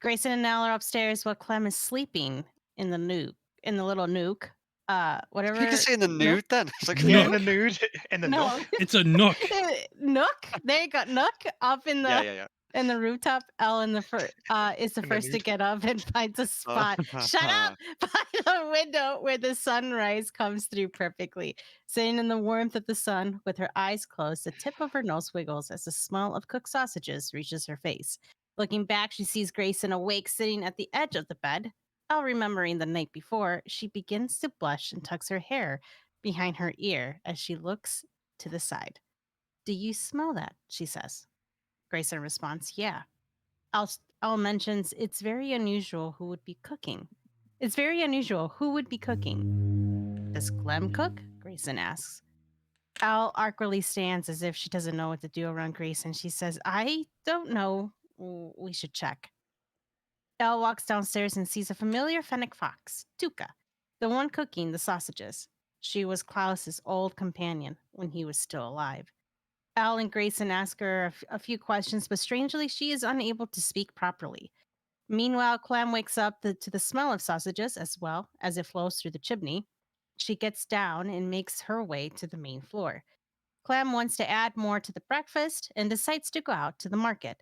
Grayson and Al are upstairs while Clem is sleeping in the little nuke. You can Whatever say in the nook. nude then. It's like a Yeah, in Nook? the nook. nude, in the No. nook. It's a nook. Nook. There you go. Nook up in Yeah, the yeah, yeah. in the rooftop. Elle is the In the first to nude. get up and finds a Uh, spot. Shut up by the window where the sunrise comes through perfectly. Sitting in the warmth of the sun with her eyes closed, the tip of her nose wiggles as the smell of cooked sausages reaches her face. Looking back, she sees Grayson awake, sitting at the edge of the bed. Elle remembering the night before, she begins to blush and tucks her hair behind her ear as she looks to the side. Do you smell that? She says. Grayson responds, yeah. Al mentions it's very unusual who would be cooking. It's very unusual who would be cooking. Does Clem cook? Grayson asks. Al awkwardly stands as if she doesn't know what to do around Grayson. She says, I don't know. We should check. Elle walks downstairs and sees a familiar fennec fox, Tuka, the one cooking the sausages. She was Klaus's old companion when he was still alive. Al and Grayson ask her a few questions, but strangely, she is unable to speak properly. Meanwhile, Clem wakes up to the smell of sausages as well as it flows through the chimney. She gets down and makes her way to the main floor. Clem wants to add more to the breakfast and decides to go out to the market.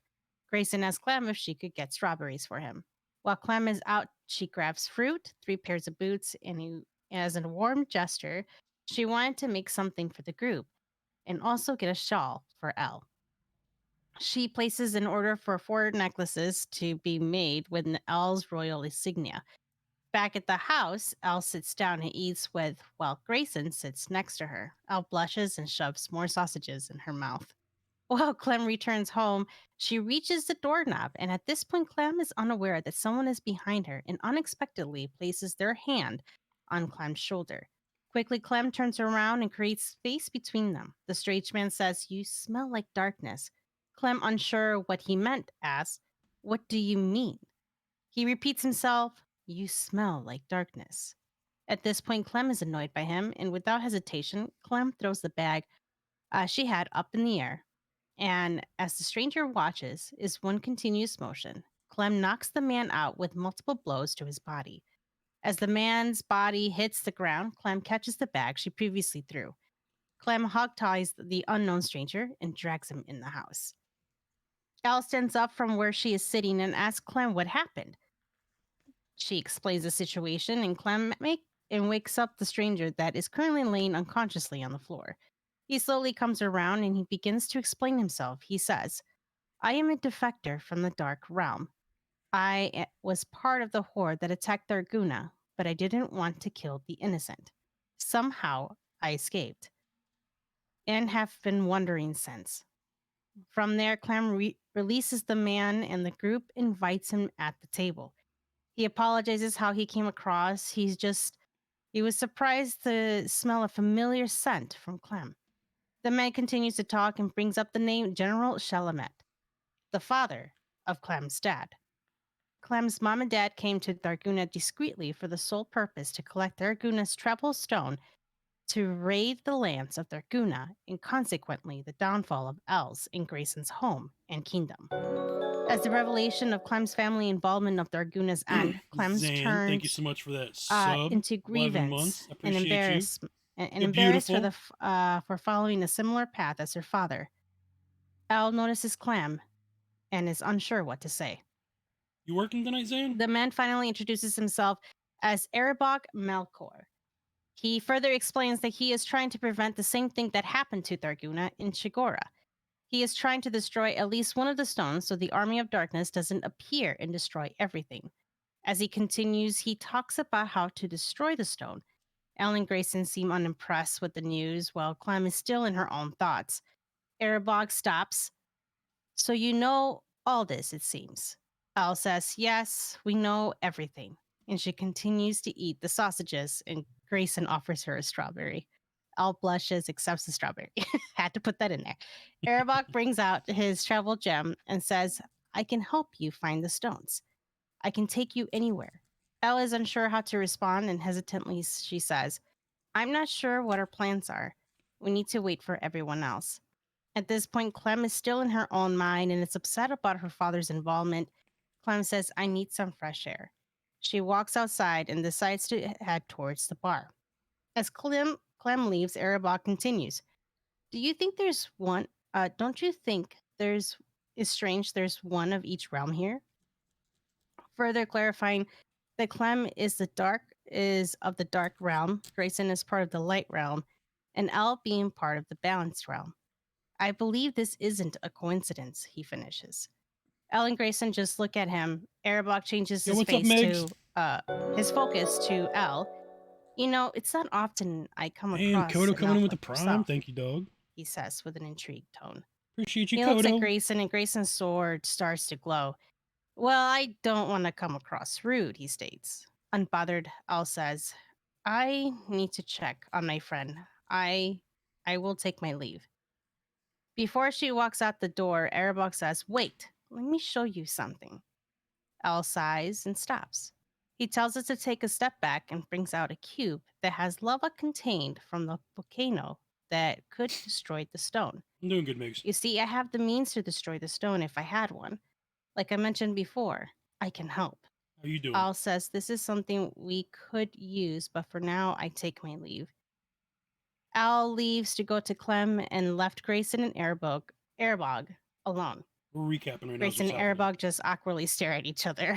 Grayson asks Clem if she could get strawberries for him. While Clem is out, she grabs fruit, 3 pairs of boots, and as a warm gesture, she wanted to make something for the group and also get a shawl for Elle. She places an order for 4 necklaces to be made with Elle's royal insignia. Back at the house, Elle sits down and eats while Grayson sits next to her. Elle blushes and shoves more sausages in her mouth. While Clem returns home, she reaches the doorknob, and at this point, Clem is unaware that someone is behind her and unexpectedly places their hand on Clem's shoulder. Quickly, Clem turns around and creates space between them. The strange man says, You smell like darkness. Clem, unsure what he meant, asks, What do you mean? He repeats himself, You smell like darkness. At this point, Clem is annoyed by him, and without hesitation, Clem throws the bag she had up in the air. And as the stranger watches, is one continuous motion. Clem knocks the man out with multiple blows to his body. As the man's body hits the ground, Clem catches the bag she previously threw. Clem hogties the unknown stranger and drags him in the house. Elle stands up from where she is sitting and asks Clem what happened. She explains the situation, and wakes up the stranger that is currently laying unconsciously on the floor. He slowly comes around and he begins to explain himself. He says, I am a defector from the Dark Realm. I was part of the horde that attacked Tharguna, but I didn't want to kill the innocent. Somehow, I escaped and have been wandering since. From there, Clem releases the man and the group invites him at the table. He apologizes how he came across. He was surprised to smell a familiar scent from Clem. The man continues to talk and brings up the name General Chalamet, the father of Clem's dad. Clem's mom and dad came to Tharguna discreetly for the sole purpose to collect Tharguna's treble stone to raid the lands of Tharguna and consequently the downfall of Els in Grayson's home and kingdom. As the revelation of Clem's family involvement of Tharguna's end, Clem's Zan, thank you turns so much for that sub. into 11 grievance months. I appreciate you. and You're embarrassed beautiful. for following a similar path as her father. Elle notices Clem and is unsure what to say. You working tonight, Zan? The man finally introduces himself as Erebok Melkor. He further explains that he is trying to prevent the same thing that happened to Tharguna in Shigora. He is trying to destroy at least one of the stones so the army of darkness doesn't appear and destroy everything. As he continues, he talks about how to destroy the stone. Elle and Grayson seem unimpressed with the news, while Clem is still in her own thoughts. Erebog stops. So you know all this, it seems. Elle says, Yes, we know everything. And she continues to eat the sausages, and Grayson offers her a strawberry. Elle blushes, accepts the strawberry. Had to put that in there. Erebok brings out his travel gem and says, I can help you find the stones. I can take you anywhere. Elle is unsure how to respond, and hesitantly she says, I'm not sure what our plans are. We need to wait for everyone else. At this point, Clem is still in her own mind and is upset about her father's involvement. Clem says, I need some fresh air. She walks outside and decides to head towards the bar. As Clem leaves, Arabog continues. Do you think there's one? Don't you think is strange there's one of each realm here? Further clarifying that Clem is of the dark realm, Grayson is part of the light realm, and Elle being part of the balanced realm. I believe this isn't a coincidence, he finishes. Elle and Grayson just look at him. Arabog changes Yo, his what's up, face Megs? his focus to Elle. You know, it's not often I come And across Kodo coming in enough with like the prime. yourself, Thank you, dog. he says with an intrigued tone. Appreciate you, He looks at Kodo. Grayson, and Grayson's sword starts to glow. Well, I don't want to come across rude, he states. Unbothered, Al says, I need to check on my friend. I will take my leave. Before she walks out the door, Arabog says, Wait, let me show you something. Al sighs and stops. He tells us to take a step back and brings out a cube that has lava contained from the volcano that could destroy the stone. I'm doing good, Megs. You see, I have the means to destroy the stone if I had one. Like I mentioned before, I can help. How you doing? Al says this is something we could use, but for now, I take my leave. Al leaves to go to Clem and left Grayson and Arabog alone. We're recapping right now. Grayson and Arabog just awkwardly stare at each other.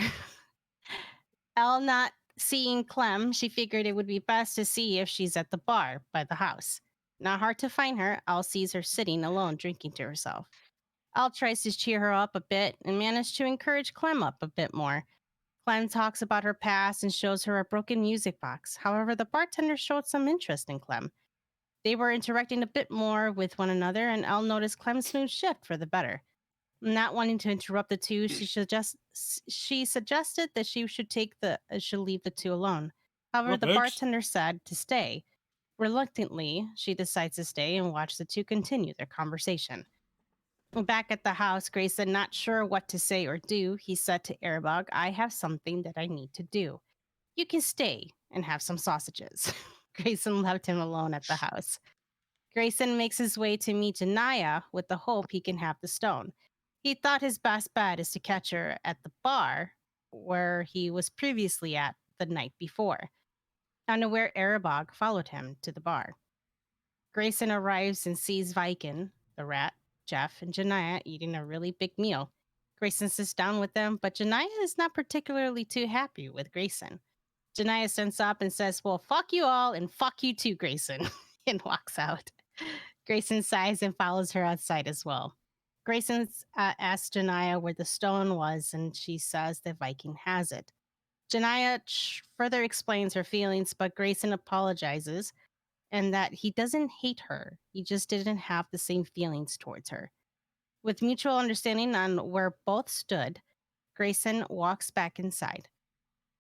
Al not seeing Clem, she figured it would be best to see if she's at the bar by the house. Not hard to find her, Al sees her sitting alone drinking to herself. Al tries to cheer her up a bit and manages to encourage Clem up a bit more. Clem talks about her past and shows her a broken music box. However, the bartender showed some interest in Clem. They were interacting a bit more with one another, and Al noticed Clem's mood shift for the better. Not wanting to interrupt the two, she suggested that she should leave the two alone. However, What, the Megs? bartender said to stay. Reluctantly, she decides to stay and watch the two continue their conversation. Back at the house, Grayson, not sure what to say or do, he said to Arabog, I have something that I need to do. You can stay and have some sausages. Grayson left him alone at the house. Grayson makes his way to meet Janaya with the hope he can have the stone. He thought his best bet is to catch her at the bar where he was previously at the night before. Unaware, Arabog followed him to the bar. Grayson arrives and sees Viking, the rat, Jeff, and Janaya eating a really big meal. Grayson sits down with them, but Janaya is not particularly too happy with Grayson. Janaya stands up and says, Well, fuck you all and fuck you too, Grayson, and walks out. Grayson sighs and follows her outside as well. Grayson asks Janaya where the stone was, and she says that Viking has it. Janaya further explains her feelings, but Grayson apologizes and that he doesn't hate her. He just didn't have the same feelings towards her. With mutual understanding on where both stood, Grayson walks back inside.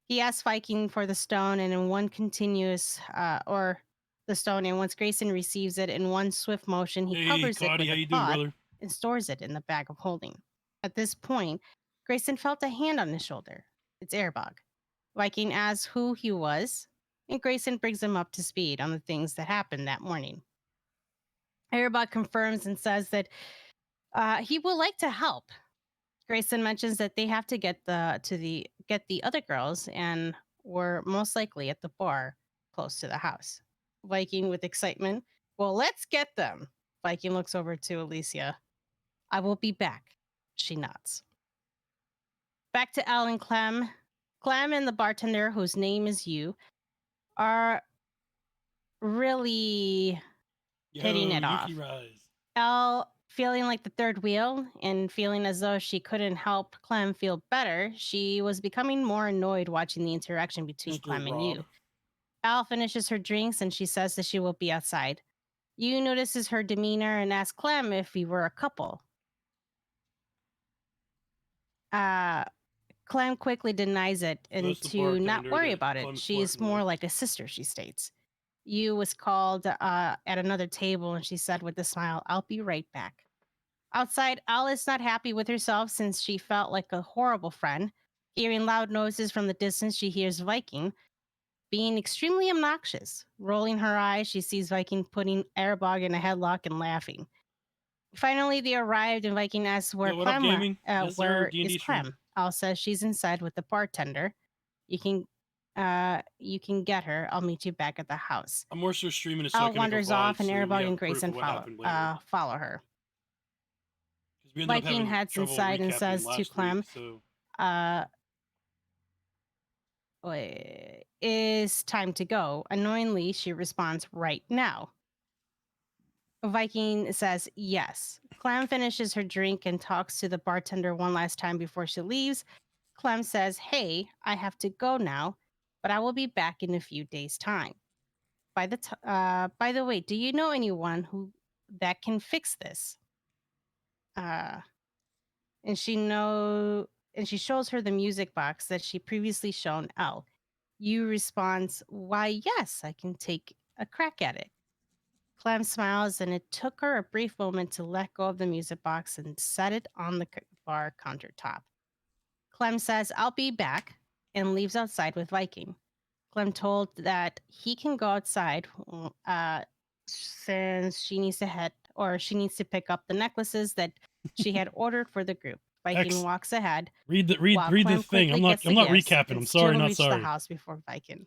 He asks Viking for the stone, and in one continuous, the stone, and once Grayson receives it in one swift motion, he Hey, covers it Cody, with how a you doing, cloth brother? and stores it in the bag of holding. At this point, Grayson felt a hand on his shoulder. It's Airbog. Viking asks who he was, and Grayson brings him up to speed on the things that happened that morning. Airbog confirms and says that he would like to help. Grayson mentions that they have to get the other girls, and were most likely at the bar close to the house. Viking with excitement, well, let's get them. Viking looks over to Alicia. I will be back. She nods. Back to Al and Clem. Clem and the bartender, whose name is you, are really hitting it off. Yuki Rise. Elle, feeling like the third wheel and feeling as though she couldn't help Clem feel better, she was becoming more annoyed watching the interaction between Mr. Clem and Rod. you. Elle finishes her drinks and she says that she will be outside. You notices her demeanor and asks Clem if we were a couple. Clem quickly denies it and that's the to not bartender worry that about it. Clem's She's flirting more with. like a sister, she states. You was called at another table and she said with a smile, I'll be right back. Outside, Al is not happy with herself since she felt like a horrible friend. Hearing loud noises from the distance, she hears Viking being extremely obnoxious. Rolling her eyes, she sees Viking putting Erebog in a headlock and laughing. Finally, they arrived, and Viking asks Yo, what up, gaming? Yes, sir. where D&D is stream. Clem. Al says she's inside with the bartender. You can get her. I'll meet you back at the house. I'm more so streaming it so I Al can make a wanders VOD off, and so we Erebog have and proof Grayson of what happened later. follow her. Because we ended up Viking having heads trouble inside and recapping says to last Clem, week, so is time to go. Annoyingly, she responds, right now. Viking says yes. Clem finishes her drink and talks to the bartender one last time before she leaves. Clem says, hey, I have to go now, but I will be back in a few days' time. By the way, do you know anyone that can fix this? And she shows her the music box that she previously shown Elle. You responds, why yes, I can take a crack at it. Clem smiles, and it took her a brief moment to let go of the music box and set it on the bar countertop. Clem says, I'll be back, and leaves outside with Viking. Clem told that he can go outside since she needs to pick up the necklaces that she had ordered for the group. Viking walks ahead. Read the Clem thing. I'm not recapping. I'm sorry, not reach sorry. the house before Viking.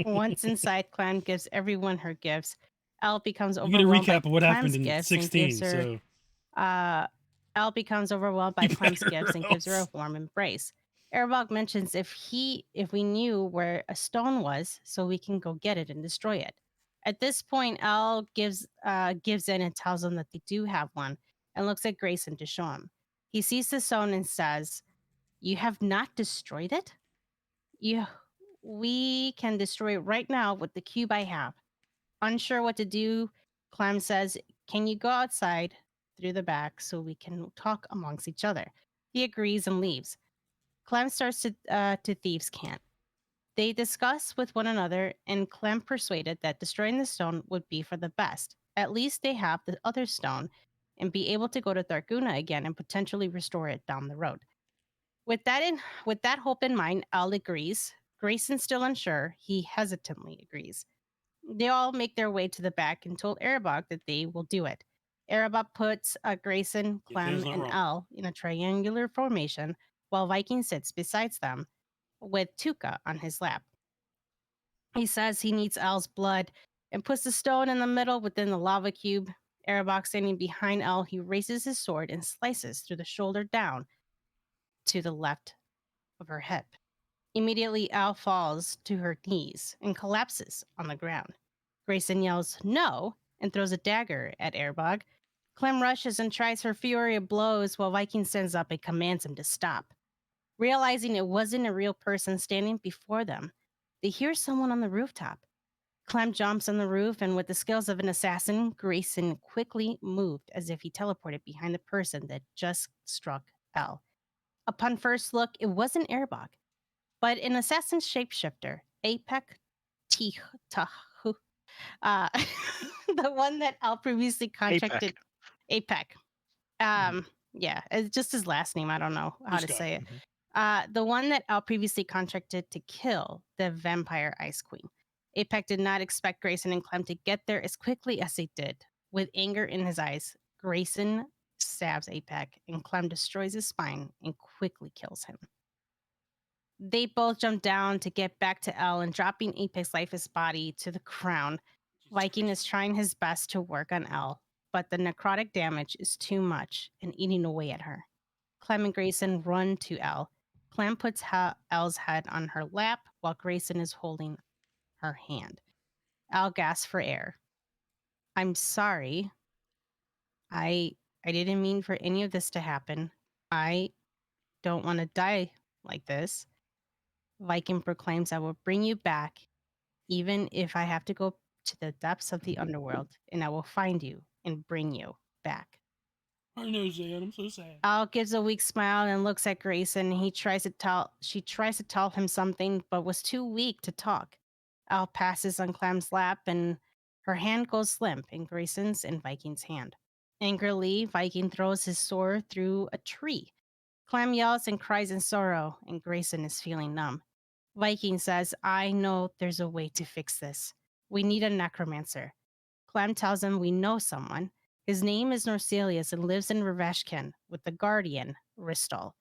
Once inside, Clem gives everyone her gifts. Elle becomes You get a overwhelmed recap by of what Clem's happened in gifts 16, and gives her. so Elle becomes overwhelmed by You Clem's better, gifts and gives her a warm embrace. Erebog mentions if we knew where a stone was, so we can go get it and destroy it. At this point, Elle gives in and tells him that they do have one, and looks at Grayson to show him. He sees the stone and says, "You have not destroyed it? We can destroy it right now with the cube I have." Unsure what to do, Clem says, "Can you go outside through the back so we can talk amongst each other?" He agrees and leaves. Clem starts to thieves' camp. They discuss with one another, and Clem persuaded that destroying the stone would be for the best. At least they have the other stone and be able to go to Tharguna again and potentially restore it down the road. With that hope in mind, Al agrees. Grayson still unsure. He hesitantly agrees. They all make their way to the back and told Erebog that they will do it. Erebog puts Grayson, Ethan's Clem, not and wrong. Elle in a triangular formation while Viking sits beside them with Tuka on his lap. He says he needs Elle's blood and puts the stone in the middle within the lava cube. Erebog standing behind Elle, he raises his sword and slices through the shoulder down to the left of her hip. Immediately, Elle falls to her knees and collapses on the ground. Grayson yells, no, and throws a dagger at Erebog. Clem rushes and tries her fury of blows while Viking stands up and commands him to stop. Realizing it wasn't a real person standing before them, they hear someone on the rooftop. Clem jumps on the roof, and with the skills of an assassin, Grayson quickly moved as if he teleported behind the person that just struck Elle. Upon first look, it wasn't Erebog, but an assassin shapeshifter, Apek Tahu, uh, the one that Al previously contracted. Apek. Yeah, it's just his last name. I don't know how to say it. The one that Al previously contracted to kill the vampire Ice Queen. Apek did not expect Grayson and Clem to get there as quickly as they did. With anger in his eyes, Grayson stabs Apek, and Clem destroys his spine and quickly kills him. They both jump down to get back to Elle, and dropping Apek's lifeless body to the ground. Viking is trying his best to work on Elle, but the necrotic damage is too much and eating away at her. Clem and Grayson run to Elle. Clem puts Elle's head on her lap while Grayson is holding her hand. Elle gasps for air. I'm sorry. I didn't mean for any of this to happen. I don't want to die like this. Viking proclaims, I will bring you back, even if I have to go to the depths of the underworld, and I will find you and bring you back. I know, Zan. I'm so sad. Al gives a weak smile and looks at Grayson. She tries to tell him something, but was too weak to talk. Al passes on Clem's lap, and her hand goes limp in Grayson's and Viking's hand. Angrily, Viking throws his sword through a tree. Clem yells and cries in sorrow, and Grayson is feeling numb. Viking says, I know there's a way to fix this. We need a necromancer. Clem tells him we know someone. His name is Norselius and lives in Reveshkin with the guardian, Ristol.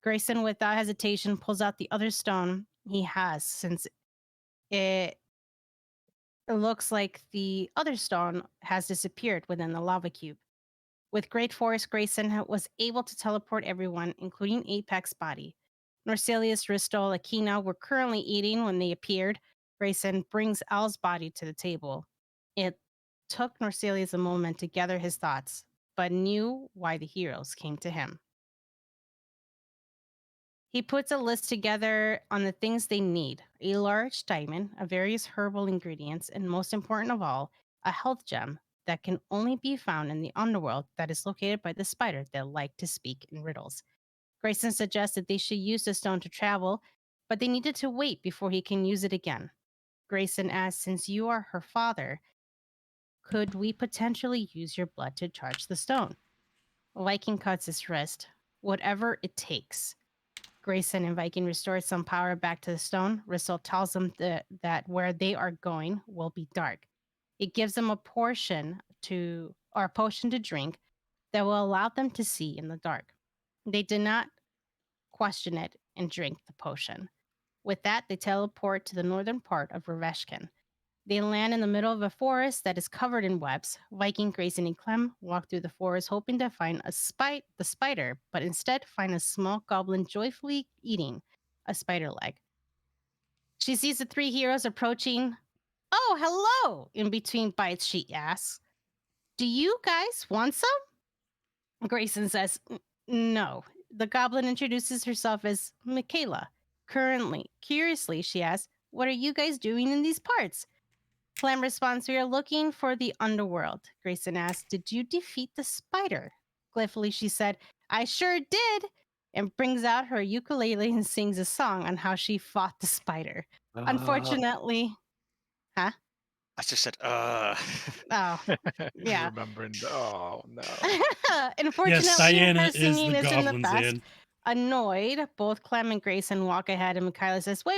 Grayson, without hesitation, pulls out the other stone he has, since it looks like the other stone has disappeared within the lava cube. With great force, Grayson was able to teleport everyone, including Apex's body. Norselius, Ristol, and Akina were currently eating when they appeared. Grayson brings Al's body to the table. It took Norselius a moment to gather his thoughts, but knew why the heroes came to him. He puts a list together on the things they need: a large diamond, a various herbal ingredients, and most important of all, a health gem that can only be found in the underworld that is located by the spider that like to speak in riddles. Grayson suggested they should use the stone to travel, but they needed to wait before he can use it again. Grayson asked, since you are her father, could we potentially use your blood to charge the stone? Viking cuts his wrist. Whatever it takes. Grayson and Viking restore some power back to the stone. Rissel tells them that where they are going will be dark. It gives them a potion to drink that will allow them to see in the dark. They did not question it and drink the potion. With that, they teleport to the northern part of Reveshkin. They land in the middle of a forest that is covered in webs. Viking, Grayson, and Clem walk through the forest hoping to find the spider, but instead find a small goblin joyfully eating a spider leg. She sees the three heroes approaching. Oh, hello! In between bites, she asks, do you guys want some? Grayson says, no. The goblin introduces herself as Michaela. Curiously, she asks, what are you guys doing in these parts? Clem responds, we are looking for the underworld. Grayson asks, did you defeat the spider? Gleefully, she said, I sure did, and brings out her ukulele and sings a song on how she fought the spider. Unfortunately, huh? I just said, Oh, yeah. Remembering. Oh no. Unfortunately, Yes, Diana her is singing the isn't the goblin, best. Zan. Annoyed, both Clem and Grayson walk ahead, and Michaela says, wait.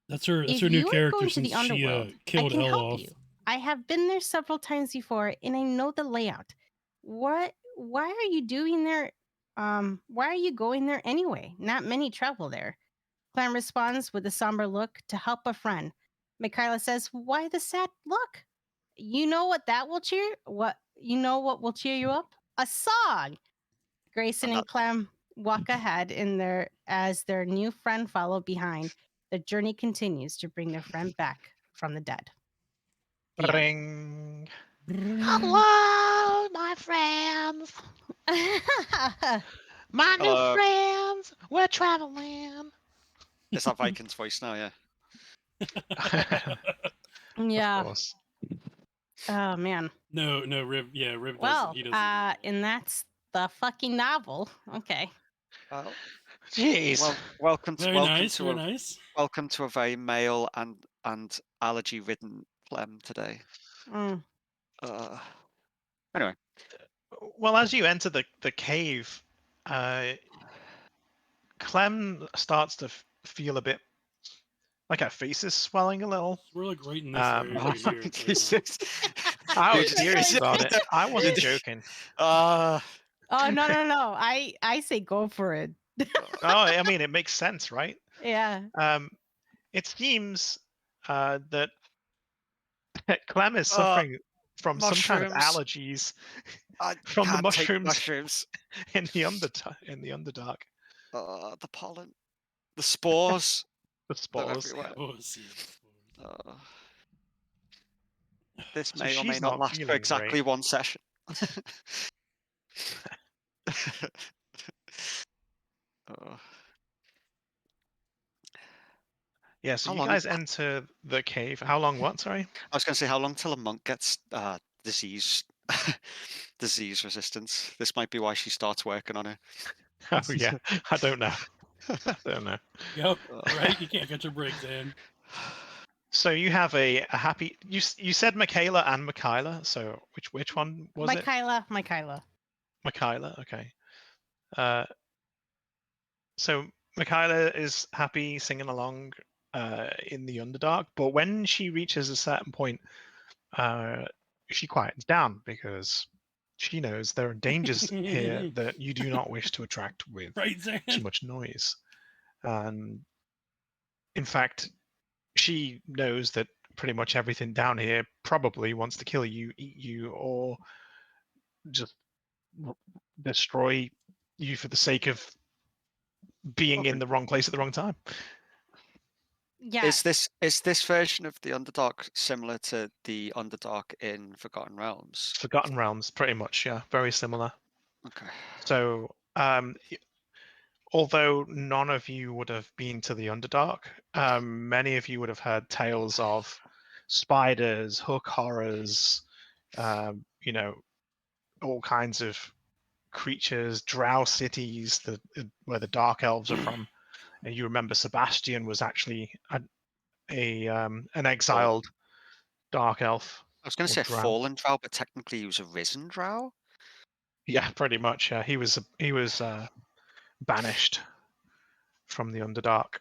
That's her If new you are character going to since the underworld, she I killed can Elle help off. you. I have been there several times before, and I know the layout. Why are you doing there? Why are you going there anyway? Not many travel there. Clem responds with a somber look, to help a friend. Michaela says, why the sad look? You know what will cheer you up? A song. Grayson and Clem walk ahead as their new friend follow behind. The journey continues to bring their friend back from the dead. The end. Ring. Hello, my friends. My new Hello. friends. We're traveling. Is that Viking's voice now? Yeah. Yeah. Of course. Oh man. No, Riv. Yeah, Riv doesn't. Well, He doesn't. do that. and that's the fucking novel. Okay. Well, Jeez. welcome Very nice. Very nice. welcome to a very male and allergy-ridden Clem today. Mm. Anyway, Well, as you enter the cave, Clem starts to feel a bit like her face is swelling a little. We're like right in this area Oh, right here. Right now. Jesus. I was Dude, serious about it. I wasn't you- joking. Oh no. I say go for it. Oh, I mean, it makes sense, right? Yeah. It seems that Clem is Uh, suffering from some kind of mushrooms. allergies I from the can't take mushrooms in the Underdark. The pollen, the spores, The they're spores. everywhere. Oh, see. This So may or may she's not not last for feeling exactly great. one session. Yeah, so How you long- guys enter the cave. How long? What? Sorry. I was going to say, how long till a monk gets disease resistance? This might be why she starts working on it. Oh yeah, I don't know. I don't know. Yep. Right. You can't catch a break, Zan. So you have a happy. You said Michaela and Michaela. So which one was it? Michaela. Michaela. Okay. So Michaela is happy singing along in the Underdark, but when she reaches a certain point, she quiets down because she knows there are dangers here that you do not wish to attract with Right, Zan? too much noise. And in fact, she knows that pretty much everything down here probably wants to kill you, eat you, or just destroy you for the sake of being in the wrong place at the wrong time. Yeah. Is this version of the Underdark similar to the Underdark in Forgotten Realms? Forgotten Realms, pretty much, yeah, very similar. Okay. So, although none of you would have been to the Underdark, many of you would have heard tales of spiders, hook horrors, you know, all kinds of creatures, drow cities, where the dark elves are from. And you remember Sebastian was actually an exiled dark elf. I was going to or say drow. fallen drow, but technically he was a risen drow. Yeah, pretty much. Yeah, he was banished from the Underdark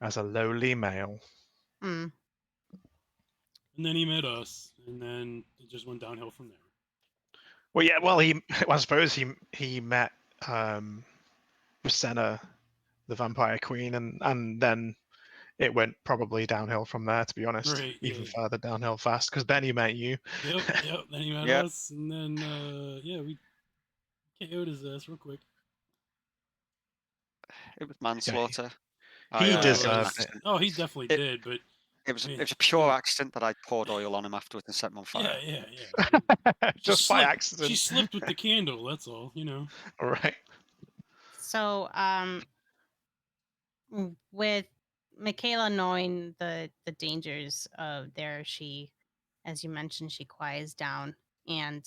as a lowly male. Mm. And then he met us, and then it just went downhill from there. Well, yeah. Well, I suppose he met Rosenna, the vampire queen, and then it went probably downhill from there. To be honest, Right, even yeah. further downhill fast. Because then he met you. Yep. Then he met Yep. us, and then we KO'd his ass real quick. It was manslaughter. He It was an deserved it. accident. Oh, he definitely It- did, but It was I mean, a pure accident that I poured oil on him afterwards and set him on fire. yeah. I mean, Just by slipped. accident. She slipped with the candle. That's all, you know. Right. So, with Michaela knowing the dangers of there, she, as you mentioned, she quiets down, and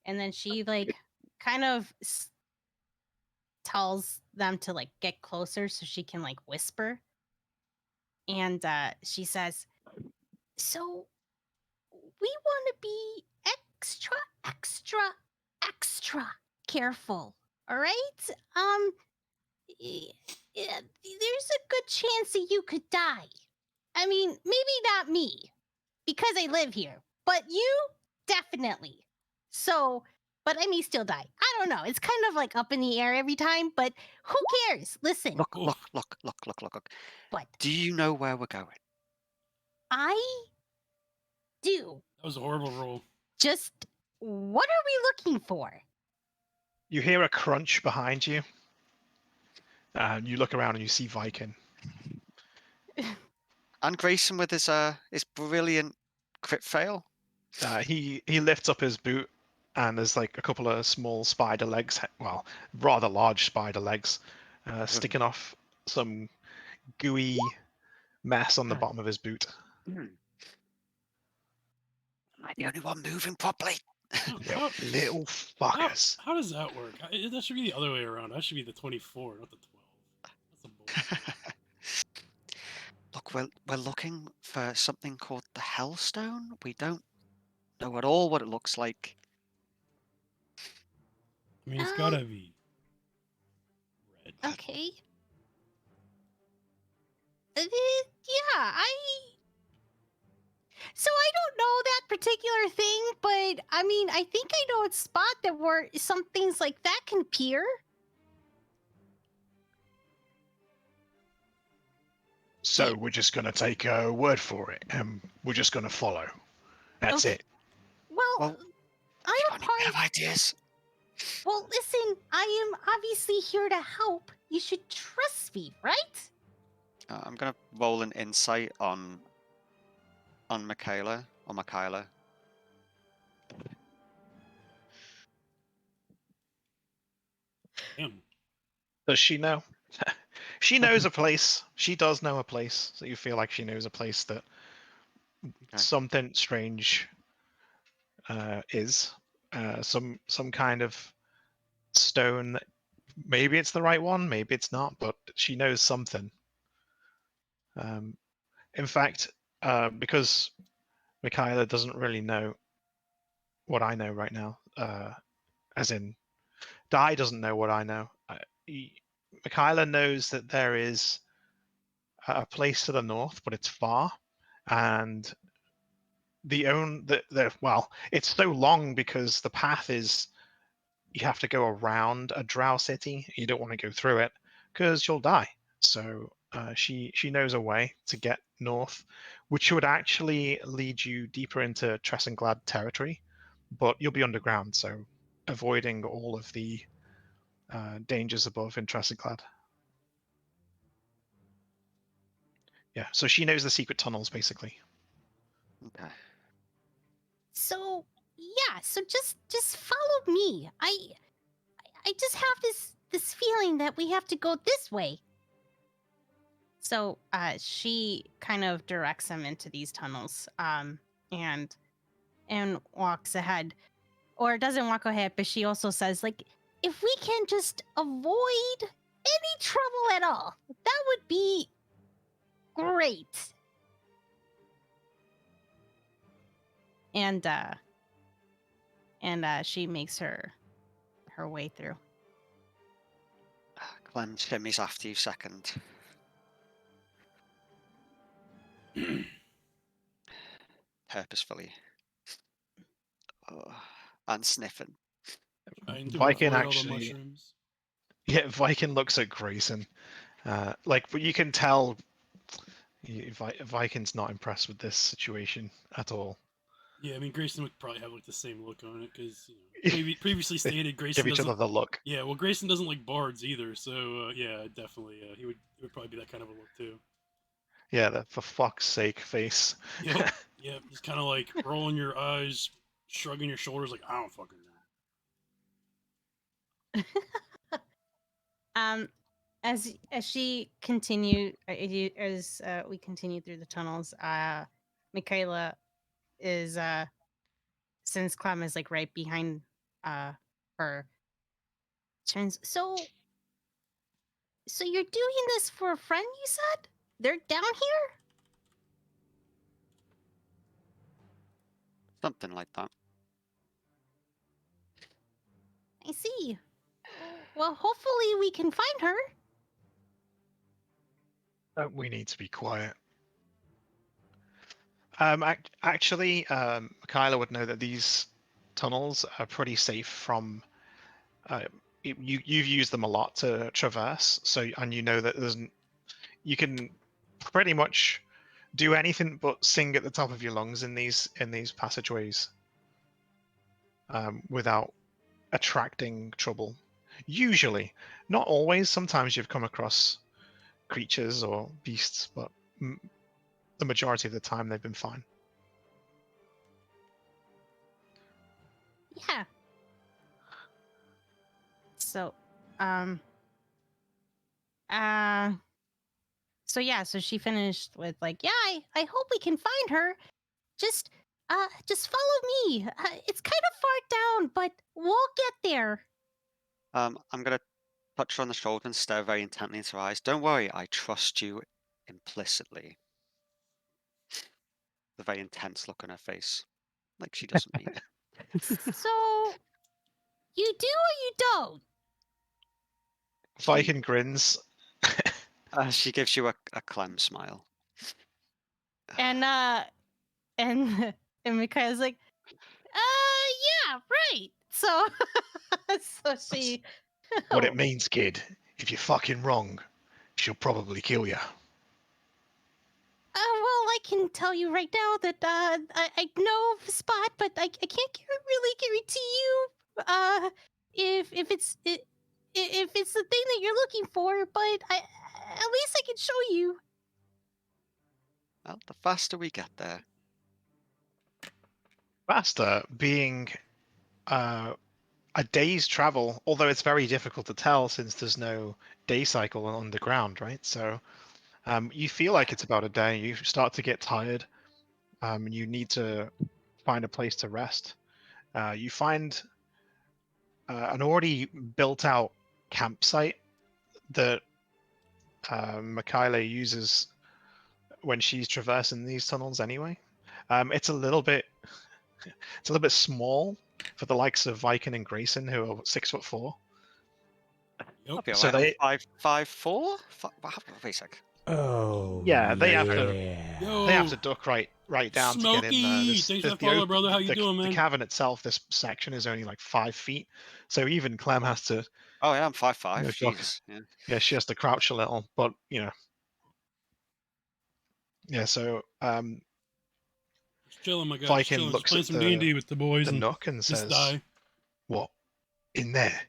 then she like kind of tells them to like get closer so she can like whisper, and she says, "So we want to be extra, extra, extra careful. All right. There's a good chance that you could die. I mean, maybe not me, because I live here, but you definitely. So, but I may still die. I don't know. It's kind of like up in the air every time, but who cares? Listen, Look! Oof. Look! what? Do you know where we're going? I do. That was a horrible roll. Just what are we looking for? You hear a crunch behind you. You look around and you see Viking. And Grayson with his brilliant crit fail. He lifts up his boot, and there's like a couple of small spider legs, well, rather large spider legs, sticking off some gooey mess on the bottom of his boot. Am I the only one moving properly? How, Little fuckers. how does that work? That should be the other way around. I should be the 24, not the 12. That's a bullshit. Look, we're looking for something called the Hellstone. We don't know at all what it looks like. I mean, it's gotta be red. Okay. So I don't know that particular thing, but I mean, I think I know a spot that where some things like that can appear. So we're just going to take a word for it, and we're just going to follow. That's Okay. it. Well, You I'm got a any part. better ideas? Well, listen, I am obviously here to help. You should trust me, right? I'm gonna roll an insight on Michaela. Damn. Does she know? She knows a place. She does know a place. So you feel like she knows a place that something strange is. Some kind of stone. Maybe it's the right one. Maybe it's not. But she knows something. In fact, because Michaela doesn't really know what I know right now, as in Di doesn't know what I know. Michaela knows that there is a place to the north, but it's far, and well, it's so long because the path is you have to go around a drow city. You don't want to go through it because you'll die. So she knows a way to get north, which would actually lead you deeper into Tressenglad territory, but you'll be underground, so avoiding all of the dangers above in Tressenglad. Yeah, so she knows the secret tunnels basically. Okay. So yeah, so just follow me. I just have this feeling that we have to go this way. So she kind of directs him into these tunnels, and walks ahead, or doesn't walk ahead, but she also says, like, if we can just avoid any trouble at all, that would be great. And she makes her way through. Clem shimmies after you second. Purposefully. And sniffing. Trying to Viking avoid all the actually, mushrooms. yeah, Viking looks at Grayson, but you can tell Viking's not impressed with this situation at all. Yeah, I mean Grayson would probably have like the same look on it because previously stated Grayson Give each doesn't. other the look. Yeah, well Grayson doesn't like bards either, so yeah, definitely he would probably be that kind of a look too. Yeah, the for fuck's sake face. Yep, yep, just kind of like rolling your eyes, shrugging your shoulders like I don't fucking know. As she continue as we continue through the tunnels, Michaela is since Clem is like right behind her, turns. So you're doing this for a friend, you said? They're down here? Something like that. I see. Well, hopefully we can find her. We need to be quiet. Actually, Kyla would know that these tunnels are pretty safe from. You've used them a lot to traverse, and you know that you can pretty much do anything but sing at the top of your lungs in these passageways, without attracting trouble. Usually, not always. Sometimes you've come across creatures or beasts, but the majority of the time they've been fine. Yeah. So, so yeah, so she finished with like, yeah, I hope we can find her. Just follow me. It's kind of far down, but we'll get there. I'm gonna touch her on the shoulder and stare very intently into her eyes. Don't worry, I trust you implicitly. The very intense look on her face, like she doesn't mean it. So, you do or you don't? Viking grins. She gives you a Clem smile. And and Mikhail's like, yeah, right. So so she What it means, kid. If you're fucking wrong, she'll probably kill you. well, I can tell you right now that I know of a spot, but I can't really guarantee you if it's if it's the thing that you're looking for. But at least I can show you. Well, the faster we get there. Faster being a day's travel, although it's very difficult to tell since there's no day cycle underground, right? So you feel like it's about a day. You start to get tired. You need to find a place to rest. You find an already built out campsite that Michaela uses when she's traversing these tunnels anyway. It's a little bit small for the likes of Viking and Grayson, who are 6'4". Yep. I'll be So alright. they- 5'4"? Wait a sec. Oh, Yeah, they have to- Yo, They have to duck right down to get in there. Smokey! Thanks for the follow, brother. How you doing, The man? cavern itself, this section is only like 5 feet, so even Clem has to. Oh yeah, I'm 5'5". No, duck. Jesus. Yeah. Yeah, she has to crouch a little, but you know. Yeah, so Just chilling, my guy. Just Viking chilling. Just looks playing at some D&D with the boys the and nook and just says, die. "What in there?"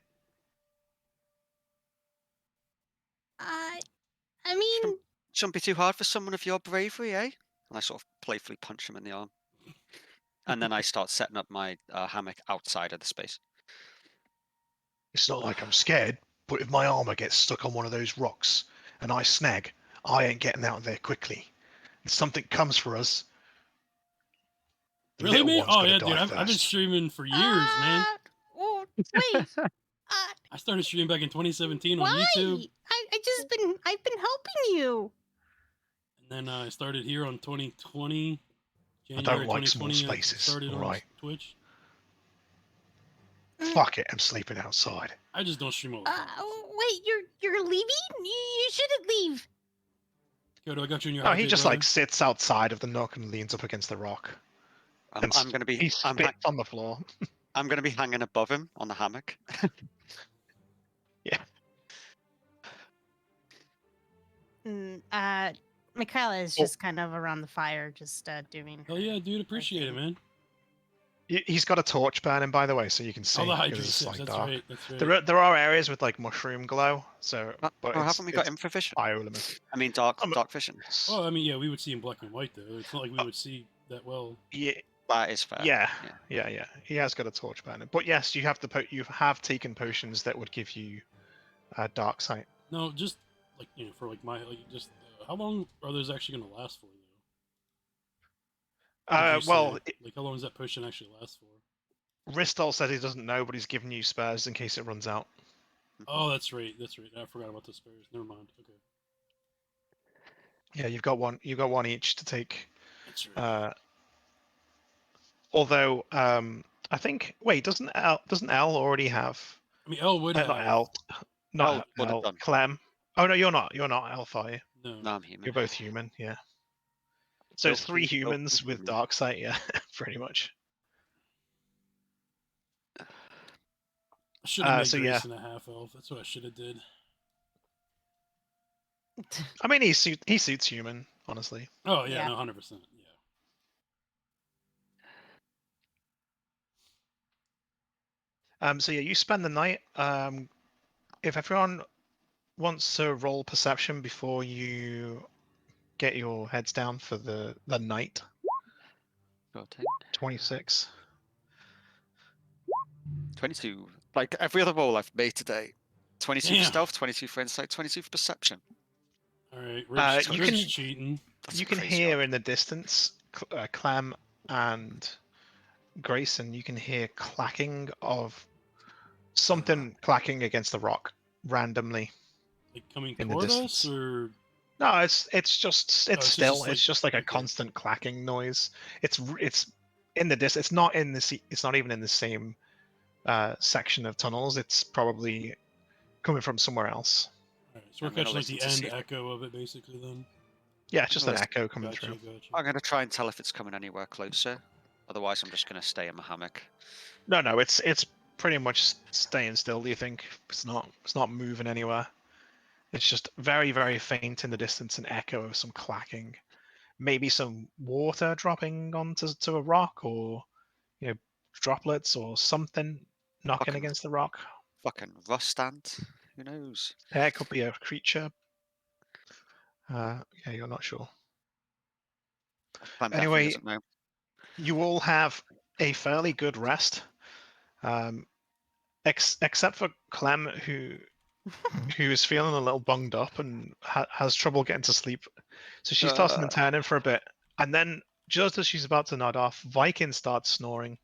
I mean, Shouldn't be too hard for someone of your bravery, eh? And I sort of playfully punch him in the arm. And then I start setting up my hammock outside of the space. It's not like I'm scared, but if my armor gets stuck on one of those rocks and I snag, I ain't getting out of there quickly. If something comes for us, the Really, little man? one's Oh, gonna yeah, die dude. I've been first. streaming for years, man. Oh, wait. I started streaming back in 2017 on Why? YouTube. I've been helping you. And then I started here on 2020. I January don't like small 2020, I spaces. started All on right, Twitch. fuck it. I'm sleeping outside. I just don't stream all the time. Wait, you're leaving? You shouldn't leave. Kyoto, I got you in your No, hot he take, just brother. like sits outside of the nook and leans up against the rock. I'm gonna be. He spits on the floor. I'm gonna be hanging above him on the hammock. Yeah. Michaela is Oh. just kind of around the fire, just doing. Hell yeah, dude. Appreciate it, man. He's got a torch burning, by the way, so you can see. All the 'cause hydrate it's, sips. like, That's dark. right. That's right. There are areas with like mushroom glow, so but Oh, it's, haven't we got it's infravision? bioluminescent. I mean, dark vision. Well, I mean, yeah, we would see in black and white, though. It's not like we would see that well. Yeah, That is fair. yeah. He has got a torch burning, but yes, you have you have taken potions that would give you dark sight. No, just like for like my just how long are those actually going to last for, though? Did you Well, say? Like how long does that potion actually last for? Ristol said he doesn't know, but he's giving you spares in case it runs out. Oh, that's right. That's right. I forgot about the spares. Never mind. Okay. Yeah, you've got one. You got one each to take. That's right. Although, I think. Wait, doesn't L already have? I mean, Elle would have. Not L. Not would have L. done. Clem. Oh no, you're not. You're not Elf, are you? No. No, I'm human. You're both human. Yeah. So it's 3 humans with dark sight. Yeah, pretty much. I should have made so Grayson a half elf. That's what I should have did. I mean, he suits human, honestly. Oh yeah, Yeah. no, 100%. Yeah. So yeah, you spend the night. If everyone wants to roll perception before you get your heads down for the night. 26. 22. Like every other roll I've made today. 22 Damn. for stealth, 22 for insight, 22 for perception. All right, you Rich can- cheating. That's You can crazy. hear in the distance, Clem and Grayson. You can hear clacking of something clacking against the rock randomly. Like coming in the toward us, distance. or No, it's still. just It's like- just like a okay. constant clacking noise. It's in the distance. It's not in the. It's not even in the same section of tunnels. It's probably coming from somewhere else. all right, so we're I'm gonna catching like the listen to end see if- echo of it, basically. Then Yeah, it's just an Listen, echo coming gotcha, through. gotcha. I'm going to try and tell if it's coming anywhere closer. Otherwise, I'm just going to stay in my hammock. No, it's pretty much staying still. Do you think it's not moving anywhere? It's just very, very faint in the distance, an echo of some clacking, maybe some water dropping onto a rock, or droplets or something knocking Fucking- against the rock. Fucking rust ant. Who knows? Yeah, it could be a creature. Yeah, you're not sure. Clem Anyway, definitely doesn't know. You all have a fairly good rest, except for Clem, who is feeling a little bunged up and has trouble getting to sleep. So she's tossing and turning for a bit, and then just as she's about to nod off, Viking starts snoring.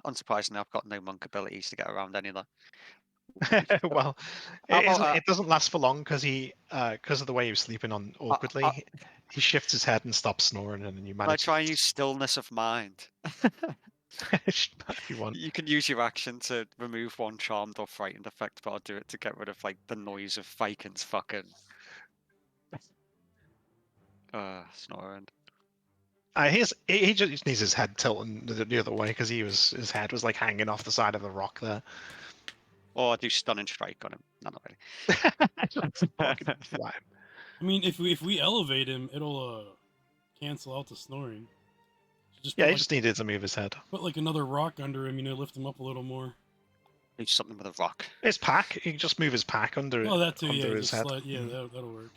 Unsurprisingly, I've got no monk abilities to get around any of that. Well, How about, it doesn't last for long because because of the way he was sleeping on awkwardly, he shifts his head and stops snoring, and then you I manage. try and use stillness of mind. If you want. You can use your action to remove one charmed or frightened effect, but I'll do it to get rid of like the noise of Vikings fucking snoring. He just needs his head tilting the other way because his head was like hanging off the side of the rock there. Or I do stunning strike on him. No, not really. Fucking flat. I mean, if we elevate him, it'll cancel out the snoring. Just Yeah, put, he like, just needed to move his head. put like another rock under him, lift him up a little more. Do something with a rock. His pack. He can just move his pack under Oh, that too. under Yeah, his just head. slide. Yeah, that'll work.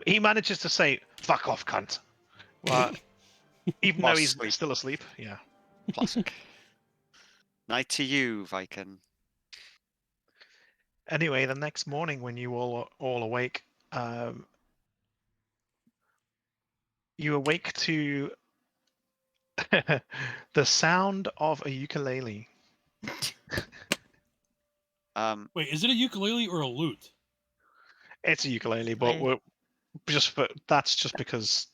He manages to say "fuck off, cunt," well, even While though he's asleep. still asleep. Yeah. Classic. Night to you, Viking. Anyway, the next morning when you all awake, you awake to the sound of a ukulele. Wait, is it a ukulele or a lute? It's a ukulele, but that's just because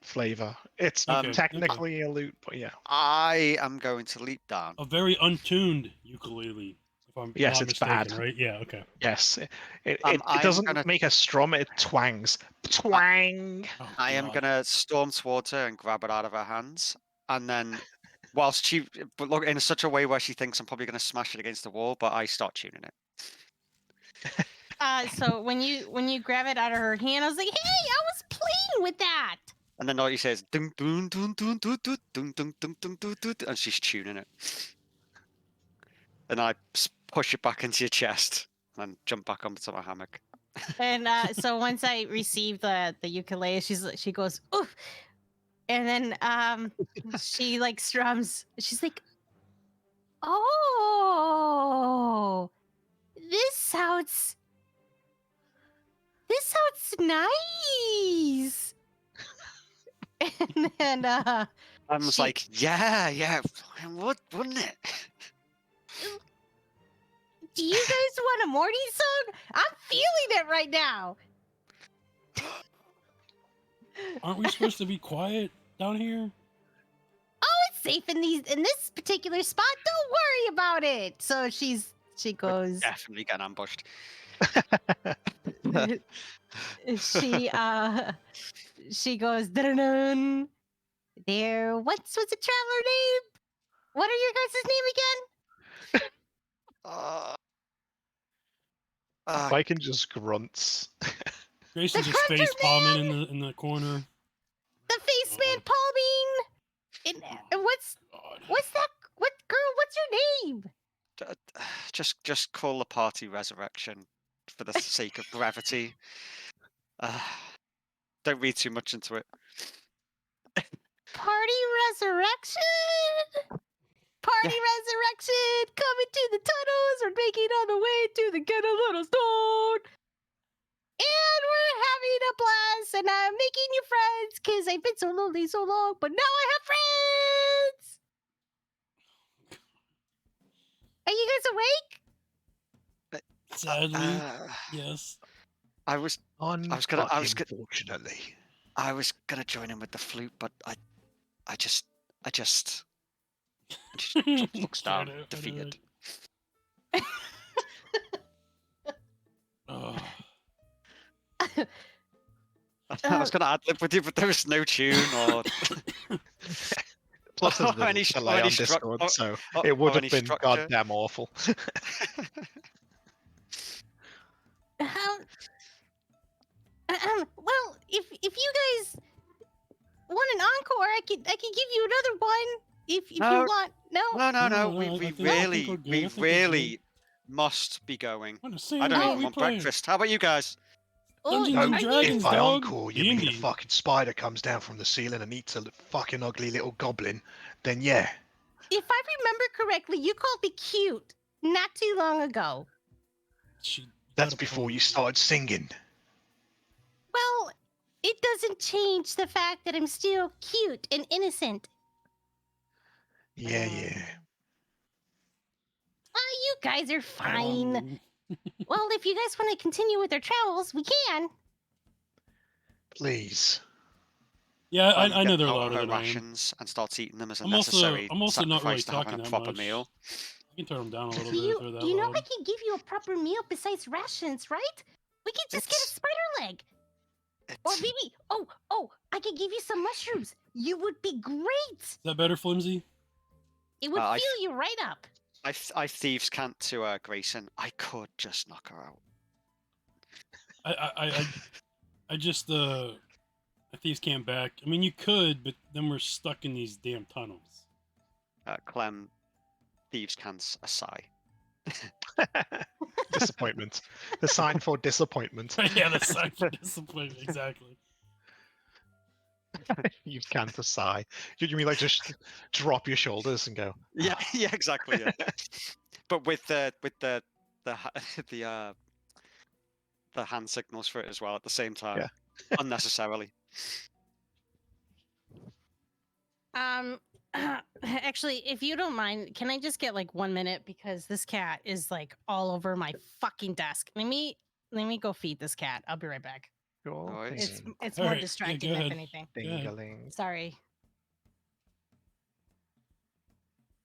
flavor. It's Okay, technically a lute, but yeah. I am going to leap down. A very untuned ukulele, if I'm Yes, not it's mistaken, bad. right? Yeah. Okay. Yes, it I'm doesn't gonna- make a strum; it twangs. Twang. Oh, I am God. gonna storm towards her and grab it out of her hands, and then, whilst she, but look in such a way where she thinks I'm probably gonna smash it against the wall, but I start tuning it. So when you grab it out of her hand, I was like, "Hey, I was playing with that." And then all you say is dun dun dun dun dun dun dun dun dun dun dun dun, and she's tuning it. And I push it back into your chest and jump back onto my hammock. And so once I receive the ukulele, she goes, "Oof," and then she like strums. She's like, "Oh, this sounds nice." And then I was She- like, yeah, wouldn't it? do you guys want a Morty song? I'm feeling it right now. Aren't we supposed to be quiet down here? Oh, it's safe in this particular spot. Don't worry about it. So she goes. Definitely getting ambushed. She goes. Dun-dun. There. What's the traveler name? What are your guys' name again? Viking just grunts. Grayson's The just face Cruncher palming in the corner. The face man palming. And what's God. that? What girl? What's your name? Just call the party resurrection for the sake of brevity. Don't read too much into it. Party resurrection. Party resurrection. Coming to the tunnels. We're making on the way to the Get a Little Stone. And we're having a blast. And I'm making you friends because I've been so lonely so long. But now I have friends. Are you guys awake? Sadly, yes. I was gonna- Unfortunately. I was gonna join in with the flute, but I just looks down, I know, defeated. Oh. I was gonna ad lib with you, but there was no tune or Plus, there's or any a stru- delay or any on stru- Discord, or- so or- it would or have any been structure. goddamn awful. Well, if you guys want an encore, I could give you another one if No. you want. No. No. No, We I think really we're good. I think we're really must be going. What a same I don't game even we want play. breakfast. How about you guys? Oh, Dungeons No, and are you- Dragons, if I dog. encore, you mean a D&D. fucking spider comes down from the ceiling and eats a fucking ugly little goblin, then yeah. If I remember correctly, you called me cute not too long ago. She That's got a before you pony. started singing. Well, it doesn't change the fact that I'm still cute and innocent. Yeah. You guys are fine. Well, if you guys want to continue with your travels, we can. Please. Yeah, Clem I know gets they're out of louder her than I am. rations and starts eating them as a I'm also necessary not really sacrifice to having talking a that proper much. meal. I can turn them down a little Do bit you, if they're that do you know loud. I can give you a proper meal besides rations, right? We could just get a It's- spider leg. Or It's, maybe, I could give you some mushrooms. You would be great. Is that better, Flimsy? It would I fill you right up. I thieves can't to Grayson. I could just knock her out. I just a thieves can't back. I mean, you could, but then we're stuck in these damn tunnels. Clem, thieves can't a sigh. Disappointment. The sign for disappointment. Yeah, that's sign for discipline. Exactly. You can't sigh. You mean like just drop your shoulders and go? Yeah, yeah, exactly. Yeah. But with the the hand signals for it as well at the same time, Yeah. unnecessarily. Actually, if you don't mind, can I just get like 1 minute because this cat is like all over my fucking desk. Let me go feed this cat. I'll be right back. Sure Alright. thing. It's All more right, yeah, distracting go if ahead. anything. Go ahead. Ding-a-ling. Sorry.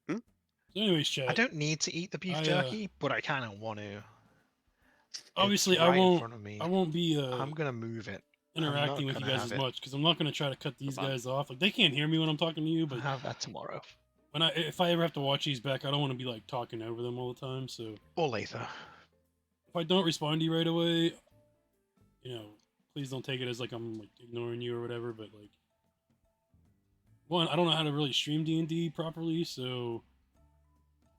So anyways, chat. I don't need to eat the beef I, jerky, but I kind of want to. Obviously, It's I right in won't. front of me. I won't be I'm gonna move it. interacting not with you gonna guys have as it. much because I'm not going to try to cut these Come on. guys off. Like they can't hear me when I'm talking to you, I'll but have that tomorrow if I ever have to watch these back, I don't want to be like talking over them all the time. So or later. if I don't respond to you right away, please don't take it as like I'm like ignoring you or whatever. But like, one, I don't know how to really stream D&D properly, so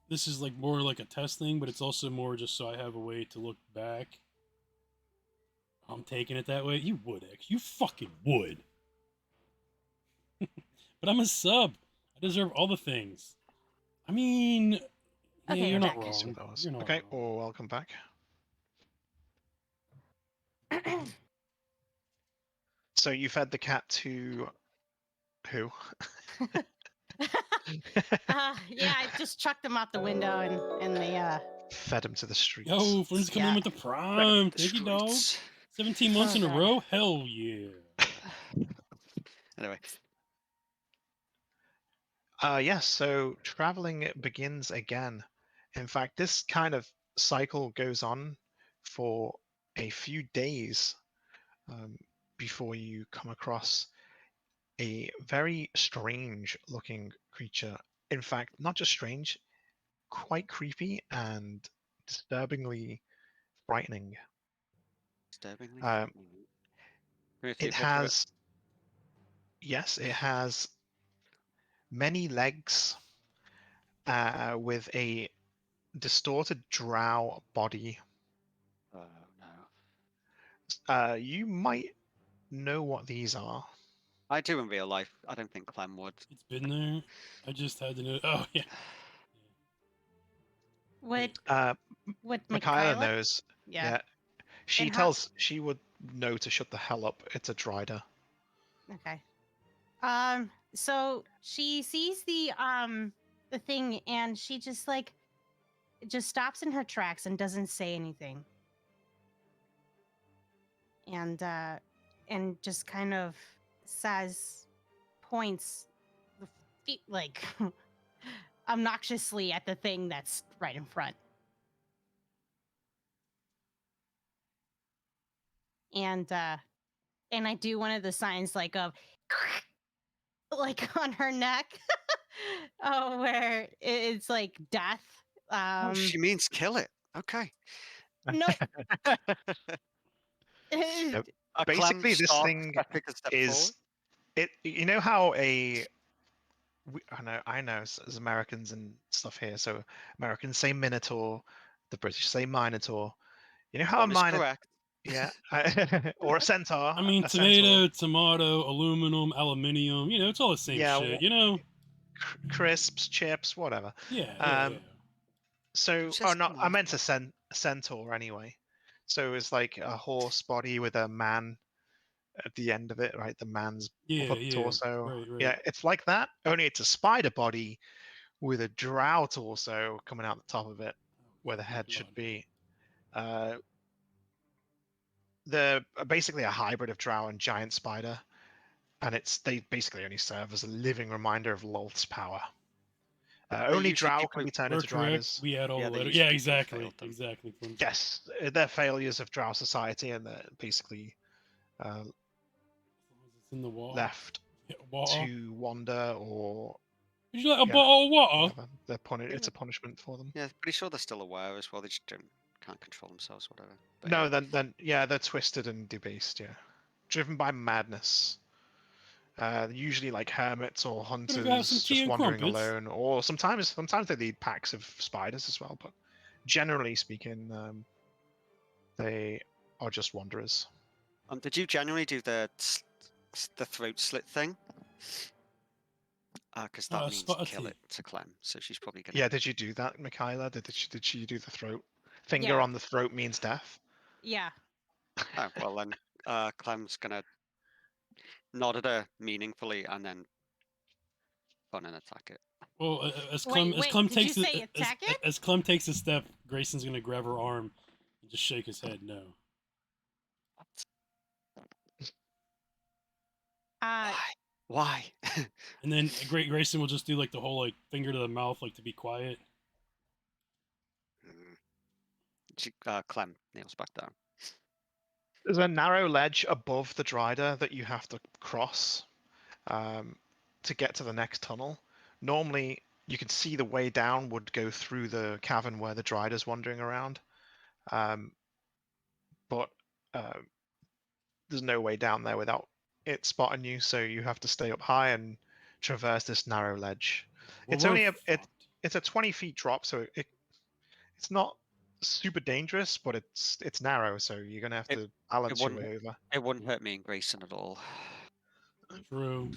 this is like more like a test thing. But it's also more just so I have a way to look back. I'm taking it that way. You would, X. You fucking would. But I'm a sub. I deserve all the things. I mean, yeah, Okay, you're we're not back. These are wrong. those. You're not Okay, wrong. well, welcome back. So you fed the cat to who? Yeah, I just chucked them out the window and they Fed him to the streets. Yo, Flynn's coming in Yeah. with the prime. The Thank you, dog. streets. 17 months Oh, in a God. row? Hell yeah. Anyway, Yes, so traveling begins again. In fact, this kind of cycle goes on for a few days before you come across a very strange looking creature. In fact, not just strange, quite creepy and disturbingly frightening. disturbingly. Um, Give me a It picture of has, yes, it has many legs with a distorted drow body. Oh no. You might know what these are. I do in real life. I don't think Clem would. It's been there. I just had to know. Oh, yeah. what Uh, what Mikaela Mikaela? knows. Yeah. Yeah. She And how- she would know to shut the hell up. It's a Drider. Okay. So she sees the thing and she just like just stops in her tracks and doesn't say anything. And just kind of points the feet like obnoxiously at the thing that's right in front. And I do one of the signs like of like on her neck. Oh, where it's like death. Oh, she means kill it. Okay. No. Yep. Clem Basically, this starts thing stepping a step is forward. it. You know how I know as Americans and stuff here. So Americans say Minotaur, the British say Minotaur. You know how a One is Minotaur, correct. yeah, or a centaur. I mean, a tomato, centaur. tomato, aluminum, aluminium. It's all the same Yeah, shit. Crisps, chips, whatever. Yeah. So, It's or just not? I meant Minotaur. a centaur anyway. So it's like a horse body with a man at the end of it, right? The man's Yeah, upper yeah. torso. Right. Yeah, it's like that. Only it's a spider body with a drow torso coming out the top of it. where the head Blood. should be. They're basically a hybrid of drow and giant spider, and they basically only serve as a living reminder of Lolth's power. Only usually drow people can who- be turned We're into correct. driders. We add all Yeah, the they letters. use Yeah, people who exactly. failed them. Exactly. From Yes, they're failures of drow society, and they're basically as long as it's in the wall. left Yeah, water. to wander or Would you like a yeah, bottle of water? whatever. It's a punishment for them. Yeah, pretty sure they're still aware as well. They just can't control themselves, whatever. But No, yeah. then yeah, they're twisted and debased. Yeah, driven by madness. Usually like hermits or Better go have some hunters tea just and wandering crumpets. alone, or sometimes they lead packs of spiders as well. But generally speaking, they are just wanderers. Did you genuinely do the throat slit thing? Because that means spot of kill tea. it to Clem. So she's probably gonna. Yeah, did you do that, Michaela? Did she do the throat? Finger Yeah. on the throat means death. Yeah. Oh, well then, Clem's gonna nod at her meaningfully and then run and attack it. Well, as Wait, Clem did you takes say attack it? as Clem takes a step, Grayson's gonna grab her arm and just shake his head no. Why? And then Grayson will just do like the whole like finger to the mouth, like to be quiet. Clem kneels back down. There's a narrow ledge above the Drider that you have to cross to get to the next tunnel. Normally, you can see the way down would go through the cavern where the Drider's wandering around, but there's no way down there without it spotting you. So you have to stay up high and traverse this narrow ledge. Well, It's we're only fucked. it's a 20 feet drop, so it's not super dangerous, but it's narrow, so you're gonna have to balance your way over. It wouldn't hurt me and Grayson at all. True.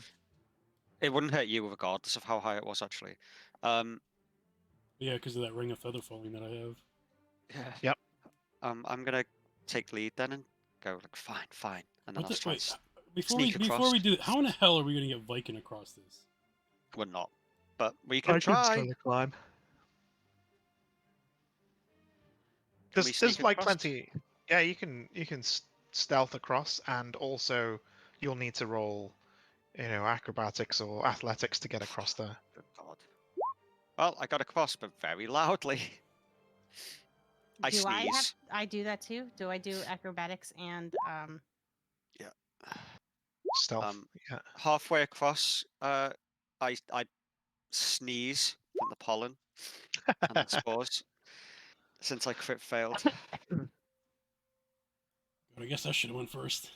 It wouldn't hurt you regardless of how high it was, actually. Yeah, because of that ring of feather falling that I have. Yeah. Yep. I'm gonna take lead then and go like fine, and then What I'll the, try. wait, before we sneak across. do it, how in the hell are we gonna get Viking across this? We're not, but we can try. Climb. Can we There's sneak like across? plenty. Yeah, you can stealth across, and also you'll need to roll, acrobatics or athletics to get across there. Good God. Well, I got across, but very loudly. I Do I have? sneeze. I do that too. Do I do acrobatics and Stealth. Yeah. Halfway across, I sneeze from the pollen and the spores. Since I crit failed. But I guess I should have went first.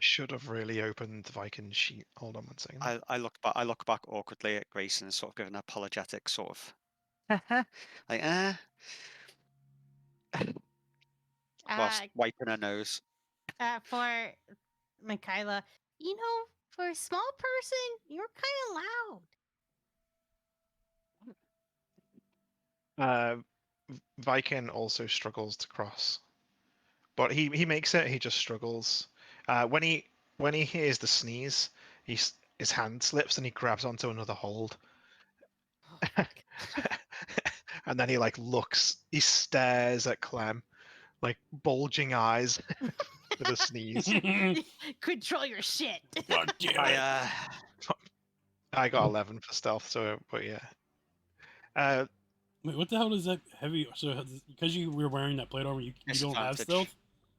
Should have really opened the Viking sheet. Hold on one second. I look back awkwardly at Grayson and sort of give an apologetic sort of like whilst wiping her nose. for Michaela, for a small person, you're kind of loud. Viking also struggles to cross, but he makes it. He just struggles. When he hears the sneeze, his hand slips and he grabs onto another hold, and then he he stares at Clem, like bulging eyes with a sneeze. Control your shit. God damn it. I got 11 for stealth, so but yeah. Wait, what the hell does that heavy? So because you were wearing that plate armor, you don't have Disadvantage. stealth.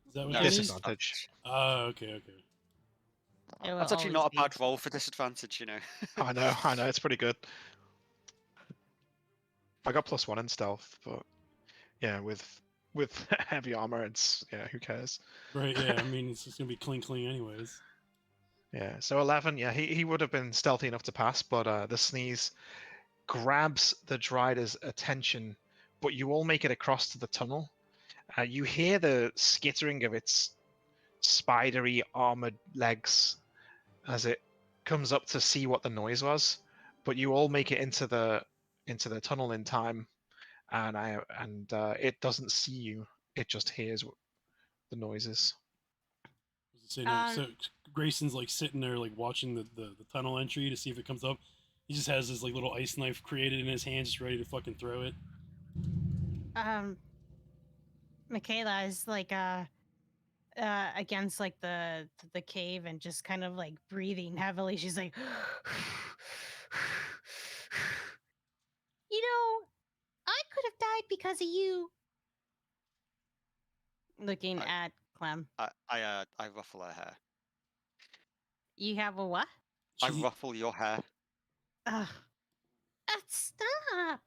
Is that what No, that is? Disadvantage. Oh, okay. It will That's actually always not a be. bad roll for disadvantage, I know, it's pretty good. I got +1 in stealth, but yeah, with heavy armor, it's who cares? Right, yeah. I mean, it's just gonna be cling anyways. Yeah, so 11. Yeah, he would have been stealthy enough to pass, but the sneeze grabs the Drider's attention. But you all make it across to the tunnel. You hear the skittering of its spidery armored legs as it comes up to see what the noise was. But you all make it into the tunnel in time, and it doesn't see you. It just hears the noises. So Grayson's like sitting there, like watching the tunnel entry to see if it comes up. He just has this like little ice knife created in his hand, just ready to fucking throw it. Michaela is like against like the cave and just kind of like breathing heavily. She's like, you know, I could have died because of you. Looking at Clem. I ruffle her hair. You have a what? I She, ruffle your hair. Ugh. Stop.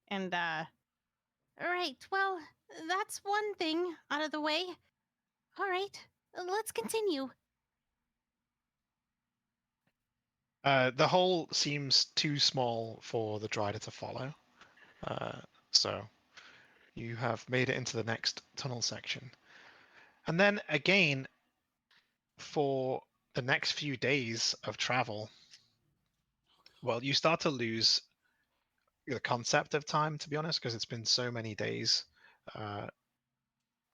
And all right, well, that's one thing out of the way. All right, let's continue. The hole seems too small for the Drider to follow, so you have made it into the next tunnel section. And then again, for the next few days of travel, well, you start to lose the concept of time, to be honest, because it's been so many days.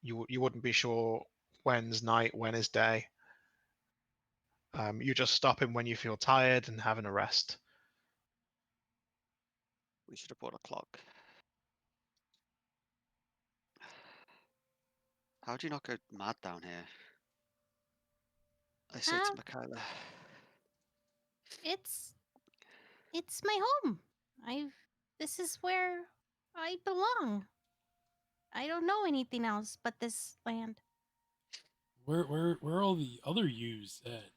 You wouldn't be sure when's night, when is day. You just stopping when you feel tired and having a rest. We should have brought a clock. How do you not go mad down here? I say to Um, Michaela. It's my home. This is where I belong. I don't know anything else but this land. where are all the other yous at?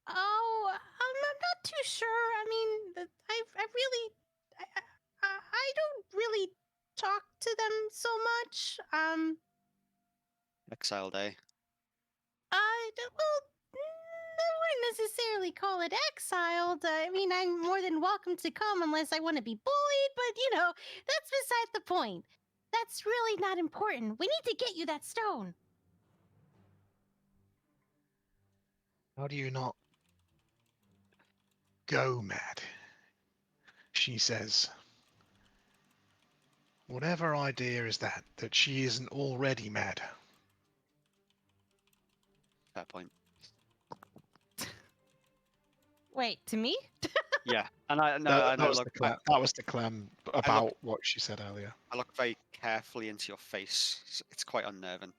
Oh, I'm not too sure. I mean, I really, I don't really talk to them so much. Exile day. Well, I wouldn't necessarily call it exiled. I mean, I'm more than welcome to come unless I want to be bullied, but you know, that's beside the point. That's really not important. We need to get you that stone. How do you not go mad? She says. Whatever idea is that she isn't already mad? Fair point. Wait, to me? Yeah, and I no, That, and that I was look the Clem. That was the Clem about what she said earlier. I look very carefully into your face. It's quite unnerving.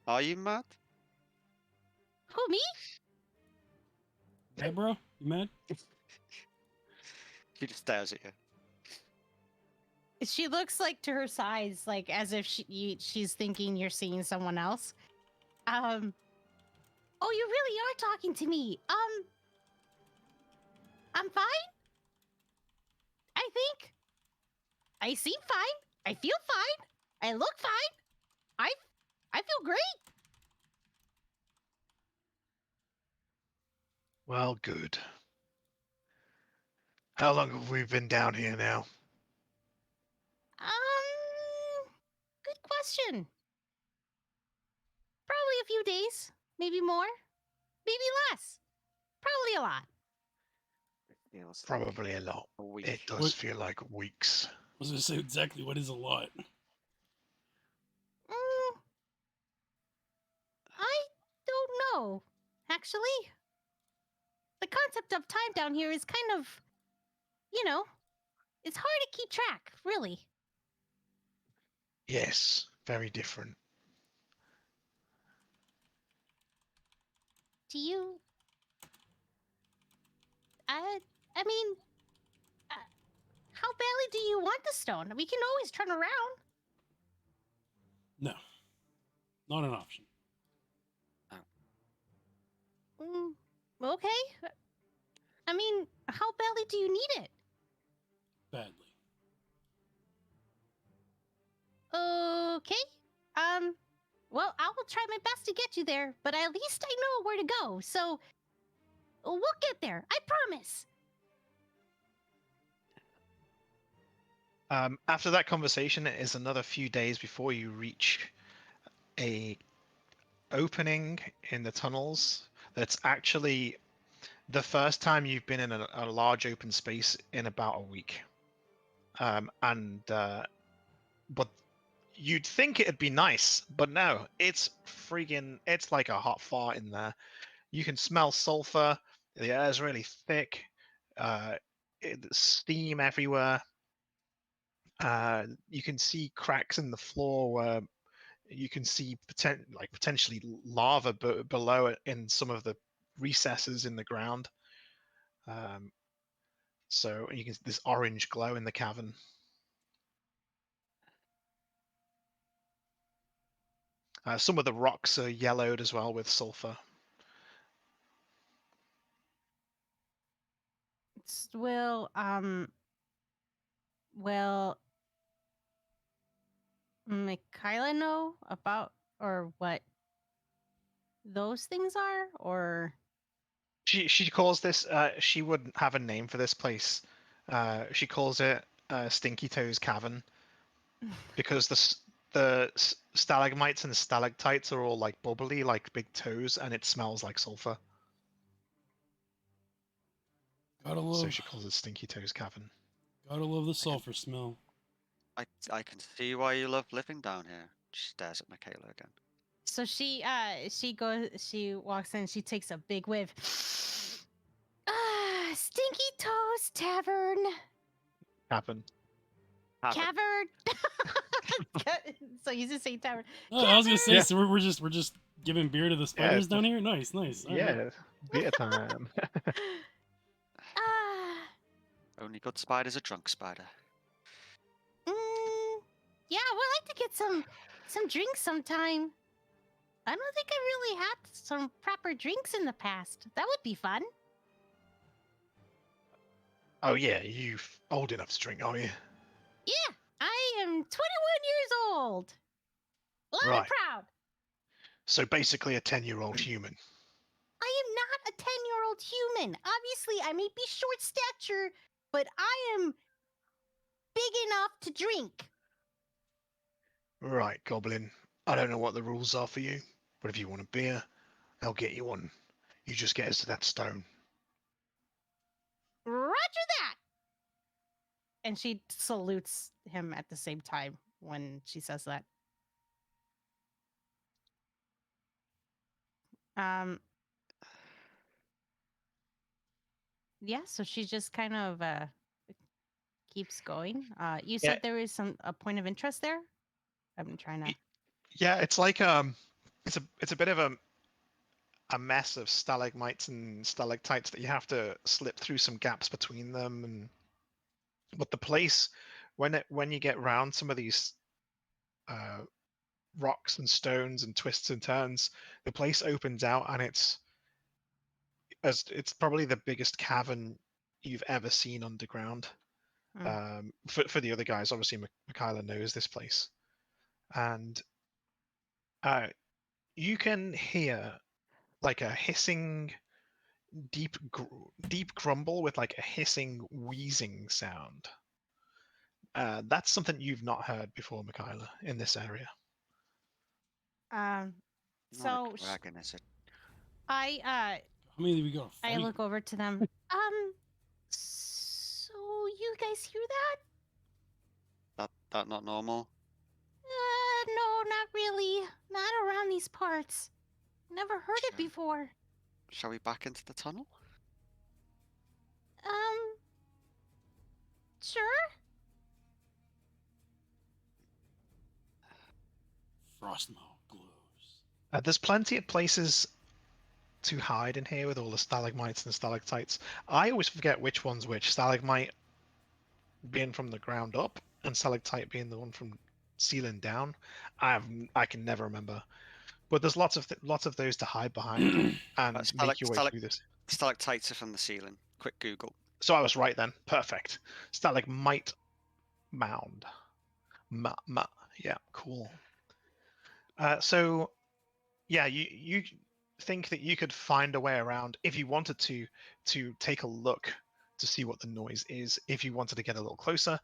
Are you mad? Who, me? Yeah, bro, you mad? She just stares at you. She looks like to her size, like as if she's thinking you're seeing someone else. Oh, you really are talking to me. I'm fine. I think. I seem fine. I feel fine. I look fine. I feel great. Well, good. How long have we been down here now? Good question. Probably a few days, maybe more, maybe less. Probably a lot. It feels like Probably a lot. a week. It does What? feel like weeks. I was gonna say exactly what is a lot. Mm, I don't know, actually. The concept of time down here is kind of, you know, it's hard to keep track, really. Yes, very different. Do you? I mean, uh, how badly do you want the stone? We can always turn around. No, not an option. Okay. I mean, how badly do you need it? Badly. Okay. Well, I will try my best to get you there, but at least I know where to go, so we'll get there. I promise. After that conversation, it is another few days before you reach a opening in the tunnels that's actually the first time you've been in a large open space in about a week. But you'd think it'd be nice, but no, it's like a hot fart in there. You can smell sulfur. The air is really thick. steam everywhere. You can see cracks in the floor where you can see potentially lava below it in some of the recesses in the ground. So you can this orange glow in the cavern. Some of the rocks are yellowed as well with sulfur. Will Mikhaila know about or what those things are, or She calls this. She wouldn't have a name for this place. She calls it Stinky Toes Cavern because the stalagmites and stalactites are all like bubbly, like big toes, and it smells like sulfur. Gotta So love, she calls it Stinky Toes Cavern. gotta love the sulfur smell. I can see why you love living down here. She stares at Michaela again. so she walks in, she takes a big whiff. Stinky Toes Tavern. Cavern. Cavern. So you just say tavern. Oh, I was gonna say, Yeah. so we're just giving beer to the spiders down here. Nice. All right. Yeah, beer time. Ah. Only good spider's a drunk spider. Yeah, we'd like to get some drinks sometime. I don't think I really had some proper drinks in the past. That would be fun. Oh yeah, you old enough to drink, are you? Yeah, I am 21 years old. Loud and Right. proud. So basically a 10-year-old human. I am not a 10-year-old human. Obviously, I may be short stature, but I am big enough to drink. Right, Goblin. I don't know what the rules are for you, but if you want a beer, I'll get you one. You just get us to that stone. Roger that. And she salutes him at the same time when she says that. Yeah, so she just kind of keeps going. You said there was a point of interest there? I'm trying to Yeah, it's like it's a bit of a mess of stalagmites and stalactites that you have to slip through some gaps between them, and but the place when you get round some of these rocks and stones and twists and turns, the place opens out and it's probably the biggest cavern you've ever seen underground. For the other guys, obviously Michaela knows this place, and you can hear like a hissing, deep grumble with like a hissing, wheezing sound. That's something you've not heard before, Michaela, in this area. Not so a dragon, is it? I How many we got? I look over to them. So you guys hear that? That not normal? No, not really. Not around these parts. Never heard it before. Shall we back into the tunnel? Sure. Frostmaw glows. There's plenty of places to hide in here with all the stalagmites and stalactites. I always forget which one's which. Stalagmite being from the ground up, and stalactite being the one from ceiling down. I can never remember. But there's lots of those to hide behind and make your way through this. Stalactites are from the ceiling. Quick Google. So I was right then. Perfect. Stalagmite mound. Yeah, cool. So, yeah, you think that you could find a way around if you wanted to take a look to see what the noise is, if you wanted to get a little closer.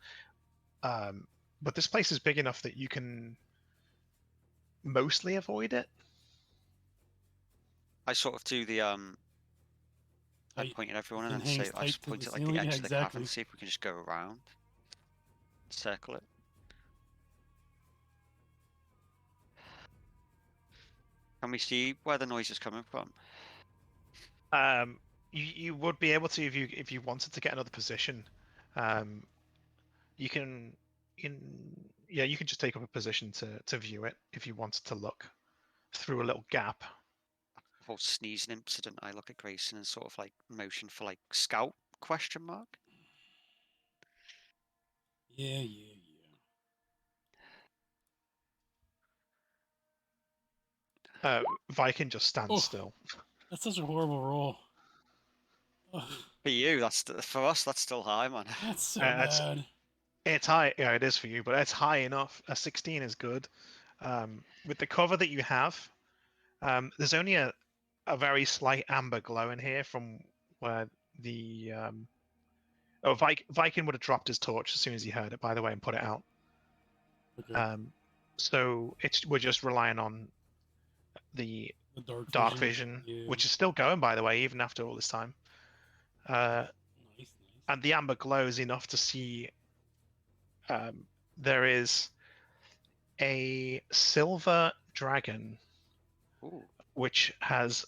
But this place is big enough that you can mostly avoid it. I sort of do the I point at everyone and say I just point at like the edge of the cavern, see if we can just go around, circle it. Can we see where the noise is coming from? You would be able to if you wanted to get another position. You can you can just take up a position to view it if you wanted to look through a little gap. The whole sneezing incident. I look at Grayson and sort of like motion for like scout question mark. Yeah, yeah, Viking just stands Oh. still. That's such a horrible roll. Ugh, For you, for us. That's still high, man. that's so That's- bad. It's high, yeah, it is for you, but it's high enough. A 16 is good. With the cover that you have, there's only a very slight amber glow in here from where the Viking would have dropped his torch as soon as he heard it, by the way, and put it out. Okay. So we're just relying on the The dark vision, Yeah. which is still going, by the way, even after all this time. Nice, nice. And the amber glow is enough to see there is a silver dragon Ooh. which has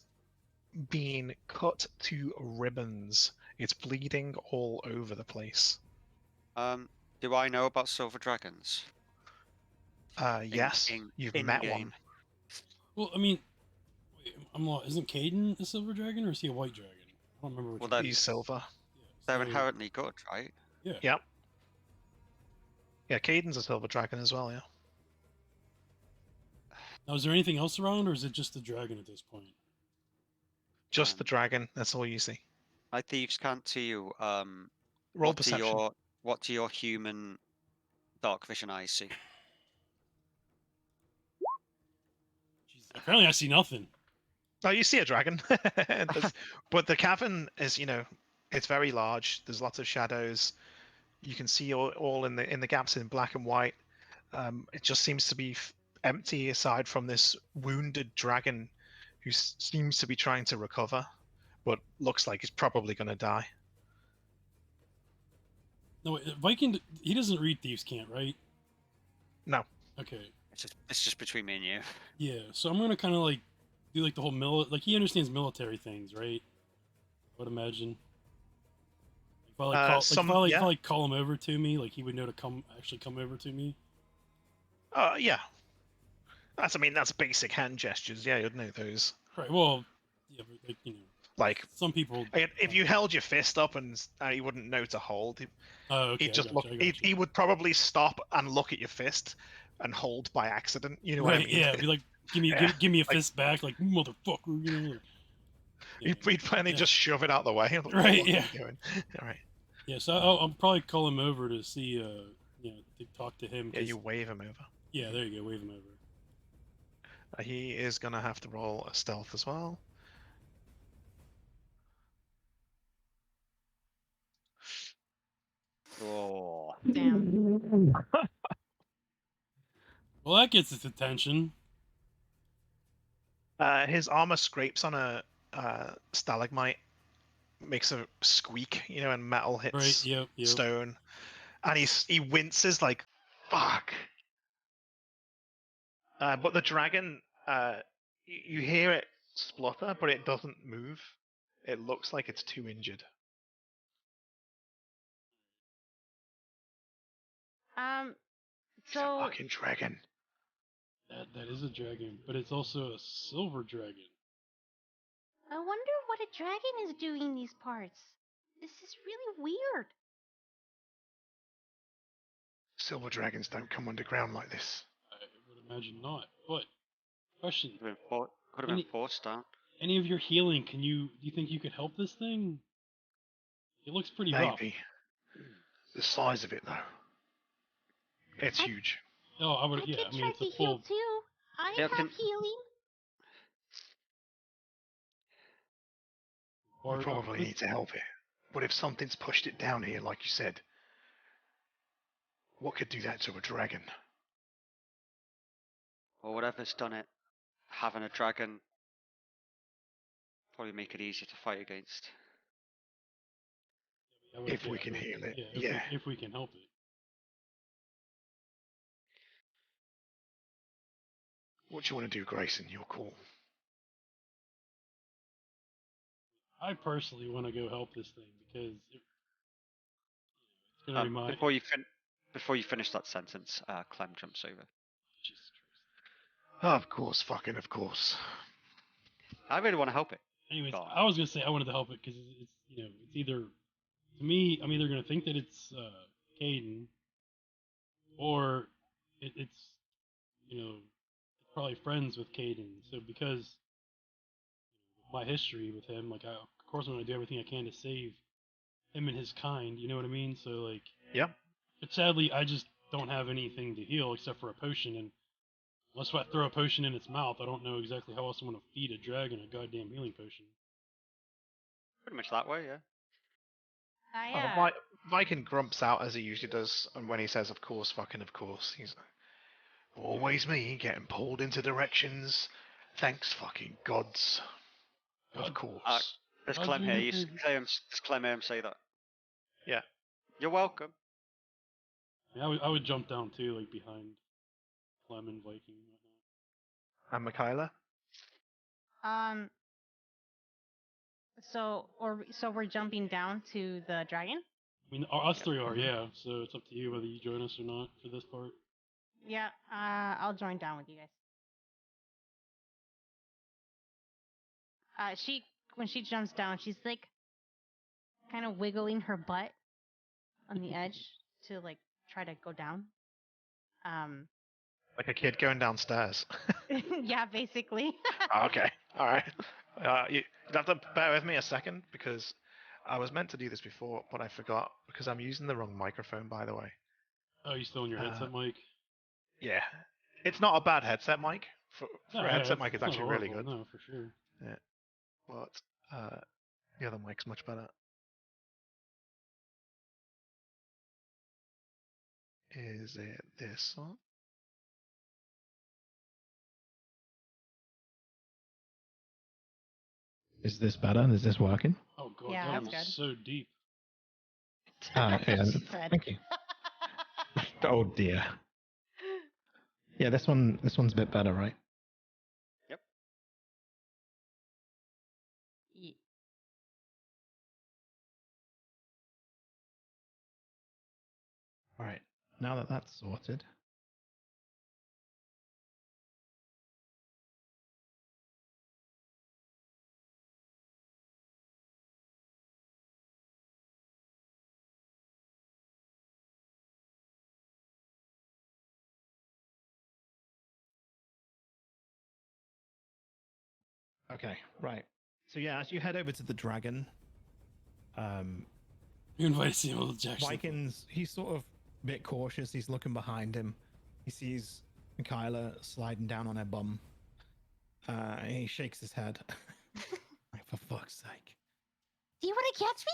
been cut to ribbons. It's bleeding all over the place. Do I know about silver dragons? Yes, you've met in-game. one. Well, I mean, wait, I'm lost. Isn't Caden a silver dragon or is he a white dragon? I don't remember which Well, one. then- He's silver. Yeah, They're so- inherently good, right? Yeah. Yep. Yeah, Caden's a silver dragon as well, yeah. Now, is there anything else around, or is it just the dragon at this point? Just the dragon, that's all you see. My thieves can't to you. Roll perception. What do your human dark vision eyes see? Jeez, apparently, I see nothing. Oh, you see a dragon. But the cavern is, it's very large. There's lots of shadows. You can see all in the gaps in black and white. It just seems to be empty aside from this wounded dragon who seems to be trying to recover, but looks like he's probably going to die. No, wait, Viking, he doesn't read Thieves' Cant, right? No. Okay. It's just between me and you. Yeah, so I'm gonna kind of like do like the whole like he understands military things, right? I would imagine. If I like call, if I like call him over to me, like he would know to come over to me. Yeah. That's basic hand gestures. Yeah, you'd know those. Right. Well, yeah, but like Like some people. if you held your fist up and he wouldn't know to hold, Oh, okay. he'd just I gotcha. he would probably stop and look at your fist and hold by accident. You know right, what I mean? Yeah. Be like, give me a fist back, like motherfucker. Like, yeah. He'd finally just shove it out the way. Like, right. What Yeah. are you doing? All right. Yeah. So I'll probably call him over to see, to talk to him. Yeah, you wave him over. Yeah. There you go. Wave him over. He is gonna have to roll a stealth as well. Oh. Damn. Well, that gets his attention. His armor scrapes on a stalagmite, makes a squeak, and metal hits Right. Yep. stone, and he winces like, "Fuck." But the dragon, you hear it splutter, but it doesn't move. It looks like it's too injured. It's a So fucking dragon. That is a dragon, but it's also a silver dragon. I wonder what a dragon is doing in these parts. This is really weird. Silver dragons don't come underground like this. I would imagine not. But question: Could have been forced down. any of your healing? Do you think you could help this thing? It looks pretty rough. Maybe. The size of it, though. It's huge. Oh, I would. I Yeah, could I mean try it's to a heal full. too. I Yeah, have healing. We probably need to help it. But if something's pushed it down here, like you said, what could do that to a dragon? Or whatever's done it, having a dragon probably make it easier to fight against. If we can heal it, If we can help it. What do you want to do, Grayson? You're cool. I personally want to go help this thing because it's gonna remind. Before you finish that sentence, Clem jumps over. Jesus Christ. Of course, fucking of course. I really want to help it. Anyways, God. I was gonna say I wanted to help it because it's it's either to me I'm either gonna think that it's Caden or it's it's probably friends with Caden. So because my history with him, like of course I'm gonna do everything I can to save him and his kind. You know what I mean? So like, Yeah. but sadly I just don't have anything to heal except for a potion, and unless I throw a potion in its mouth, I don't know exactly how else I'm gonna feed a dragon a goddamn healing potion. Pretty much that way, yeah. Oh, Yeah. Viking grumps out as he usually does, and when he says, "Of course, fucking of course," he's like, "Always me getting pulled into directions. Thanks, fucking gods. Of God, course." There's God's Clem here. doing You it. does Clem hear him say that? Yeah. You're welcome. Yeah, I would jump down too, like behind Clem and Viking and whatnot. And Michaela? Um. So we're jumping down to the dragon. I mean, us three are, Mhm. yeah. So it's up to you whether you join us or not for this part. Yeah. I'll join down with you guys. When she jumps down, she's like kind of wiggling her butt on the edge to like try to go down. Um. Like a kid going downstairs. Yeah, basically. Okay. All right. You'd have to bear with me a second because I was meant to do this before, but I forgot because I'm using the wrong microphone, by the way. Oh, you still on your headset mic? Yeah. It's not a bad headset mic. For No, a yeah, headset mic, it's not actually really horrible, good. no, for sure. But the other mic's much better. Is it this one? Is this better? Is this working? Oh god, Yeah, that that's was good. so deep. Yeah, She said. thank you. Oh dear. Yeah, this one's a bit better, right? Ye- All right. Now that that's sorted. Okay, right. So yeah, as you head over to the dragon, You invited Samuel Jackson. Vikings, he's sort of a bit cautious. He's looking behind him. He sees Kyla sliding down on her bum. He shakes his head. Like, for fuck's sake. Do you want to catch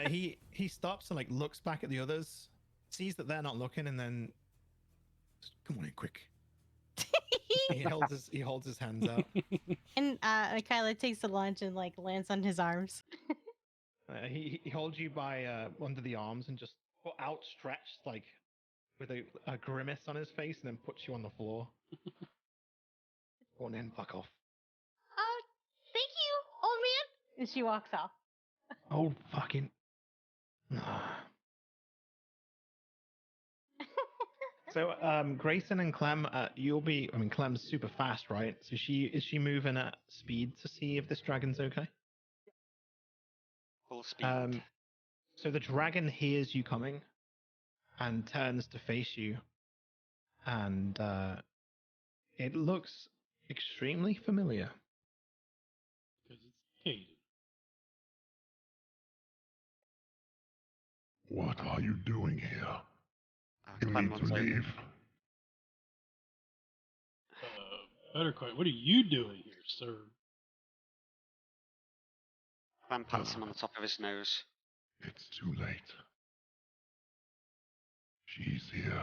me? He stops and like looks back at the others, sees that they're not looking, and then come on in quick. He holds his hands out. And Kyla takes the lunch and like lands on his arms. He holds you by under the arms and just outstretched, like with a grimace on his face, and then puts you on the floor. Go on in, fuck off. Thank you, old man. And she walks off. Oh fucking. So, Grayson and Clem, you'll be. I mean, Clem's super fast, right? So is she moving at speed to see if this dragon's okay? Full speed. So the dragon hears you coming, and turns to face you, and it looks extremely familiar. Because it's Caden. What are you doing here? You Clem need runs to over. leave. Better quite. What are you doing here, sir? Clem pats him on the top of his nose. It's too late. She's here.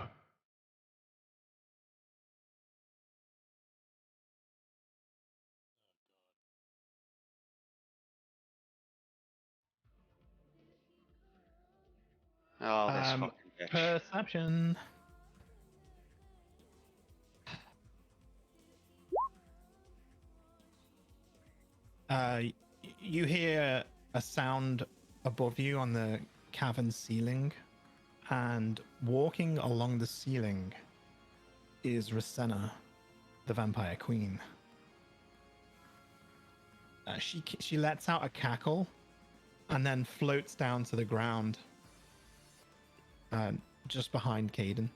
Oh, this fucking bitch. Perception. You hear a sound above you on the cavern ceiling, and walking along the ceiling is Rasenna, the vampire queen. She lets out a cackle and then floats down to the ground, just behind Caden.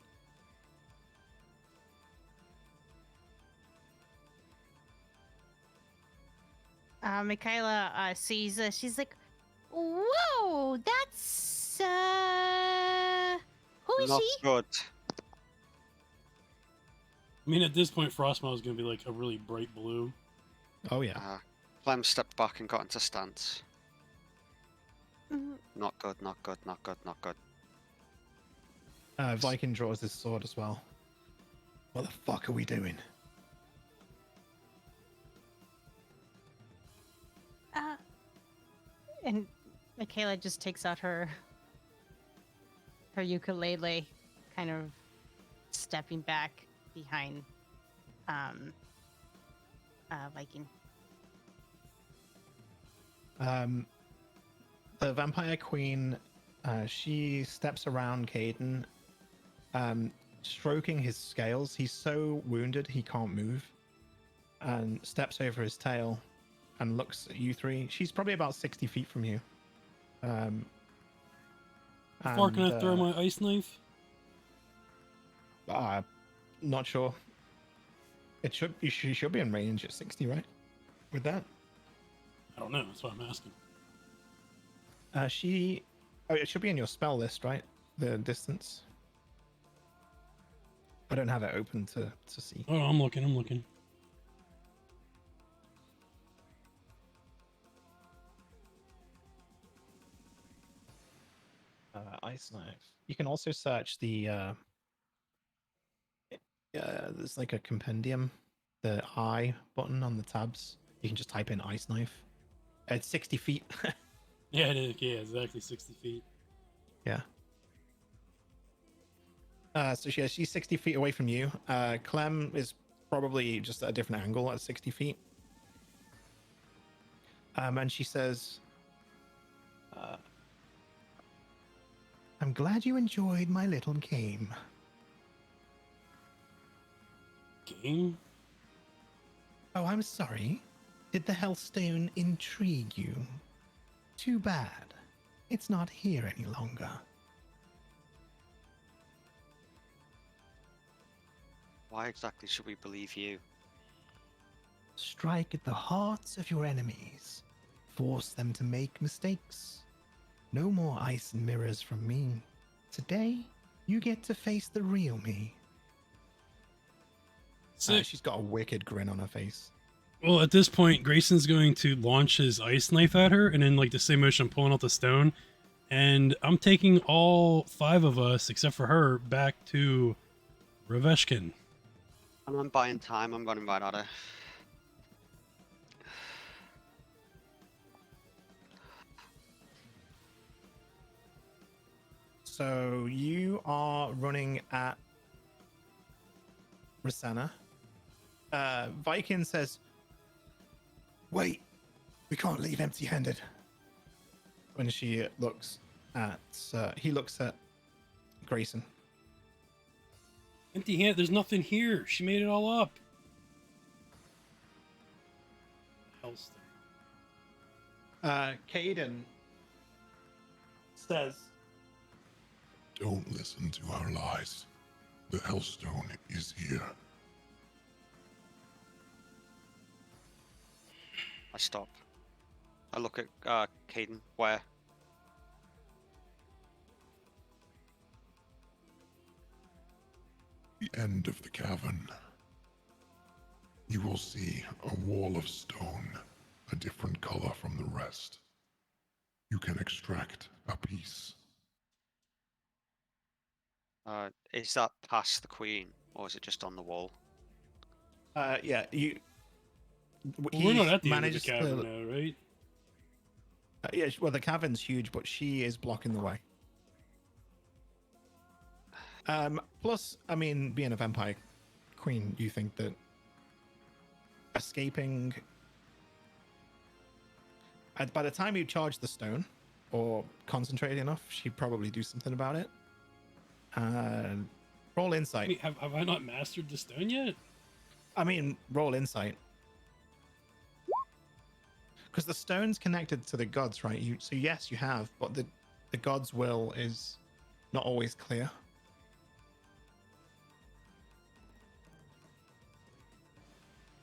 Michaela sees she's like, whoa, that's who is Not she? good. I mean, at this point, Frostmaw is going to be like a really bright blue. Oh yeah. Clem stepped back and got into stance. Mhm. Not good, not good, not good, not good. Viking draws his sword as well. What the fuck are we doing? And Michaela just takes out her ukulele, kind of stepping back behind Viking. The vampire queen, she steps around Caden, stroking his scales. He's so wounded he can't move, and steps over his tail and looks at you three. She's probably about 60 feet from you. How far can I throw and, my ice knife? Not sure. She should be in range at 60, right? With that, I don't know. That's what I'm asking. it should be in your spell list, right? The distance. I don't have it open to see. Oh, I'm looking. I'm looking. Ice knife. You can also search the. There's like a compendium, the I button on the tabs. You can just type in ice knife. It's 60 feet. Yeah, it is. Yeah, exactly 60 feet. Yeah. So she's 60 feet away from you. Clem is probably just at a different angle at 60 feet. And she says, I'm glad you enjoyed my little game. Game? Oh, I'm sorry. Did the Hellstone intrigue you? Too bad. It's not here any longer. Why exactly should we believe you? Strike at the hearts of your enemies. Force them to make mistakes. No more ice and mirrors from me. Today, you get to face the real me. Sick. She's got a wicked grin on her face. Well, at this point, Grayson's going to launch his ice knife at her, and in like the same motion, pulling out the stone. And I'm taking all 5 of us, except for her, back to Raveshkin. And I'm buying time. I'm running right at her. So you are running at Rasenna. Viking says, wait, we can't leave empty-handed. When she looks at, he looks at Grayson. Empty hand. There's nothing here. She made it all up. Hellstone. Caden says, Don't listen to our lies. The Hellstone is here. I stop. I look at Caden. Where? The end of the cavern. You will see a wall of stone, a different color from the rest. You can extract a piece. Is that past the queen, or is it just on the wall? yeah, you. Well, we're not at the end of the manages cavern to- now, right? Yeah, well, the cavern's huge, but she is blocking the way. Plus, I mean, being a vampire queen, you think that escaping By the time you charge the stone or concentrate enough, she'd probably do something about it. Roll insight. Wait, have I not mastered the stone yet? I mean, roll insight. Because the stone's connected to the gods, right? So yes, you have, but the god's will is not always clear.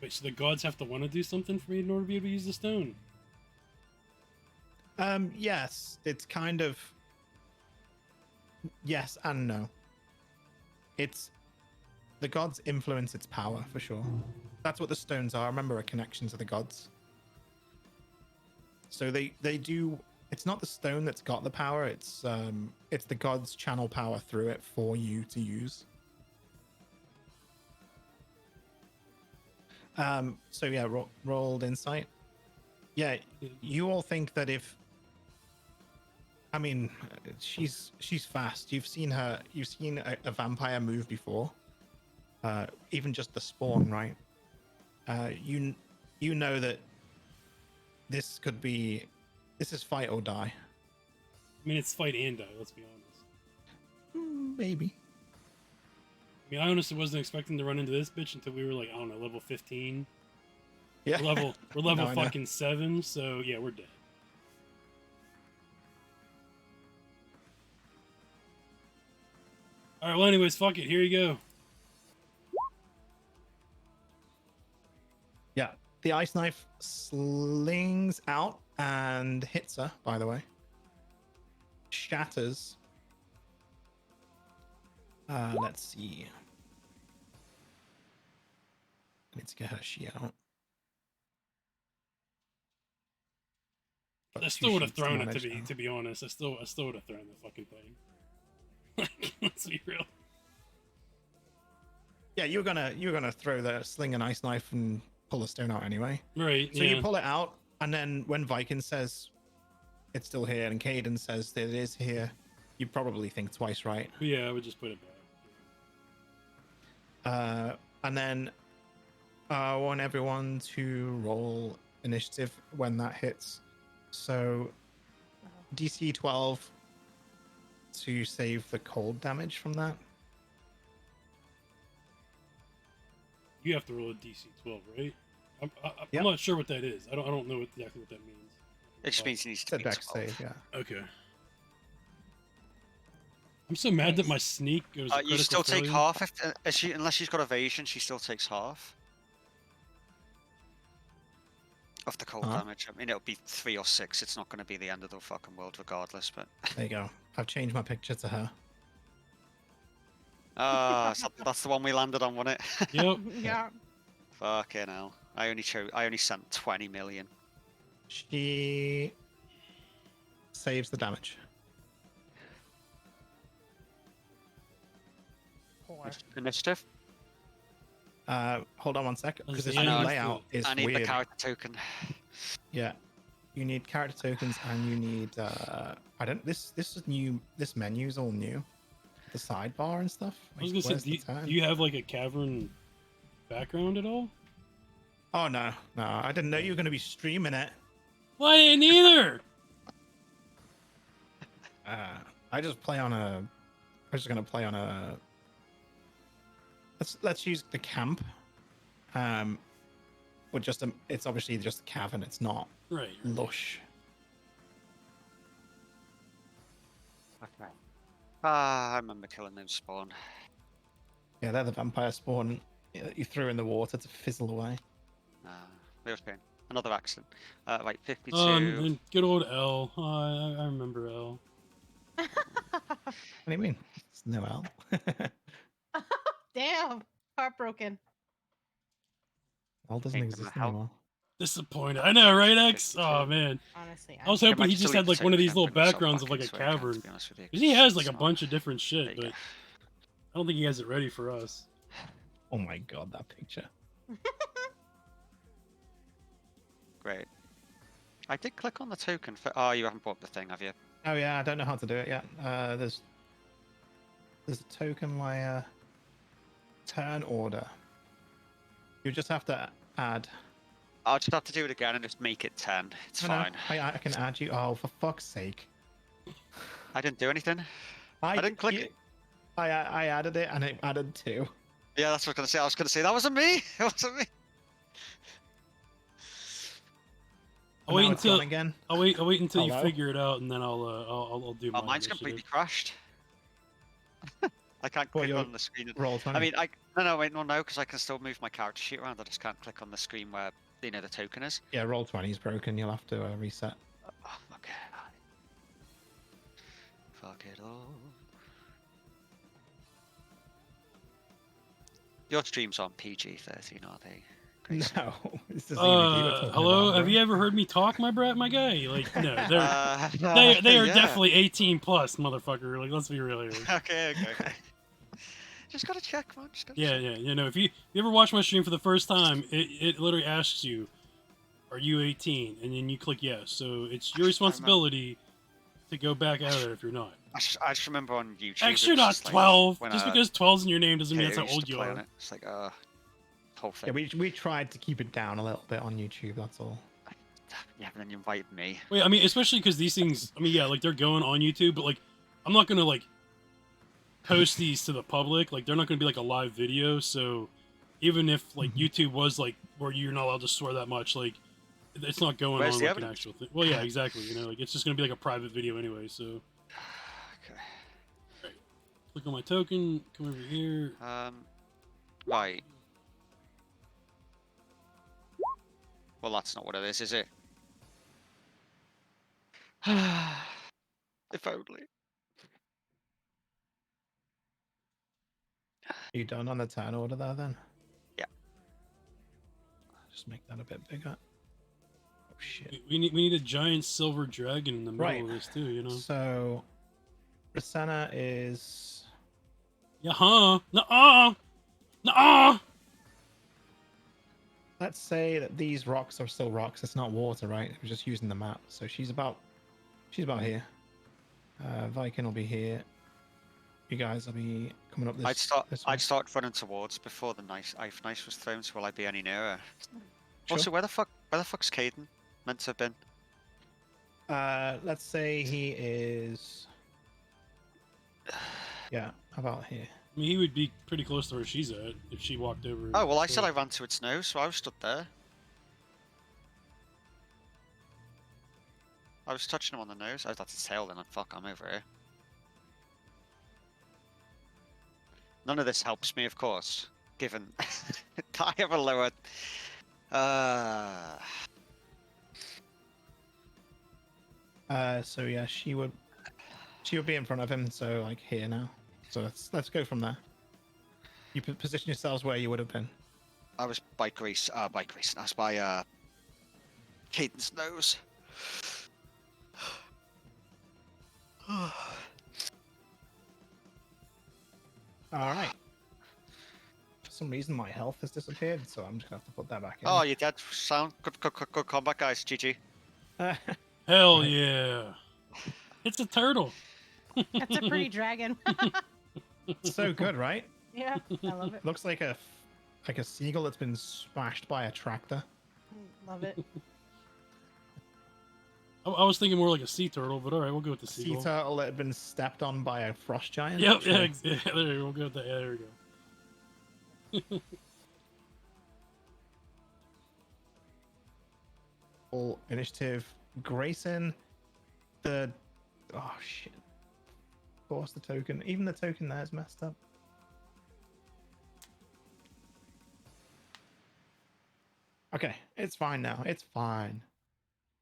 Wait, so the gods have to want to do something for me in order to be able to use the stone? Yes, it's kind of yes and no. It's the gods influence its power for sure. That's what the stones are. Remember, a connection to the gods. So they do. It's not the stone that's got the power. It's the gods channel power through it for you to use. So yeah, rolled insight. Yeah, you all think that if. I mean, she's fast. You've seen a vampire move before. Even just the spawn, right? You know that this is fight or die. I mean, it's fight and die, let's be honest. Maybe. I mean, I honestly wasn't expecting to run into this bitch until we were like, I don't know, level 15. Yeah. We're level No, I know. fucking 7, so yeah, we're dead. Alright, well anyways, fuck it, here you go. Yeah. The ice knife slings out and hits her, by the way. Shatters. Let's see. I need to get her she out. I still would have thrown it to be honest. I still would have thrown the fucking thing. Like, let's be real. Yeah, you're gonna throw the sling and ice knife and pull the stone out anyway. Right. So yeah. you pull it out, and then when Viking says it's still here, and Caden says that it is here, you probably think twice, right? Yeah, I would just put it back. And then I want everyone to roll initiative when that hits. So DC 12 to save the cold damage from that. You have to roll a DC 12, right? I'm Yep. not sure what that is. I don't know exactly what that means. It just means he needs It's to a be dex 12. save, yeah. Okay. I'm so mad that my sneak goes. You still take half unless she's got evasion. She still takes half of the cold damage. I mean, it'll be 3 or 6. It's not going to be the end of the fucking world, regardless. But There you go. I've changed my picture to her. so that's the one we landed on, wasn't it? Yep. Yeah. Fucking hell! I only sent 20 million. She saves the damage. Initiative. Hold on one sec, because this Yeah, new no, layout is I need weird. the character token. Yeah, you need character tokens, and you need I don't. This is new. This menu's all new. The sidebar and stuff. I was gonna say, Where's the turn? do you have like a cavern background at all? Oh no, I didn't know you were going to be streaming it. Well, I didn't either. I just play on a. I'm just going to play on a. Let's use the camp. But it's obviously just a cavern. It's not Right. lush. Okay. I remember killing them spawn. Yeah, they're the vampire spawn that you threw in the water to fizzle away. Real pain. Another accident. Right, 52. And good old L. Oh, I remember L. What do you mean? It's no L. Damn. Heartbroken. L doesn't Ain't gonna exist help. anymore. Disappointed. I know, right, X? Oh man. Honestly. I was Yeah, hoping might he still just need had to like take one of the these little temp and sell backgrounds of like a buckets so I can, to cavern. be honest with you, 'Cause he 'cause has like it's a not- bunch of different shit, There you but go. I don't think he has it ready for us. Oh my god, that picture. Great. I did click on the token for. Oh, you haven't bought the thing, have you? Oh yeah, I don't know how to do it yet. There's a token layer, turn order. You just have to add I'll just have to do it again and just make it 10. It's I know, fine. I can add you. Oh, for fuck's sake! I didn't do anything. I didn't click it. I added it and it added 2. Yeah, that's what I was gonna say. I was gonna say that wasn't me. It wasn't me. I'll wait Now it's gone until again. I'll wait until you Hello? figure it out, and then I'll do my Oh, mine's initiative. completely crashed. I can't Well, click you're- on the screen. Roll 20. I mean, no, wait, no, because I can still move my character sheet around. I just can't click on the screen where the token is. yeah, roll 20 is broken. You'll have to reset. Oh, okay. Fuck it all. Your streams on PG-13, are they? Grace? No, this doesn't even keep it talking Hello, about, have bro. you ever heard me talk, my guy? Like, no, they are yeah. definitely 18 plus, motherfucker. Like, let's be real here. Okay. Just gotta check, man. Just gotta Yeah, check. yeah, you know, if you ever watch my stream for the first time, it literally asks you, "Are you 18?" and then you click yes. So it's your responsibility to go back out of there if you're not. I just remember on YouTube. Actually, it you're was not just like 12. when, Just because 12's in your name doesn't mean Kato that's how used old to you play on are. it. It's like whole Yeah, thing. we tried to keep it down a little bit on YouTube. That's all. Yeah, but then you invited me. Wait, I mean, especially because these things, I mean, yeah, like they're going on YouTube, but like, I'm not gonna like post these to the public. Like, they're not gonna be like a live video. So even if like YouTube was like where you're not allowed to swear that much, like it's not going Where's on the like an evidence? actual thing. Well, yeah, exactly. You know, like it's just gonna be like a private video anyway. So Okay. click on my token, come over here. Right. Well, that's not what it is it? If only. You done on the turn order there then? Yeah. Just make that a bit bigger. Oh shit. We need a giant silver dragon in the middle Right. of this too. You know. So, Rosanna is. Yeah, huh? Nuh-uh. Let's say that these rocks are still rocks. It's not water, right? We're just using the map. So she's about here. Viking will be here. You guys will be coming up this. this way. I'd start running towards before the ice was thrown. So will I be any nearer? Sure. Also, where the fuck's Caden meant to have been? Let's say he is. Yeah, about here. I mean, he would be pretty close to where she's at if she walked over. Oh well, I said I ran to its nose, so I was stood there. I was touching him on the nose. Oh, that's its tail then. Fuck, I'm over here. None of this helps me, of course, given I have a lower. So yeah, she would be in front of him. So like here now. So let's go from there. You position yourselves where you would have been. I was by Grease. I was by Caden's nose. All right. For some reason, my health has disappeared, so I'm just gonna have to put that back in. Oh, you're dead. Sound good combat, guys. GG. Hell Right. yeah! It's a turtle. That's a pretty dragon. So good, right? Yeah, I love it. Looks like a seagull that's been smashed by a tractor. Love it. I was thinking more like a sea turtle, but all right, we'll go with the Sea seagull. turtle that had been stepped on by a frost giant. Yep, Sure. yeah, there we go. We'll go with that. Yeah, there we go. All initiative. Grayson, oh shit. Force the token. Even the token there is messed up. Okay, it's fine now. It's fine.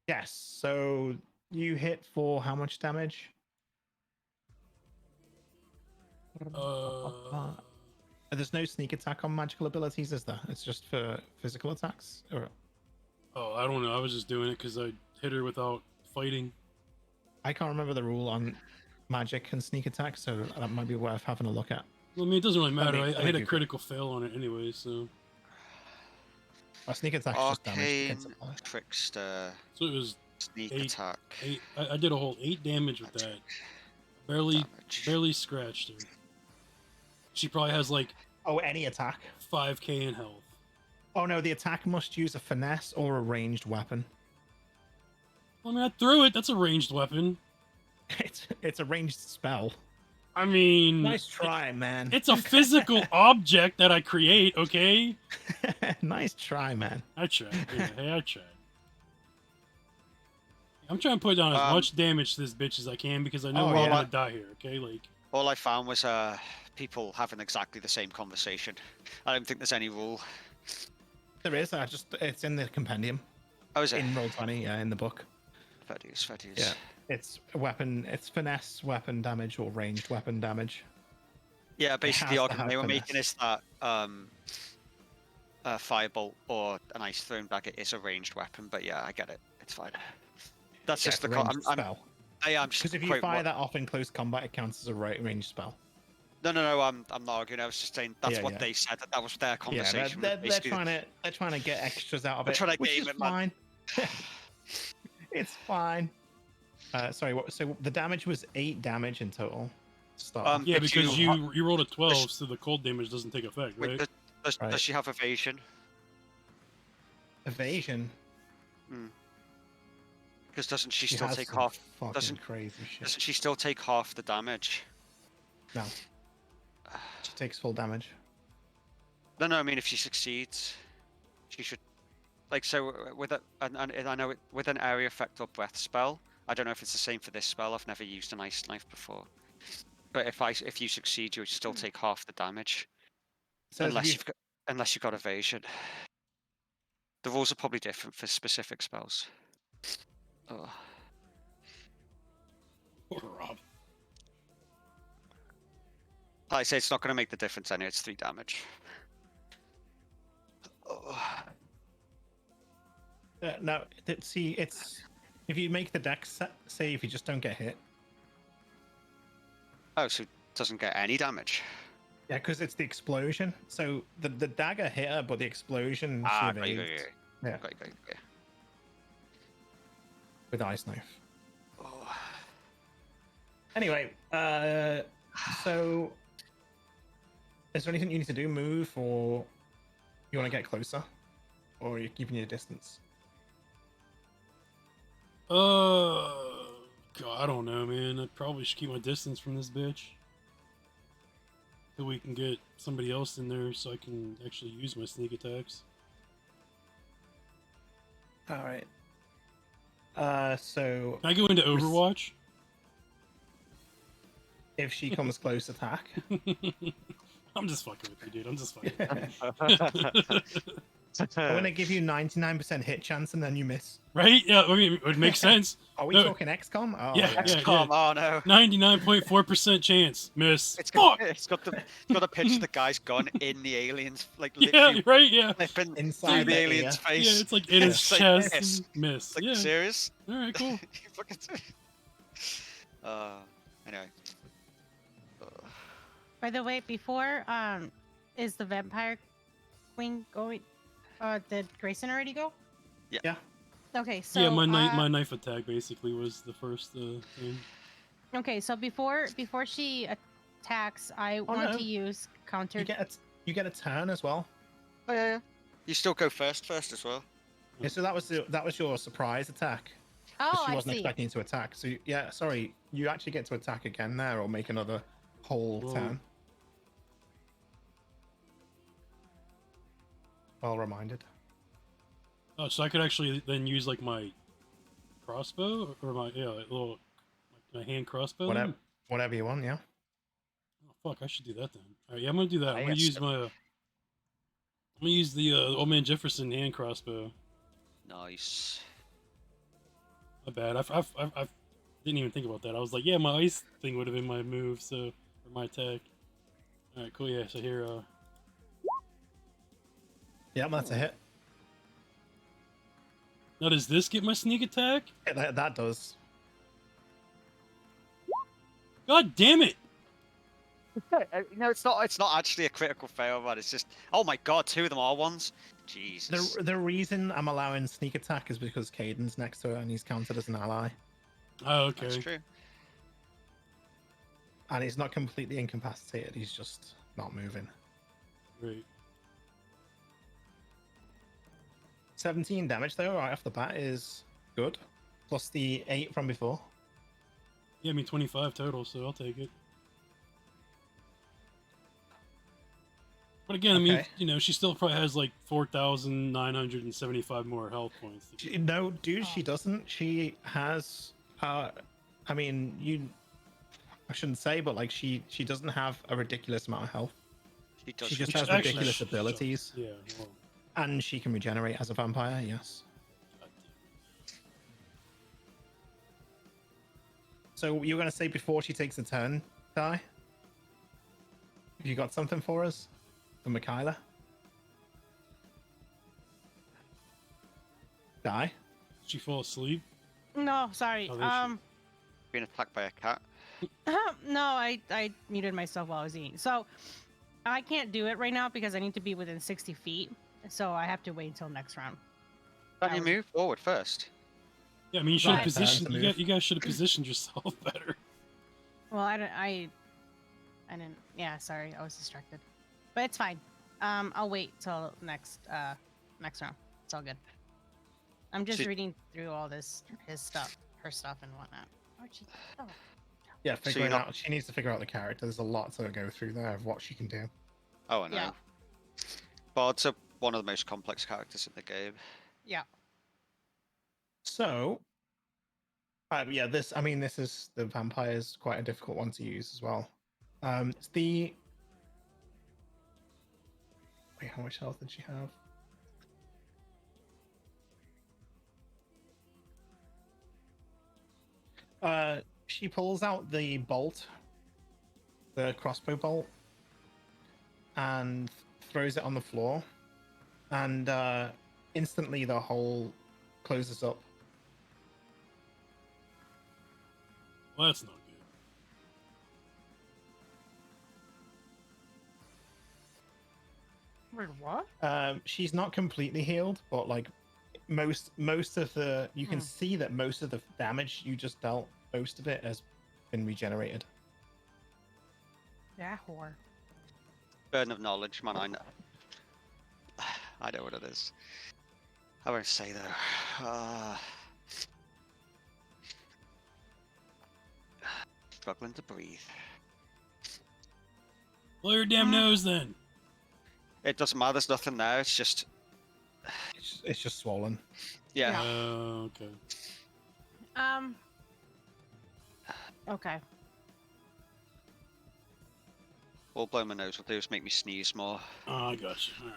Yes, so you hit for how much damage? There's no sneak attack on magical abilities, is there? It's just for physical attacks? Or... Oh, I don't know. I was just doing it because I hit her without fighting. I can't remember the rule on magic and sneak attack, so that might be worth having a look at. Well, I mean, it doesn't really matter. me- I let hit me a Google. critical fail on it anyway, so A sneak attack is just damage Arcane against a player. Trickster it was sneak 8. attack. 8. I did a whole 8 damage with that. Damage. Barely scratched her. She probably has like Oh, any attack. 5k in health. Oh no, the attack must use a finesse or a ranged weapon. I mean, I threw it. That's a ranged weapon. It's a ranged spell. I mean, Nice try, man. it's a physical object that I create. Okay, Nice try, man. I tried. Yeah, hey, I tried. I'm trying to put down as Um, much damage to this bitch as I can because I know Oh, we're all yeah. gonna die here. Okay, like. all I found was people having exactly the same conversation. I don't think there's any rule. There is. It's in the compendium Oh, is it? in Roll20. Yeah, in the book. Fair dues, fair dues. Yeah. It's weapon. It's finesse weapon damage or ranged weapon damage. Yeah, basically the has to argument they have were making finesse. is that a firebolt or an ice thrown dagger is a ranged weapon, but yeah, I get it. It's fine. That's Yeah, just it's the a ranged spell. I'm just Because if you quite fire that off in close combat, it counts as a ranged spell. No, I'm not arguing. I was just saying that's Yeah, what yeah. they said. That was their Yeah, conversation. they're basically, trying to get extras out of They're it, trying to which game is it, man. fine. It's fine. Sorry, so the damage was 8 damage in total. to Start. off. Yeah, Did because you- you rolled a 12, so the cold damage doesn't take effect, Wait, right? does Right. she have evasion? Evasion. Because doesn't she She still has take some half? fucking Doesn't crazy shit. doesn't she still take half the damage? No, she takes full damage. No. I mean, if she succeeds, she should. Like so, with a, and I know it with an area effect or breath spell. I don't know if it's the same for this spell. I've never used an ice knife before. But if you succeed, you still take half the damage, So unless you've got evasion. The rules are probably different for specific spells. Oh. Poor Rob. Like I say, it's not going to make the difference anyway. It's 3 damage. Oh. No, see, it's if you make the dex save, you just don't get hit. Oh, so it doesn't get any damage. Yeah, because it's the explosion. So the dagger hit her, but the explosion she Ah, got you, evades. got you. Yeah, Got you. with ice knife. Oh. Anyway, so is there anything you need to do? Move, or you want to get closer, or are you keeping your distance? God, I don't know, man. I probably should keep my distance from this bitch. So we can get somebody else in there so I can actually use my sneak attacks. All right. So Can I go into Overwatch? if she comes close, attack. I'm just fucking with you, dude. I'm just fucking. I'm gonna give you 99% hit chance, and then you miss. Right? Yeah, I mean, it would make sense. Are we No. talking XCOM? Oh, Yeah, yeah. yeah. XCOM, oh no. 99.4% chance. Miss. It's Fuck! got the picture of the guy's gun in the alien's, like, Yeah, literally right, yeah. flipping Inside through the the alien's ear. face. Yeah, it's like in his It's like, chest. miss. and miss. It's like, Yeah. serious? Alright, cool. You fucking anyway. By the way, before is the vampire queen going? Did Grayson already go? Yeah. Okay, so Yeah, my knife attack basically was the first thing. Okay, so before she attacks, I want no. to use counter. You get a turn as well. Oh yeah. You still go first as well. Yeah, so that was your surprise attack. 'cause Oh, she I wasn't see. expecting you to attack. So yeah, sorry, you actually get to attack again there, or make another whole Whoa. turn. Well reminded. Oh, so I could actually then use like my crossbow or my little my hand crossbow. Whatever, then? whatever you want. Yeah. Oh, fuck, I should do that then. All right, yeah, I'm gonna do that. I'm gonna yes. use the old man Jefferson hand crossbow. Nice. My bad. I didn't even think about that. I was like, yeah, my ice thing would have been my move, so or my attack. All right, cool. Yeah, so here, Yeah, that's a hit. now does this get my sneak attack? Yeah, that does. God damn it! No, it's not. It's not actually a critical fail, but it's just. Oh my god, 2 of them are ones. Jesus. The reason I'm allowing sneak attack is because Caden's next to her and he's counted as an ally, Oh, That's okay. true. and he's not completely incapacitated. He's just not moving. Great. 17 damage though, right off the bat is good. Plus the 8 from before. Yeah, I mean 25 total, so I'll take it. But again, I mean, Okay. you know, she still probably has like 4,975 more health points. No, dude, she doesn't. She has. I mean, I shouldn't say, but like she doesn't have a ridiculous amount of health. She does. She just Which has actually ridiculous sucks. abilities, Yeah. Well, and she can regenerate as a vampire. Yes. So you're gonna say before she takes a turn, Di? Have you got something for us, for Mikaela? Di? did she fall asleep? No, sorry. Oh, there she is. Being attacked by a cat. No, I muted myself while I was eating. So I can't do it right now because I need to be within 60 feet. So I have to wait until next round. Can I you was- move forward first? Yeah, I mean, you should have Right. positioned. Time to You, move. you guys should have positioned yourself better. Well, I didn't. Yeah, sorry, I was distracted. But it's fine. I'll wait till next round. It's all good. I'm just She- reading through all her stuff, and whatnot. Where'd she go? Yeah, you're figuring not- out. She needs to figure out the character. There's a lot to go through there of what she can do. Oh, I know. Yeah. Bards are one of the most complex characters in the game. Yeah. So, yeah, this. I mean, this is the vampire's quite a difficult one to use as well. It's the. Wait, how much health did she have? She pulls out the bolt, the crossbow bolt, and throws it on the floor, and instantly the hole closes up. Well, that's not good. Wait, what? She's not completely healed, but like most of the, you can Hmm. see that most of the damage you just dealt, most of it has been regenerated. Yeah, whore. Burden of knowledge, man. I know. I know what it is. I won't say though. Struggling to breathe. Blow your damn nose then. It doesn't matter. There's nothing there. It's just, It's just swollen. yeah. Oh, okay. Okay. All blow my nose will do is make me sneeze more. Oh, I got you. All right.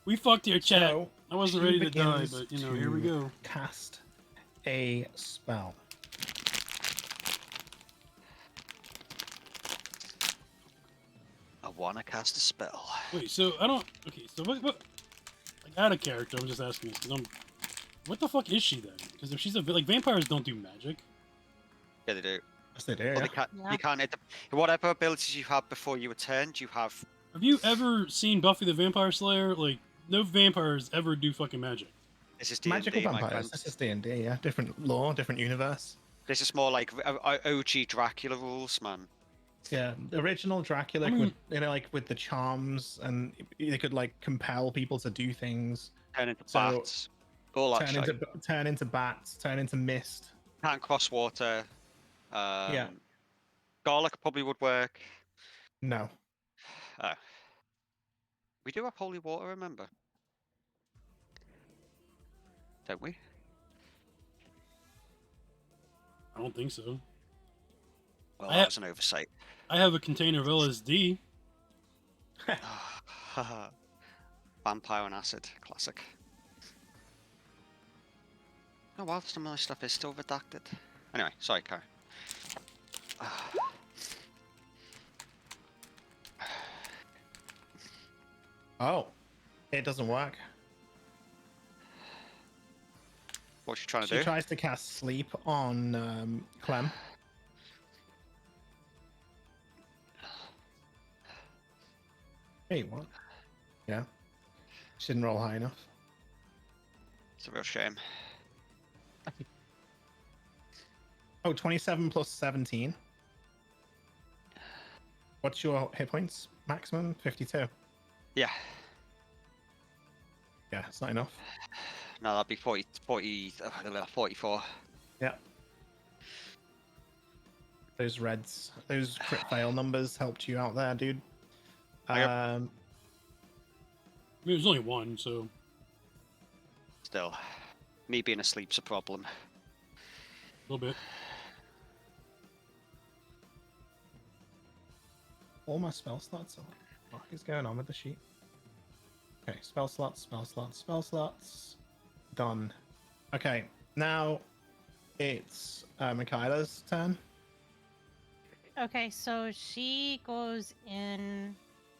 We fucked your chat. So, I wasn't she ready to die, begins but you know, here we to go. Cast a spell. I wanna cast a spell. Wait, so I don't. Okay, so what? Like, out of character, I'm just asking this because I'm. What the fuck is she then? Because if she's a like vampires don't do magic. Yeah, they do. Yes, they do. Well, Yeah. they can't. Yeah. You can't. Whatever abilities you have before you were turned, you have. Have you ever seen Buffy the Vampire Slayer? Like, no vampires ever do fucking magic. This is D&D, Magical my vampires. friend. This is D&D. Yeah, different lore, different universe. This is more like OG Dracula rules, man. Yeah, the original Dracula I mean- would, like with the charms, and they could like compel people to do things. Turn into So, bats. All that shit. Turn into bats, turn into mist. Can't cross water. Yeah. Garlic probably would work. No. Oh. We do have holy water, remember? Don't we? I don't think so. Well, I that ha- was an oversight. I have a container of LSD. Vampire and acid, classic. Oh wow, some of my stuff is still redacted. Anyway, sorry, Kai. Oh, it doesn't work. What's she trying to She do? tries to cast sleep on Clem. Wait, what? Yeah. She didn't roll high enough. It's a real shame. Oh, 27 plus 17. What's your hit points maximum? 52. Yeah. Yeah, it's not enough. No, that'd be 44. Yeah. Those reds, those crit fail numbers helped you out there, dude. Yep. I mean, it was only one, so Still, me being asleep's a problem. a little bit. All my spell slots. What the fuck is going on with the sheet? Okay, spell slots, spell slots, spell slots. Done. Okay, now it's Michaela's turn. Okay, so she goes in.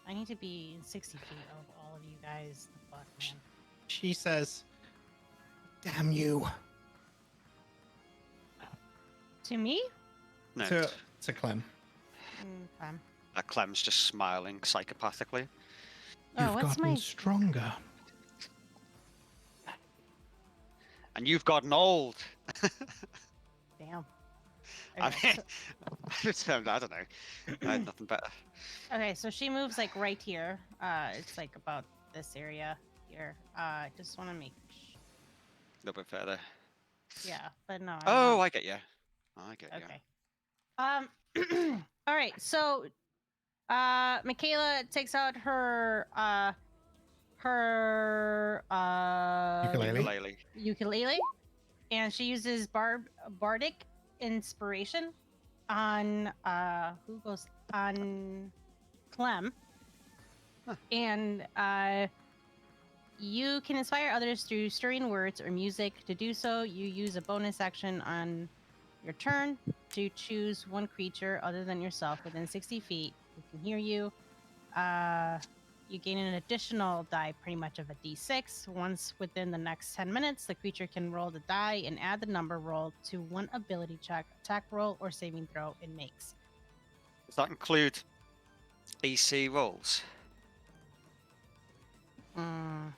I need to be 60 feet of all of you guys. The fuck, man. She says, "Damn you!" To me? No, to Clem. Okay. Clem's just smiling psychopathically. Oh, You've what's gotten my stronger. And you've gotten old. damn? I Okay, mean, I don't know. I had nothing better. okay, so she moves like right here. It's like about this area here. I just want to make. A little bit further. Yeah, but no. Oh, want- I get you. I get you. Okay. All right. So, Michaela takes out her Ukulele. Ukulele. ukulele, and she uses bardic inspiration on who goes on Clem, Huh. and you can inspire others through stirring words or music. To do so, you use a bonus action on your turn to choose one creature other than yourself within 60 feet who can hear you. You gain an additional die, pretty much of a d6. Once within the next 10 minutes, the creature can roll the die and add the number rolled to one ability check, attack roll, or saving throw it makes. Does that include AC rolls? Mm,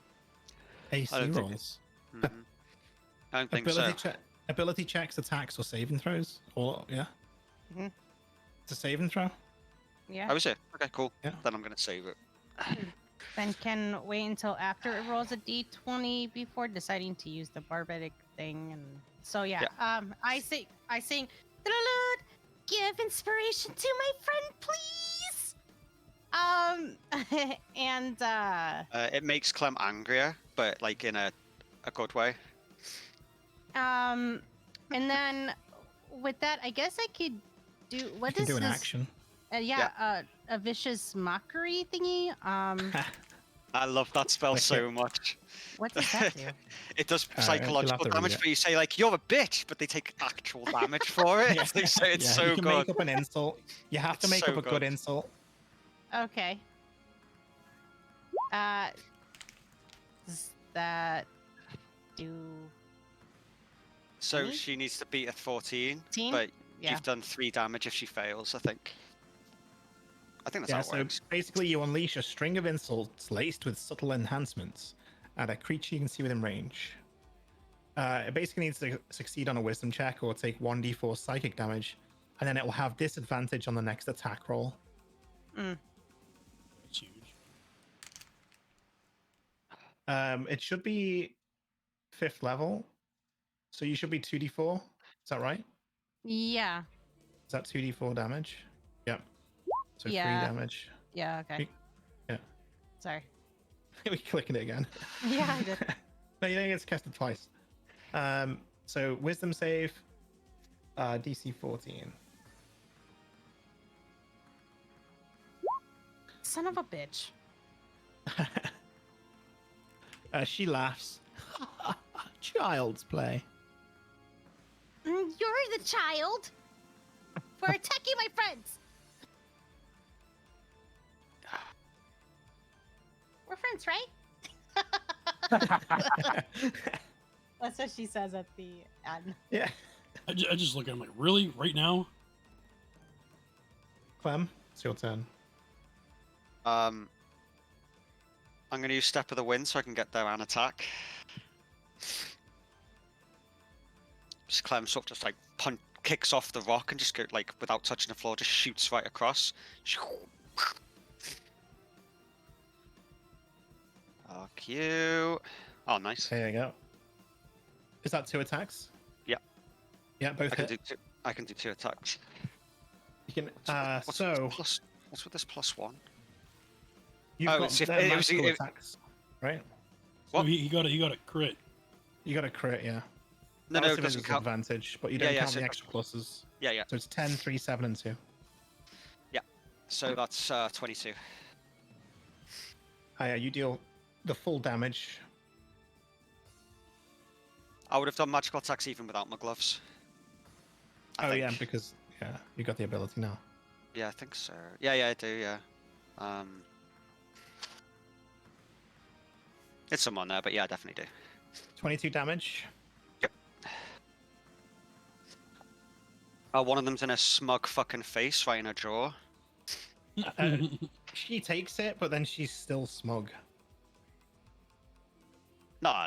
AC I don't think rolls. Mhm. I don't think so. Ability checks, attacks, or saving throws. Or yeah. Mhm. It's a saving throw. yeah. Oh, is it? Okay, cool. Yeah. Then I'm going to save it. Then can wait until after it rolls a d20 before deciding to use the bardic thing. And so yeah, I sing "Da-da-da, give inspiration to my friend, please. And It makes Clem angrier, but like in a good way. and then with that, I guess I could do what You can is do an this? action. A vicious mockery thingy. I love that spell Like so much. What does that do? It does you'll have psychological to read damage, it. but you say like you're a bitch, but they take actual damage for it. Yeah. It's Yeah, so you can good. make up an insult. You have to It's make so up a good good. insult. Okay. Does that do So Me? she needs to beat a 14, 14? but Yeah. you've done 3 damage if she fails, I think. I think that's Yeah, how it so works. basically you unleash a string of insults laced with subtle enhancements at a creature you can see within range. It basically needs to succeed on a wisdom check or take 1d4 psychic damage, and then it will have disadvantage on the next attack roll. Mm. It's huge. It should be 5th level, so you should be 2d4. Is that right? Yeah. Is that 2d4 damage? Yep. So Yeah. 3 damage. Yeah. Okay. Yeah. Sorry. We clicking it again. Yeah, I did. No, you don't get to cast it twice. So wisdom save, DC 14. Son of a bitch. She laughs. Child's play. You're the child for attacking my friends. We're friends, right? That's what she says at the end. Yeah. I just look at him like, really? Right now? Clem, it's your turn. I'm going to use Step of the Wind so I can get there and attack. Just Clem sort of just like kicks off the rock and just go like without touching the floor, just shoots right across. Fuck you. Oh, nice. There you go. Is that 2 attacks? Yeah. Yeah, both I can hit. do 2. I can do 2 attacks. You can. What's So what's with this +1? you've Oh, got it's if- their it was- magical it- attacks, right? So What? he got a crit. You got a crit, yeah. No, That no, was it a doesn't count. disadvantage, but you Yeah, don't yeah, count so- the extra pluses. Yeah. So it's 10, 3, 7, and 2. So that's 22. Yeah, you deal the full damage. I would have done magical attacks even without my gloves. I think. Yeah, because you got the ability now. Yeah, I think so. Yeah, I do. Yeah. It's someone there, but yeah, I definitely do. 22 damage. One of them's in a smug fucking face, right in her jaw. She takes it, but then she's still smug. No.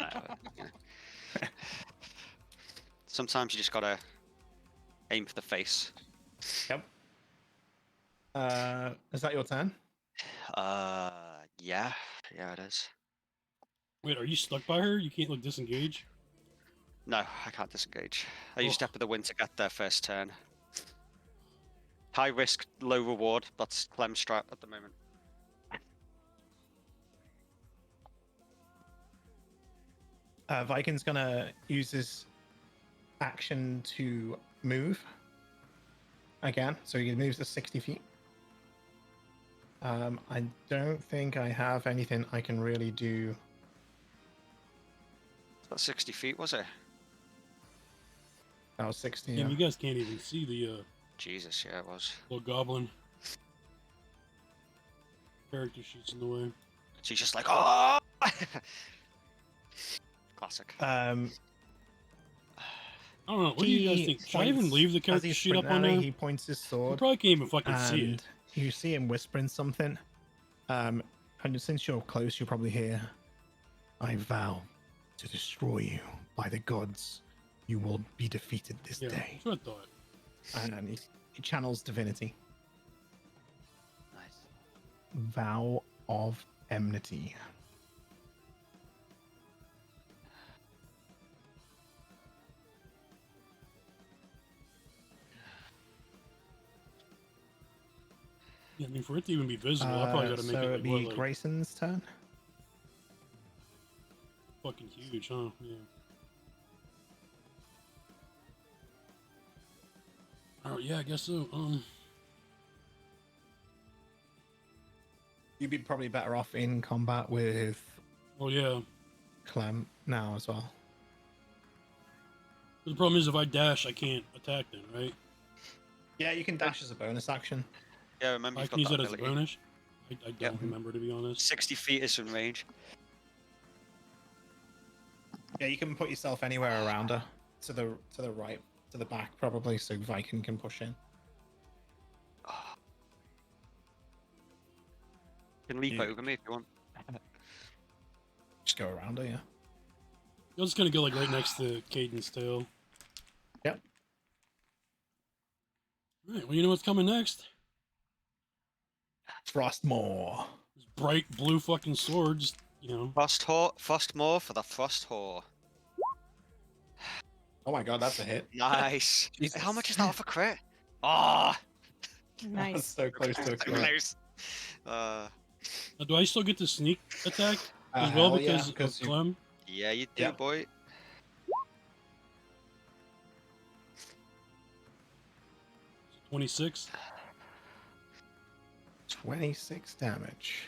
Sometimes you just gotta aim for the face. Yep. Is that your turn? Yeah, it is. Wait, are you stuck by her? You can't like disengage? No, I can't disengage. I use Ugh. Step of the Wind to get their first turn. High risk, low reward. That's Clem's strat at the moment. Viking's gonna use his action to move again, so he moves to 60 feet. I don't think I have anything I can really do. About 60 feet, was it? That was 60. Damn, Yeah. you guys can't even see the Jesus, yeah, it was. little goblin. Character sheets in the way. She's just like, oh! Classic. I don't know. What do you guys think? Should I even leave the character sheet up on there? He points his You sword, probably can't even fucking see and it. you see him whispering something. And since you're close, you'll probably hear, "I vow to destroy you by the gods. You will be defeated this Yeah, day." that's what I thought. And he channels divinity. Nice. Vow of enmity. Yeah, I mean, for it to even be visible, I probably got to make so it it'd like, what, be like Grayson's turn. fucking huge, huh? Yeah. Oh yeah, I guess so. You'd be probably better off in combat with Oh yeah. Clem now as well. The problem is if I dash, I can't attack then, right? Yeah, you can dash as a bonus action. Yeah, remember I you've can got use that that as a ability. bonus. I don't Yep. remember, to be honest. 60 feet is in range. Yeah, you can put yourself anywhere around her. To the right, to the back probably, so Viking can push in. You can leap Yeah. over me if you want. Just go around her, yeah. I was gonna go like right next to Caden's tail. Yep. Alright, well you know what's coming next? Frostmore. This bright blue fucking sword, just, you know. Frostmore for the Frost Whore. Oh my god, that's a hit. Nice. Jesus. How much is that off a crit? Ah, That's Nice. so close to a crit. close. Now, do I still get the sneak attack as Hell well yeah, because of you- Clem? Yeah, you do, Yep. boy. 26. 26 damage.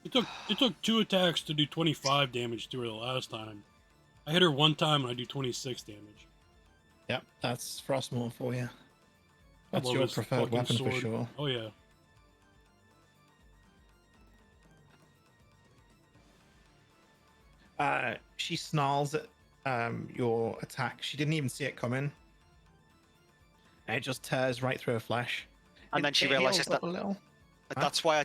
It took 2 attacks to do 25 damage to her the last time. I hit her one time and I do 26 damage. Yep, that's Frostmore for you. I That's love your this preferred fucking weapon sword. for sure. Oh yeah. She snarls at your attack. She didn't even see it coming. And it just tears right through her flesh. And then she realizes heals up that- a little. Huh? That's why I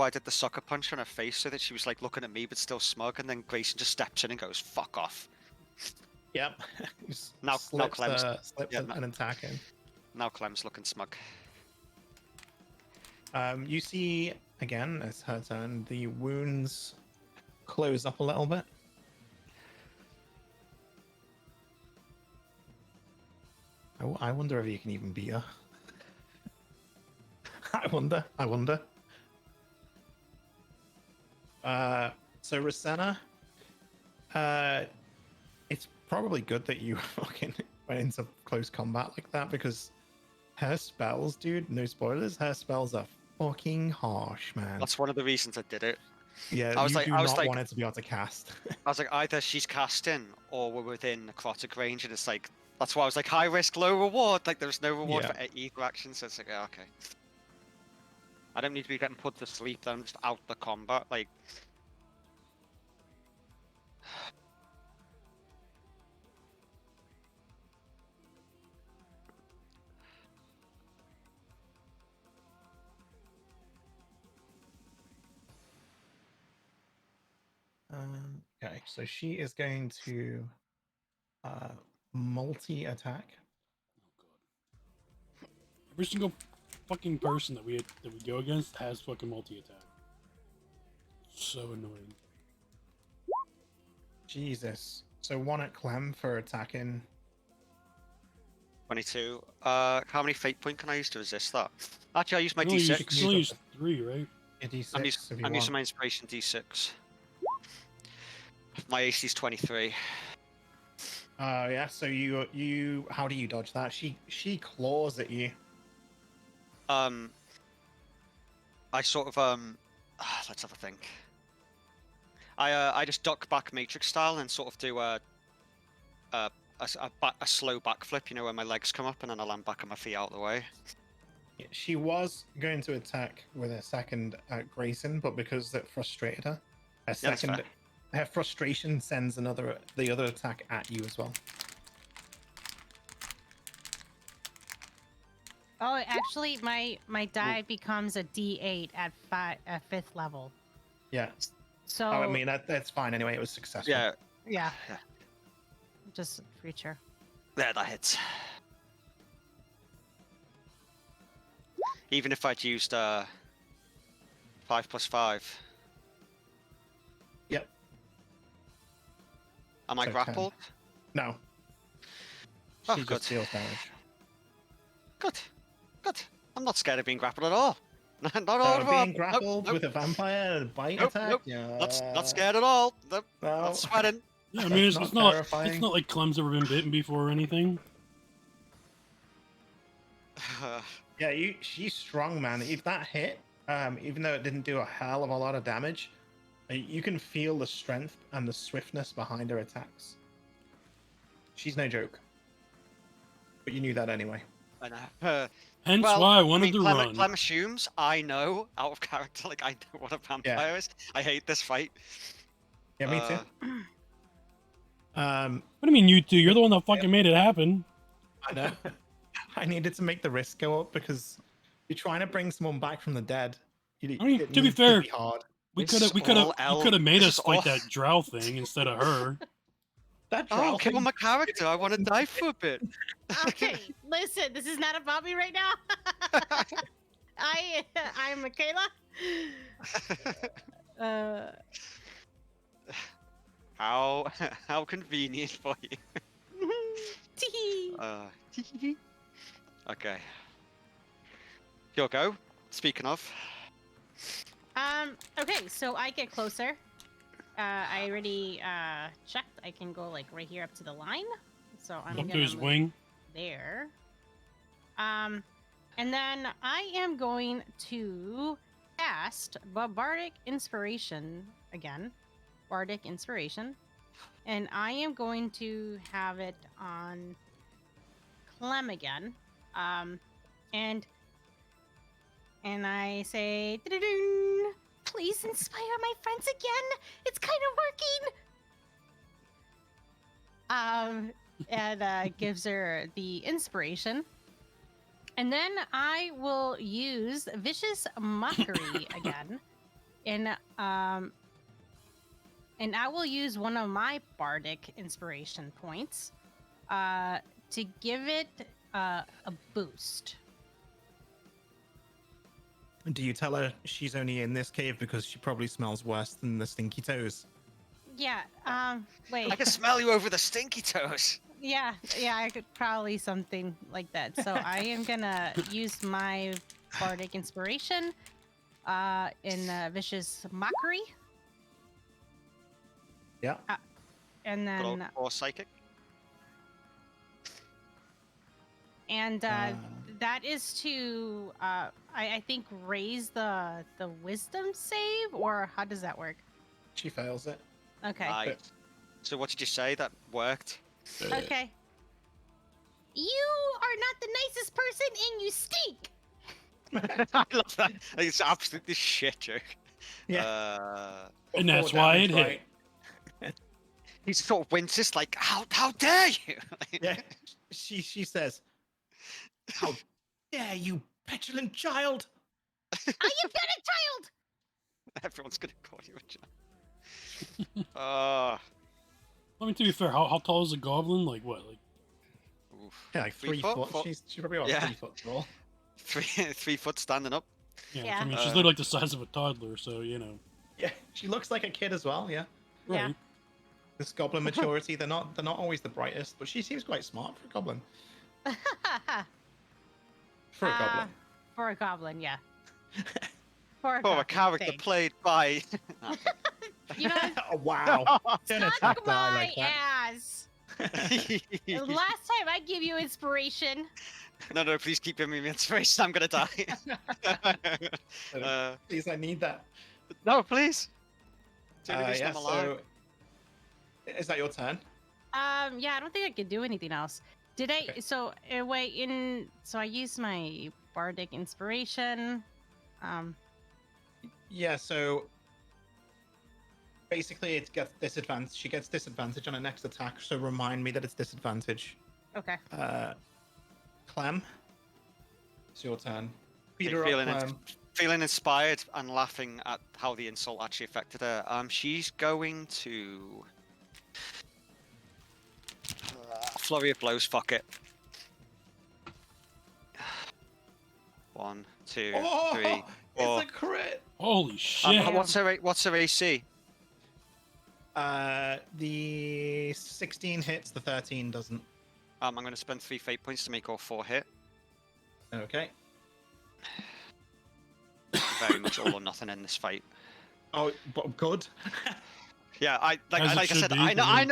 did the sucker punch on her face so that she was like looking at me but still smug, and then Grayson just steps in and goes, "Fuck off." Yep. Just Now slips, Clem's- slips yeah, an attack in. Now Clem's looking smug. You see again, it's her turn. The wounds close up a little bit. I wonder if you can even beat her. I wonder. So Rosanna, it's probably good that you fucking went into close combat like that because her spells, dude, no spoilers, her spells are fucking harsh, man. That's one of the reasons I did it. Yeah, I was you like- do I was not like- want it to be able to cast. I was like, either she's casting or we're within necrotic range, and it's like that's why I was like high risk, low reward. Like there's no reward Yeah. for either action, so it's like yeah, okay. I don't need to be getting put to sleep. Then I'm just out the combat. Like Okay, so she is going to multi-attack. Oh god. Every single fucking person that we go against has fucking multi-attack. So annoying. Jesus. So one at Clem for attacking. 22. How many fate point can I use to resist that? Actually, I use my You only use- D6. You only use 3, right? A D6 I'm, if using, you I'm want. using my inspiration D6. My AC is 23. Yeah. So you how do you dodge that? She claws at you. I sort of let's have a think. I just duck back Matrix style and sort of do a slow backflip, you know, where my legs come up and then I land back on my feet out of the way. Yeah, she was going to attack with a second at Grayson, but because that frustrated her, that's her frustration sends the other attack at you as well. Oh, actually, my die becomes a D8 at 5th level. Yeah. So I mean that's fine anyway. It was successful. Yeah, yeah, Yeah. just future. there, that hits. Even if I'd used 5 + 5. Yep. Am I So 10. grappled? No. Oh, She good. just deals damage. Good. Good. I'm not scared of being grappled at all. Not at all. Being Nope, grappled nope, with a vampire bite Nope, attack. nope. Yeah. Not scared at all. Nope, No. not sweating. Yeah, I mean That's it's not not terrifying. like Clem's ever been bitten before or anything. Yeah, she's strong, man. If that hit, even though it didn't do a hell of a lot of damage, you can feel the strength and the swiftness behind her attacks. She's no joke. But you knew that anyway. I know. Hence Well, why I wanted to Clem, run. Clem assumes I know out of character, like I know what a vampire is. I hate this fight. Yeah, me too. Uh, What do you mean you two? You're the one that fucking made it happen. I know. I needed to make the risk go up because you're trying to bring someone back from the dead. I mean, it to be needs fair, be hard. We This could have, is we could have, all you could have made this us is fight all- that drow thing instead of her. That Oh, drow kill thing- my character. I want to die for a bit. Okay, listen, this is not about me right now. I'm Michaela. How convenient for you. Tee. Okay. Your go. Speaking of. Okay, so I get closer. I already checked. I can go like right here up to the line. So I'm Up gonna to his move wing. there. And then I am going to cast Bardic Inspiration again. Bardic Inspiration. And I am going to have it on Clem again. And I say, "Da-da-doo, please inspire my friends again. It's kind of working." And gives her the inspiration. And then I will use Vicious Mockery again. And And I will use one of my bardic inspiration points to give it a boost. Do you tell her she's only in this cave because she probably smells worse than the stinky toes? Yeah. Wait. I can smell you over the stinky toes. Yeah. I could probably something like that. So I am gonna use my bardic inspiration in vicious mockery. Yeah. And then Or psychic. and that is to I think raise the wisdom save, or how does that work? She fails it. Okay. Right. So what did you say that worked? Okay. You are not the nicest person and you stink. I love that. Like, it's absolutely shit joke. Yeah. And that's 4 why damage, it hit. right? He sort of winces like, how dare you? Yeah. She says, "How dare you, petulant child!" I am not a child. Everyone's gonna call you a child. I mean, to be fair, how tall is a goblin? Like what? Like Oof. Yeah, like 3 foot. She's probably about Yeah. 3 foot tall. 3 foot standing up. Yeah. I mean, she's literally like the size of a toddler, so you know. Yeah, she looks like a kid as well. Yeah. Yeah. Right. This goblin maturity, they're not always the brightest, but she seems quite smart for a goblin. For a goblin. For a goblin, yeah. For a For a goblin, character thanks. played by. You know, Oh, wow. Don't attack suck die my like that. ass. The last time I give you inspiration. No, please keep giving me inspiration. I'm gonna die. Please, I need that. No, please. It's the only reason Yeah, I'm alive. so is that your turn? Yeah, I don't think I could do anything else. Did I? Okay. So So I used my bardic inspiration. Yeah, so basically it gets disadvantage. She gets disadvantage on her next attack, so remind me that it's disadvantage. Okay. Clem, it's your turn. Okay, Peter up, Clem. feeling inspired and laughing at how the insult actually affected her. She's going to flurry of blows. Fuck it. 1, 2, 3, 4. It's a crit. Holy shit! What's her AC? The 16 hits, the 13 doesn't. I'm going to spend 3 fate points to make all 4 hit. Okay. Very much all or nothing in this fight. Oh, but good. Yeah, As it like I should said, be, I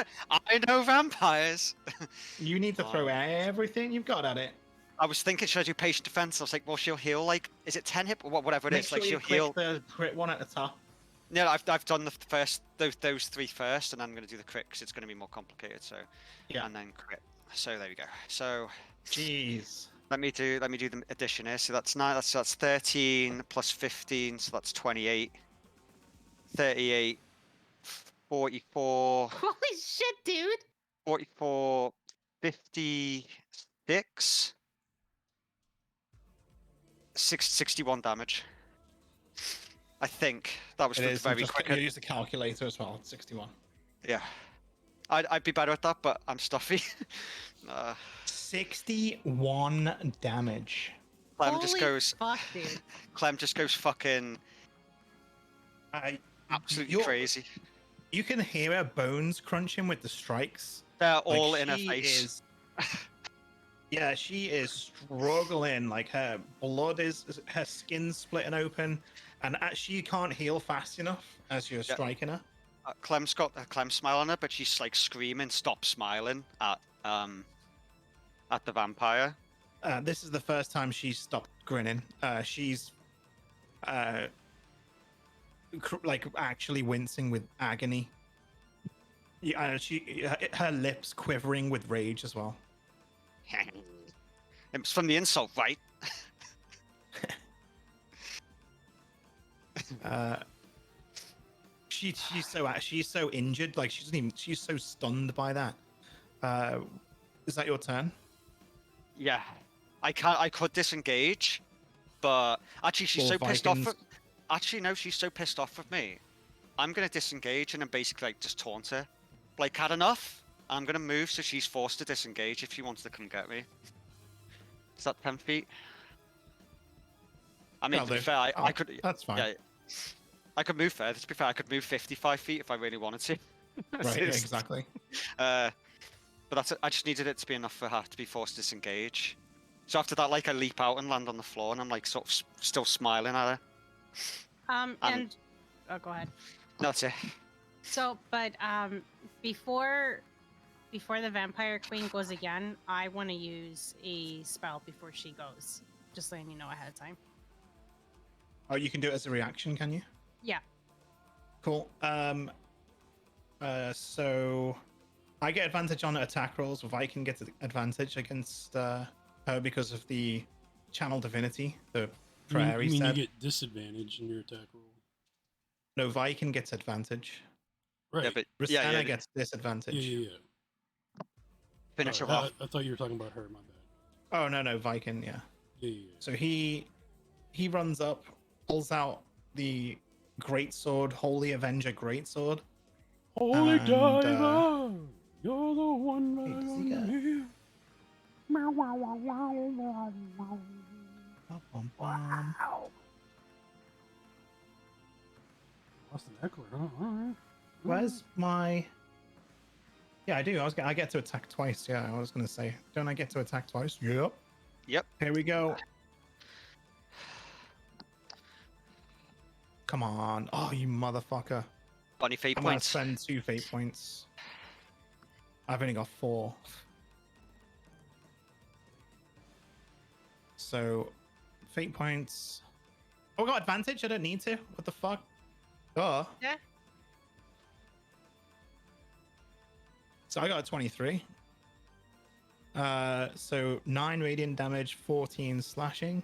know vampires. You need to throw everything you've got at it. I was thinking, should I do patient defense? I was like, well, she'll heal like, is it 10 hit or whatever it Make is? sure Like you she'll heal. click the crit one at the top. Yeah, I've done the first those 3 first, and I'm going to do the crit because it's going to be more complicated. So Yeah. and then crit. So there we go. So Jeez. let me do the addition here. So that's 9. That's 13 plus 15. So that's 28. 38. 44. Holy shit, dude. 44. 56. 61 damage. I think that was It for is. very Just, quick. you use the calculator as well. 61. Yeah, I'd be better at that, but I'm stuffy. 61 damage. Clem just Holy goes. fuck, dude. Clem just goes fucking absolutely You're- crazy. You can hear her bones crunching with the strikes. They're Like, all in her she face. is- yeah, she is struggling. Like her blood her skin's splitting open, and she can't heal fast enough as you're striking her. Clem's got a Clem smile on her, but she's like screaming, "Stop smiling!" at the vampire. This is the first time she's stopped grinning. She's like actually wincing with agony. Yeah, her lips quivering with rage as well. It's from the insult, right? She's so injured. Like she's so stunned by that. Is that your turn? Yeah, I could disengage, but actually she's Or so pissed off. Vikings. Actually, no, she's so pissed off with me I'm gonna disengage and then basically like just taunt her. Like, had enough. I'm gonna move so she's forced to disengage if she wants to come get me. Is that 10 feet? I mean, That'll to be do. fair, I could. That's fine. Yeah, I could move further. To be fair, I could move 55 feet if I really wanted to. Right, It's- exactly. But that's it. I just needed it to be enough for her to be forced to disengage. So after that, like, I leap out and land on the floor, and I'm like sort of still smiling at her. And oh, go ahead. No, that's it. So, but before the vampire queen goes again, I want to use a spell before she goes. Just letting you know ahead of time. Oh, you can do it as a reaction, can you? Yeah. Cool. So I get advantage on attack rolls. Viking gets advantage against her because of the channel divinity, the prayer he you said. get disadvantage in your attack roll. No, Viking gets advantage. Right. Yeah, but Rosanna gets disadvantage. Yeah. Finish Sorry, her off. I thought you were talking about her. My bad. Oh no, Viking, yeah. Yeah. So he runs up, pulls out the greatsword, Holy Avenger greatsword. Holy And, diver, you're the one Hey, that does I he got- hear. Bum, bum. Lost an echo, huh? All right. Where's my? Yeah, I do. I get to attack twice. Yeah, I was gonna say, don't I get to attack twice? Yep. Yep. Here we go. Come on. Oh, you motherfucker. Bunny fate I'm gonna points. spend 2 fate points. I've only got 4. So, fate points. Oh, I got advantage. I don't need to. What the fuck? Oh. Yeah. So I got a 23. So 9 radiant damage, 14 slashing.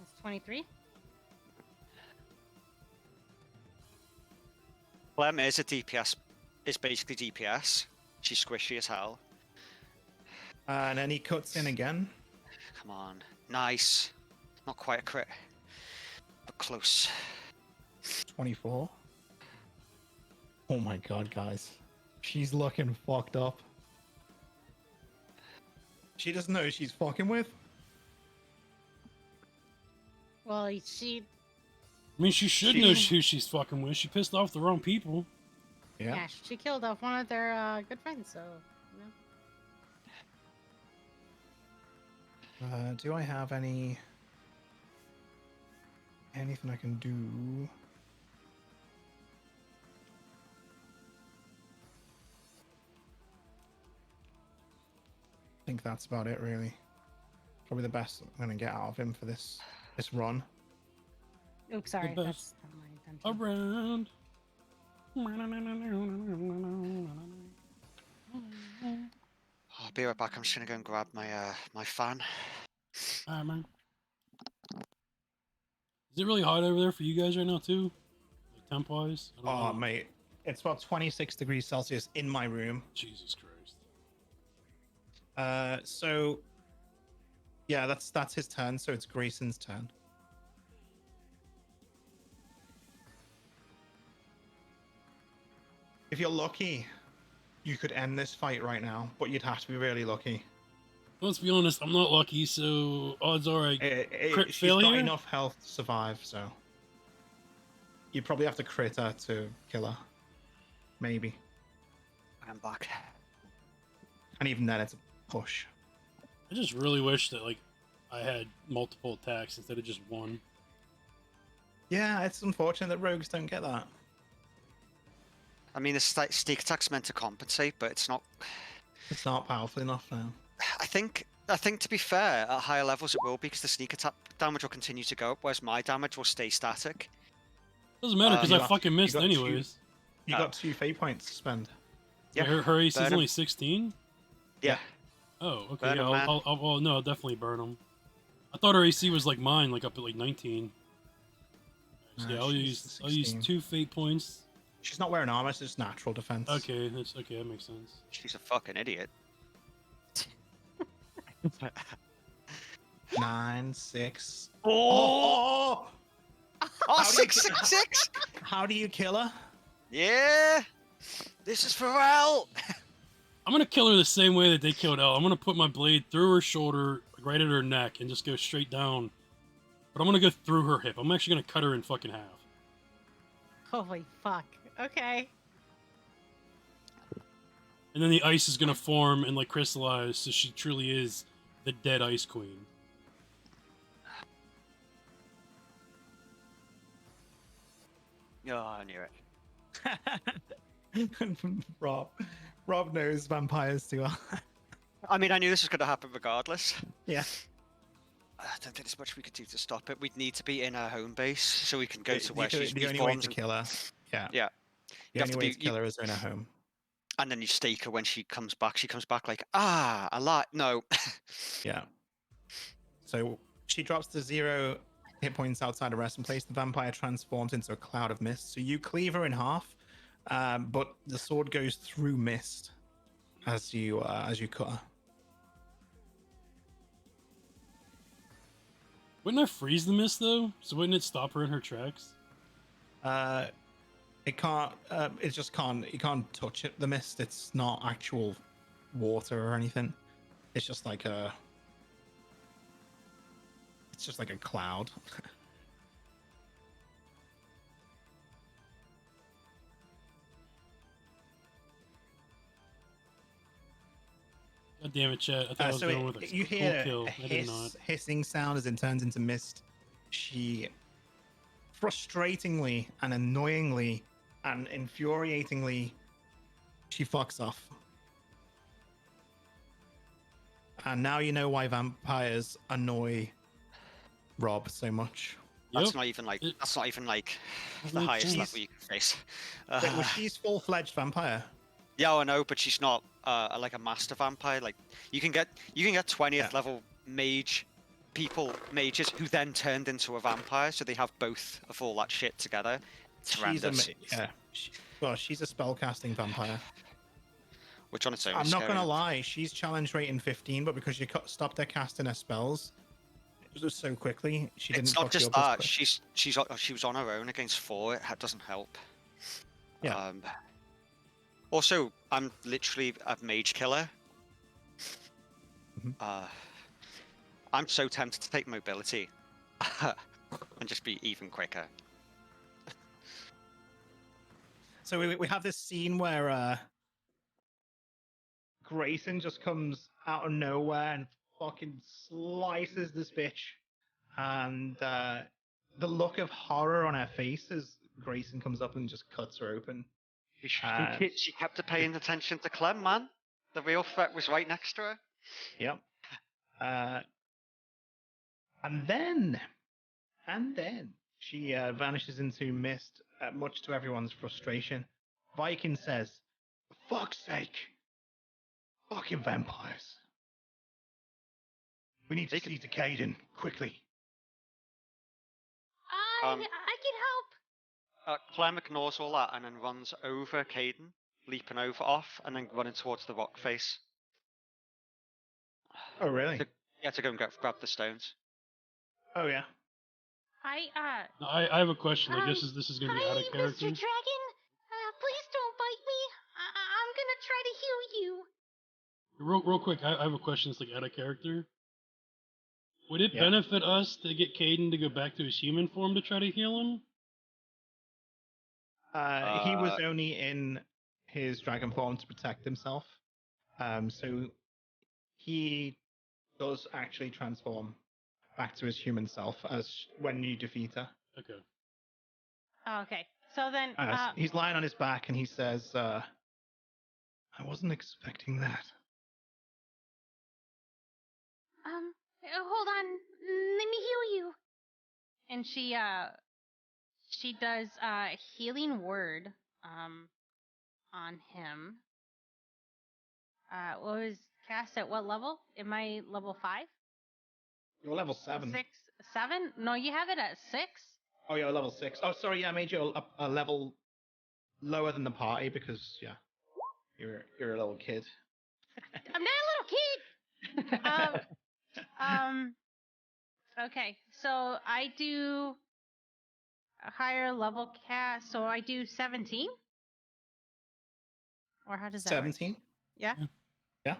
It's 23. Clem is a DPS. Is basically DPS. She's squishy as hell. And then he cuts in again. Come on. Nice. Not quite a crit. But close. 24. Oh my god, guys. She's looking fucked up. She doesn't know who she's fucking with. Well, she I mean, she should know who she's fucking with. She pissed off the wrong people. Yeah. she killed off one of their good friends. So. Do I have anything I can do? I think that's about it, really. Probably the best I'm gonna get out of him for this run. Oops, sorry. best. That's not my intention. Around. I'll be right back. I'm just gonna go and grab my my fan. Alright, man. Is it really hot over there for you guys right now, too? Like, temp-wise? I don't Oh, know. mate. It's about 26 degrees Celsius in my room. Jesus Christ. So yeah, that's his turn, so it's Grayson's turn. If you're lucky, you could end this fight right now, but you'd have to be really lucky. Let's be honest, I'm not lucky, so odds are I crit She's failure? got enough health to survive, so you'd probably have to crit her to kill her. Maybe. I'm back. And even then, it's a push. I just really wish that, like, I had multiple attacks instead of just one. Yeah, it's unfortunate that rogues don't get that. I mean, the sneak attack's meant to compensate, but it's not. It's not powerful enough now. I think to be fair, at higher levels it will be because the sneak attack damage will continue to go up, whereas my damage will stay static. Doesn't matter because you I got- fucking missed you got two- anyways. You Oh. got 2 fate points to spend. Yeah, Her AC burn is 'em. only 16? Yeah. Oh, okay. Burn Yeah, 'em, man. well, no, I'll definitely burn them. I thought her AC was like mine, like up at like 19. So, yeah, I'll she's use 16. 2 fate points. She's not wearing armor, so it's natural defense. Okay, that's okay. That makes sense. She's a fucking idiot. 9, 6. Oh! Oh, How do you 666! How do you kill her? Yeah! This is for Al! I'm gonna kill her the same way that they killed Elle. I'm gonna put my blade through her shoulder, right at her neck, and just go straight down. But I'm gonna go through her hip. I'm actually gonna cut her in fucking half. Holy fuck. Okay. And then the ice is gonna form and like crystallize, so she truly is the dead Ice Queen. Oh, I knew it. Rob knows vampires too well. I mean, I knew this was going to happen regardless. Yeah. I don't think there's much we could do to stop it. We'd need to be in her home base so we can go to The- where she's the only way reformed to and- kill her. Yeah. Yeah. The have only to way be- to kill her is in her home. And then you stake her when she comes back. She comes back like, ah, a lot. No. Yeah. So she drops to 0 hit points outside of resting place. The vampire transforms into a cloud of mist. So you cleave her in half, but the sword goes through mist as you cut her. Wouldn't I freeze the mist though? So wouldn't it stop her in her tracks? It can't. It just can't. You can't touch it. The mist. It's not actual water or anything. It's just like a. It's just like a cloud. God damn it, chat. I thought I was going with a you cool hear kill. a I did not. hissing sound as it turns into mist. She frustratingly and annoyingly and infuriatingly, she fucks off. And now you know why vampires annoy Rob so much. That's Yep. not even like It- that's not even like the Makes highest sense. level you can face. Wait, well, she's full-fledged vampire. Yeah, I know, but she's not like a master vampire. Like you can get 20th Yeah. level mages who then turned into a vampire, so they have both of all that shit together. It's She's horrendous. she's a spellcasting vampire. Which on its own I'm is not scary gonna enough. lie, she's challenge rating 15, but because you stopped her casting her spells just so quickly, she didn't. It's not fuck you just up as that. quick. She was on her own against 4. It doesn't help. Yeah. Also, I'm literally a mage killer. Mhm. I'm so tempted to take mobility and just be even quicker. So we have this scene where Grayson just comes out of nowhere and fucking slices this bitch, and the look of horror on her face as Grayson comes up and just cuts her open. She kept paying attention to Clem, man. The real threat was right next to her. Yep. And then she vanishes into mist, much to everyone's frustration. Viking says, "For fuck's sake, fucking vampires! We need to see to Caden quickly." I Um, can help. Clem ignores all that and then runs over Caden, leaping over off, and then running towards the rock face. Oh really? To go and grab the stones. Oh yeah. No, I have a question. Like, this is gonna be Hi, out of character. Mr. Dragon. Please don't bite me. I'm gonna try to heal you. Real quick, I have a question. It's like out of character. Would it Yeah. benefit us to get Caden to go back to his human form to try to heal him? He was only in his dragon form to protect himself. So he does actually transform back to his human self as when you defeat her. Okay. Okay. So then, He's lying on his back and he says, "I wasn't expecting that." Hold on. Let me heal you. and she does healing word on him. What was cast at what level? Am I level 5? You're level 7. 6, 7? No, you have it at 6. Oh, you're level 6. Oh, sorry, yeah, I made you a level lower than the party because, yeah, you're a little kid. I'm not a little kid. Okay, so I do a higher level cast, so I do 17. Or how does that work? 17. Yeah. Yeah.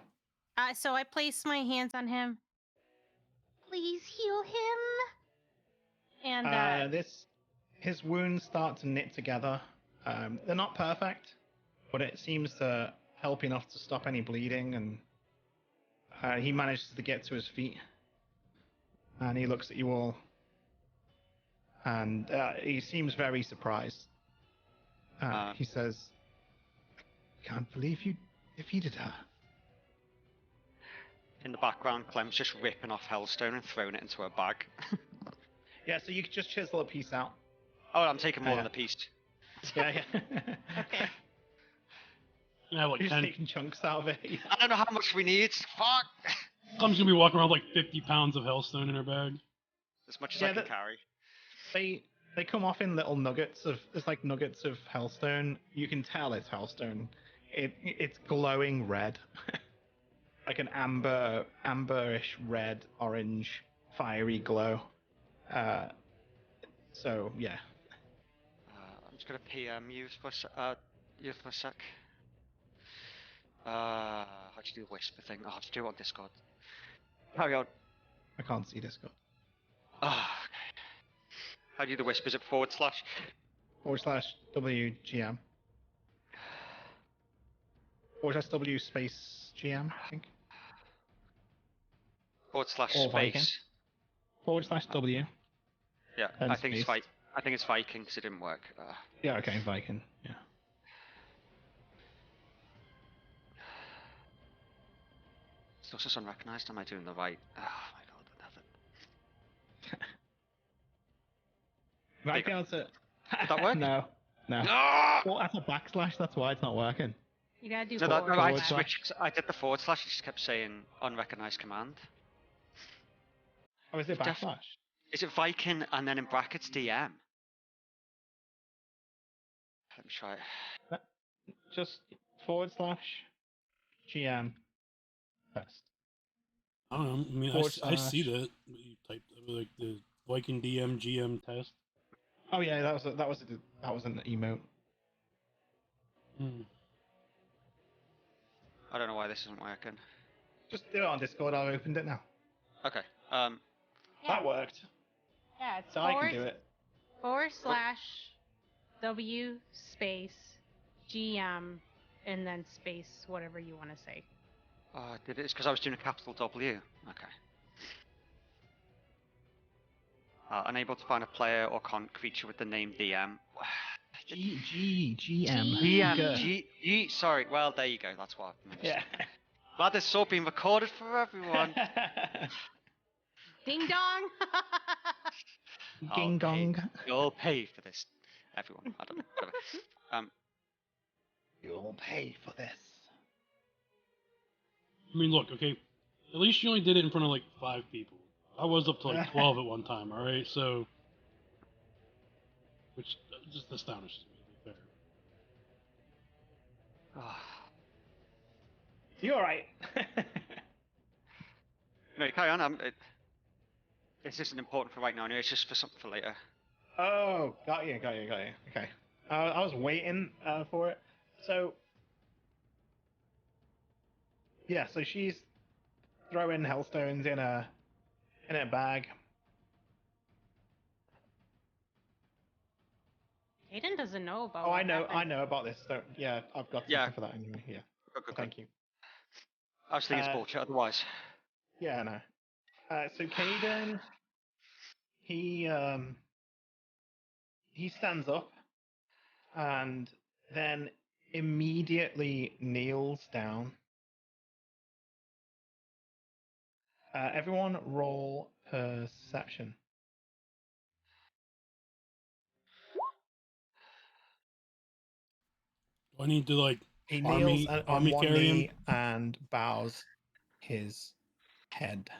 So I place my hands on him, Please heal him. and His wounds start to knit together. They're not perfect, but it seems to help enough to stop any bleeding, and he manages to get to his feet. And he looks at you all, and he seems very surprised. He says, "Can't believe you defeated her." In the background, Clem's just ripping off Hellstone and throwing it into a bag. Yeah, so you could just chisel a piece out. Oh, I'm taking more Yeah. than a piece. Yeah, yeah. okay. Yeah, like You're just 10. taking chunks out of it. I don't know how much we need. Fuck! Clem's gonna be walking around with like 50 pounds of Hellstone in her bag. As much as I Yeah, can that- carry. They come off in little nuggets of there's like nuggets of hellstone. You can tell it's hellstone. It's glowing red, like an amberish red, orange, fiery glow. So yeah, I'm just gonna PM you for a sec. How'd you do the whisper thing? Oh, I have to do it on Discord. Carry on. I can't see this. Okay. How do you do the whisper? Is it /? /WGM. /W space GM, I think. /space. Viking. /W. Yeah, And I think space. it's Viking because it didn't work. Yeah, okay, Viking. Yeah. Still says unrecognized. Am I doing the right? Oh my god, another. Might be able to. Did that work? No. No! Well, that's a backslash. That's why it's not working. You gotta do No, forward I slash. switched. I did the /. It just kept saying unrecognized command. Oh, is it Def- backslash? Is it Viking and then in brackets DM? Let me try it. Just /GM first. I don't know. I mean, I see that. You typed like the Viking DM GM test. Oh yeah, that was an emote. Hmm. I don't know why this isn't working. Just do it on Discord. I've opened it now. Okay. That worked. Yeah, it's So I can do it. /W space GM and then space whatever you want to say. Did it? It's because I was doing a capital W. Okay. Unable to find a player or creature with the name DM. GM. DM. Sorry. Well, there you go. That's what I meant. Yeah. Glad this is all being recorded for everyone. Ding dong. Ding dong. You'll pay for this, everyone. I don't know. Whatever. You'll pay for this. I mean, look, okay. At least you only did it in front of like 5 people. I was up to like 12 at one time. All right, so which just astonishes me. To be fair. You alright? No, carry on. This isn't important for right now. It's just for something for later. Oh, got you. Okay. I was waiting for it. So, yeah, so she's throwing hellstones in a bag. Aiden doesn't know about. Oh, what I happened. know about this. So, yeah, I've got something for that anyway. Yeah. Good. Thank you. I was thinking it's bullshit otherwise. Yeah, I know. So Caden, he stands up and then immediately kneels down. Everyone roll perception. Do I need to like He army kneels on army one carry knee him? and bows his head.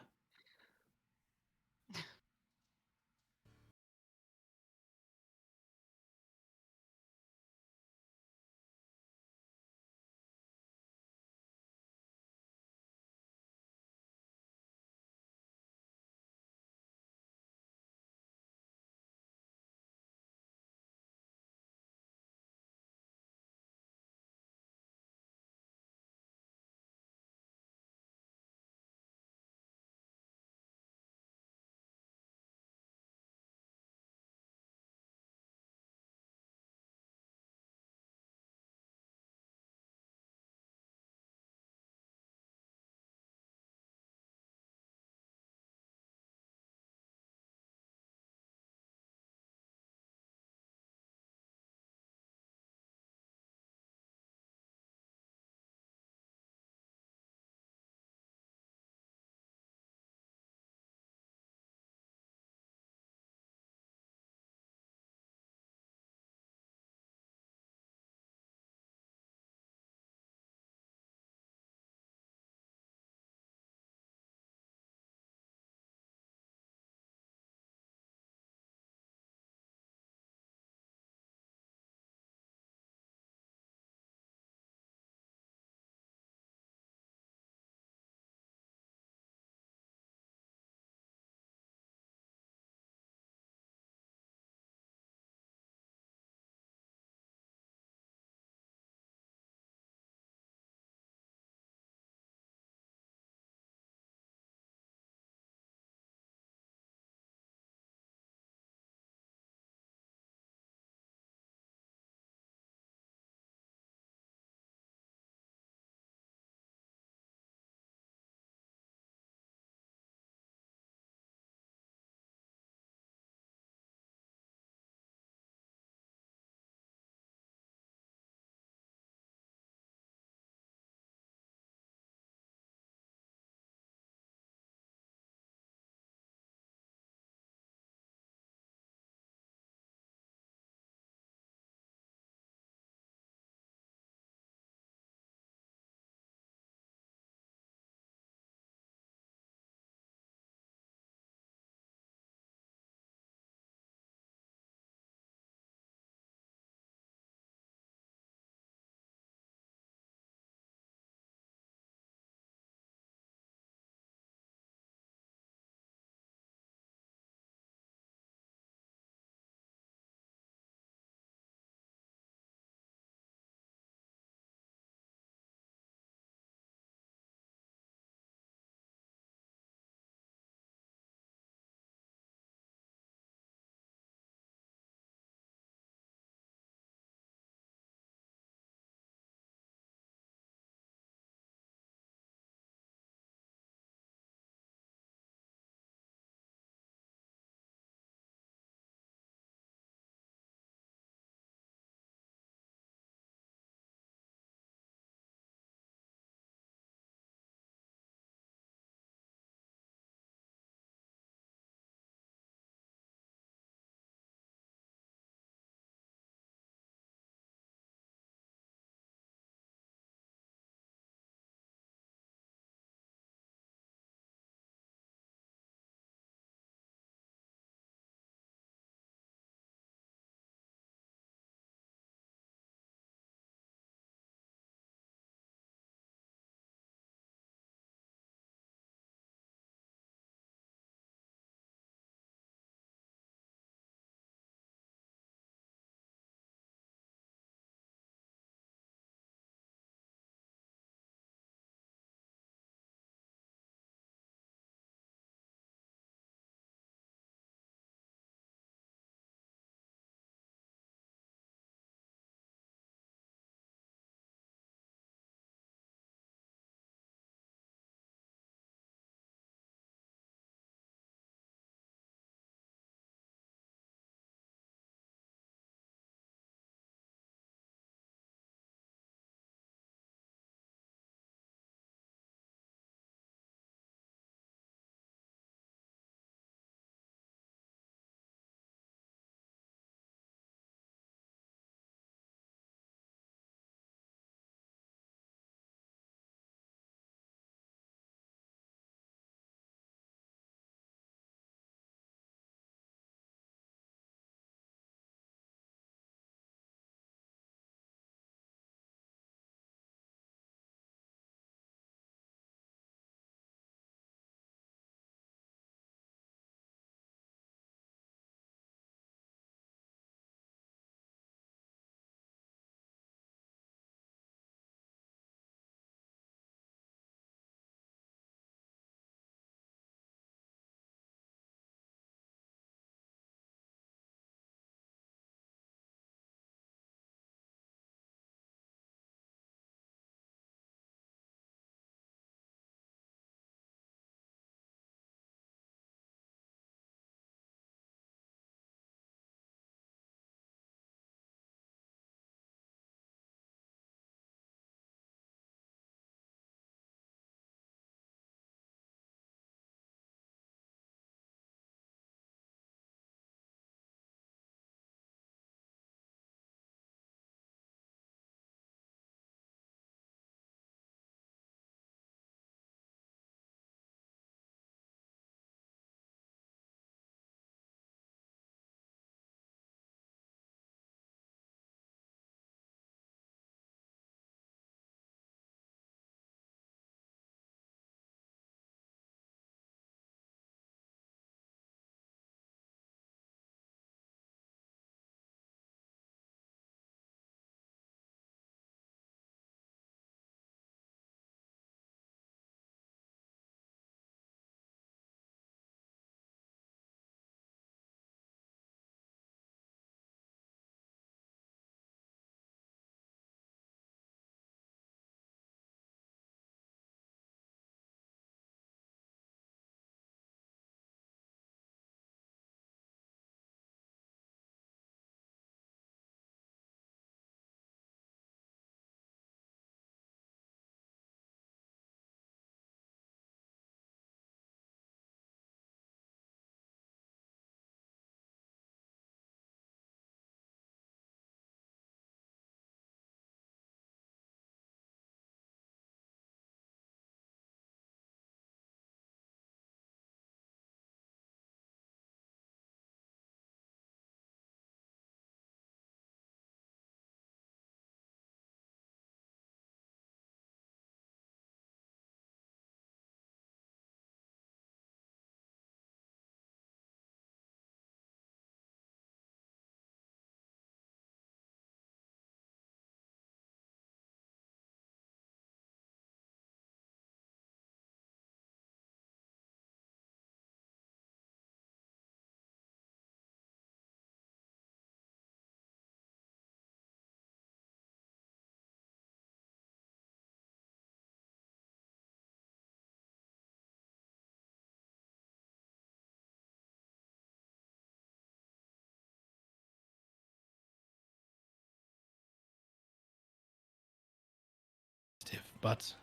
but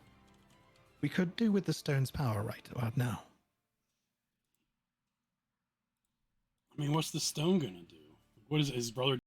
we could do with the stone's power right about now. I mean, what's the stone gonna do? What is his brother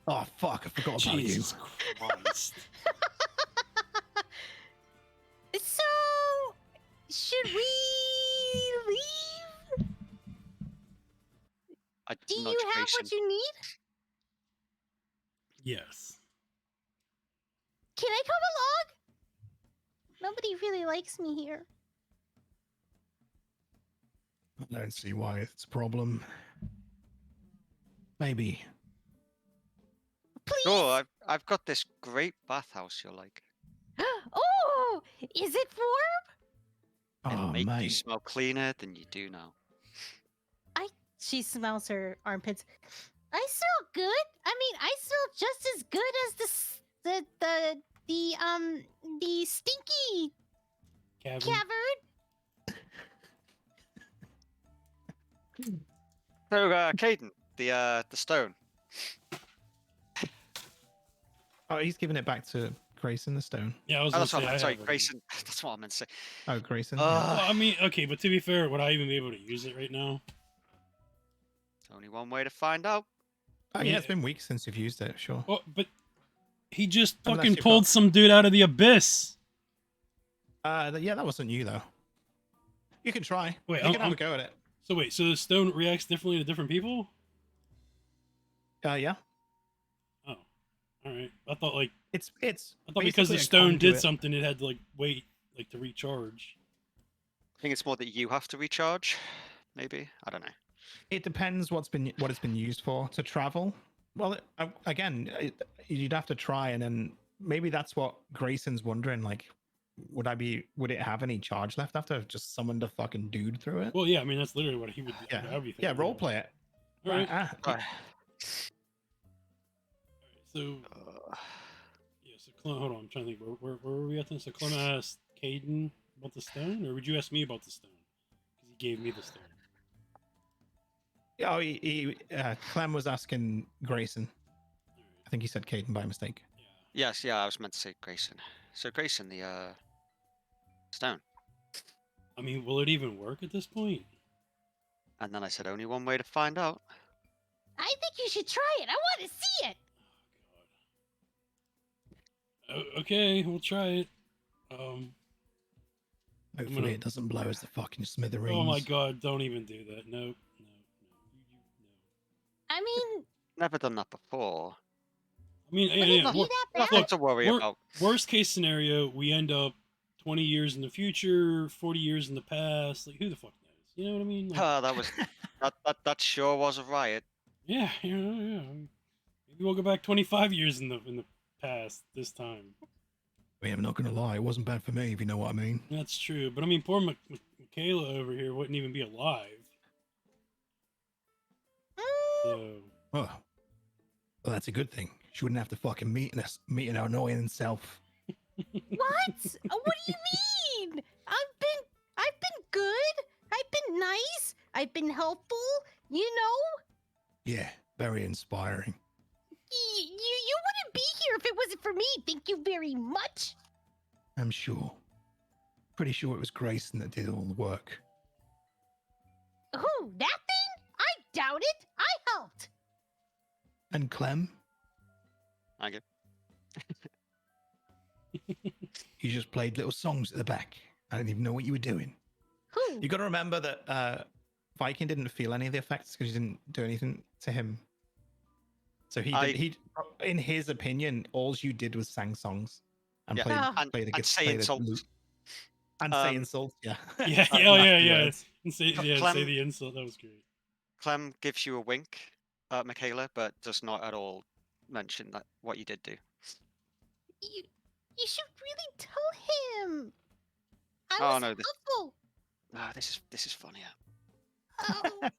Oh fuck! I forgot about you. Jesus Christ. So, should we leave? I Do nudge you have Grayson. what you need? Yes. Can I come along? Nobody really likes me here. I don't see why it's a problem. Maybe. Please. Oh, I've got this great bathhouse you'll like. Oh, is it warm? It'll Oh, make you mate. smell cleaner than you do now. She smells her armpits. I smell good. I mean, I smell just as good as the stinky Cavern. cavern. So, Caden, the stone. Oh, he's giving it back to Grayson, the stone. Yeah, I was Oh, gonna that's what say I meant. I Sorry, have it. Grayson. That's what I meant to say. Oh, Grayson. Well, I mean, okay, but to be fair, would I even be able to use it right now? Only one way to find out. Oh, yeah, it's been weeks since you've used it, sure. Well, but he just Unless fucking you've pulled got- some dude out of the abyss. Yeah, that wasn't you, though. You can try. Wait, you can have a go at it. So wait, so the stone reacts differently to different people? Yeah. Oh, all right. I thought like It's I thought because the basically a stone did conduit. something, it had to like wait like to recharge. I think it's more that you have to recharge. Maybe, I don't know. It depends what it's been used for. To travel, well, you'd have to try, and then maybe that's what Grayson's wondering. Like, would it have any charge left after I've just summoned a fucking dude through it? Well, yeah, I mean that's literally what he would do. Yeah, what I would be yeah, thinking, role play it. All right. Right. So yeah, so Clem, hold on, I'm trying to think. Where were we at then? So Clem asked Caden about the stone, or would you ask me about the stone? Because he gave me the stone. Oh, Clem was asking Grayson. All right. I think he said Caden by mistake. Yeah. Yes, yeah, I was meant to say Grayson. So Grayson, the stone. I mean, will it even work at this point? And then I said only one way to find out. I think you should try it. I want to see it. Oh, God. Okay, we'll try it. Hopefully, gonna- it doesn't blow us the fucking smithereens. Oh my God! Don't even do that. No. I mean, Never done that before. I mean, would yeah, it yeah. be that bad? Nothing to worry about. Worst case scenario, we end up 20 years in the future, 40 years in the past. Like, who the fuck knows? You know what I mean? Like, That was that sure was a riot. yeah, yeah. Maybe we'll go back 25 years in the past this time. I mean, I'm not gonna lie, it wasn't bad for me, if you know what I mean. That's true, but I mean, poor Michaela over here wouldn't even be alive. So, Oh, well, that's a good thing. She wouldn't have to fucking meet her annoying self. what? What do you mean? I've been good. I've been nice. I've been helpful. You know. Yeah, very inspiring. You wouldn't be here if it wasn't for me. Thank you very much. I'm sure. Pretty sure it was Grayson that did all the work. Who? That thing? I doubt it. I helped. And Clem, Thank you. you just played little songs at the back. I didn't even know what you were doing. Who? You got to remember that Viking didn't feel any of the effects because you didn't do anything to him. So he, in his opinion, all you did was sang songs and Yeah, played, and- played the and say played the insults. lute. And say insults, yeah. yeah, Like yeah, nasty yeah. words. And say, say Clem- the insult. That was great. Clem gives you a wink at Michaela, but does not at all mention that what you did do. You should really tell him. I Oh, was no, this- helpful. Ah, this is funnier. Oh,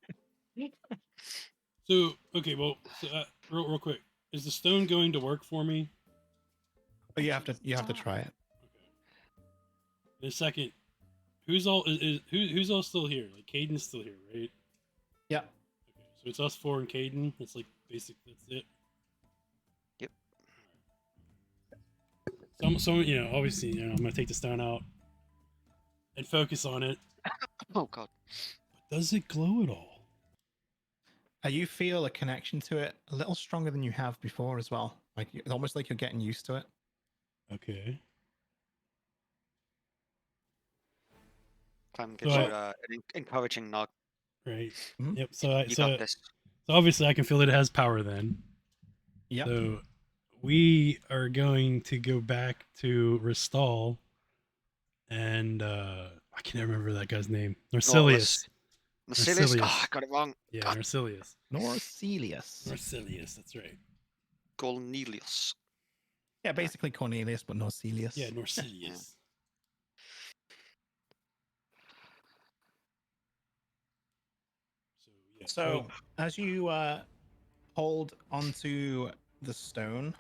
So, okay, well, so, real quick, is the stone going to work for me? But you have to try it. Okay. In a second, who's all who's all still here? Like Caden's still here, right? Yeah. Okay, so it's us four and Caden. That's like basic. That's it. Yep. So you know, obviously, you know, I'm gonna take the stone out and focus on it. Oh god. But does it glow at all? You feel a connection to it a little stronger than you have before as well. Like it's almost like you're getting used to it. Okay. Clem gives So you an encouraging nod. Right. Mhm. Yep. You got this. So obviously I can feel that it has power then. Yep. So we are going to go back to Restall and I can't remember that guy's name. Norcilius. Marcellus. Oh, I got it wrong. Yeah, God. Norcilius. Norcelius. Norcilius, that's right. Cornelius. Yeah, basically Cornelius, but Norcelius. Yeah, Norcilius. So yeah. So as you hold onto the stone,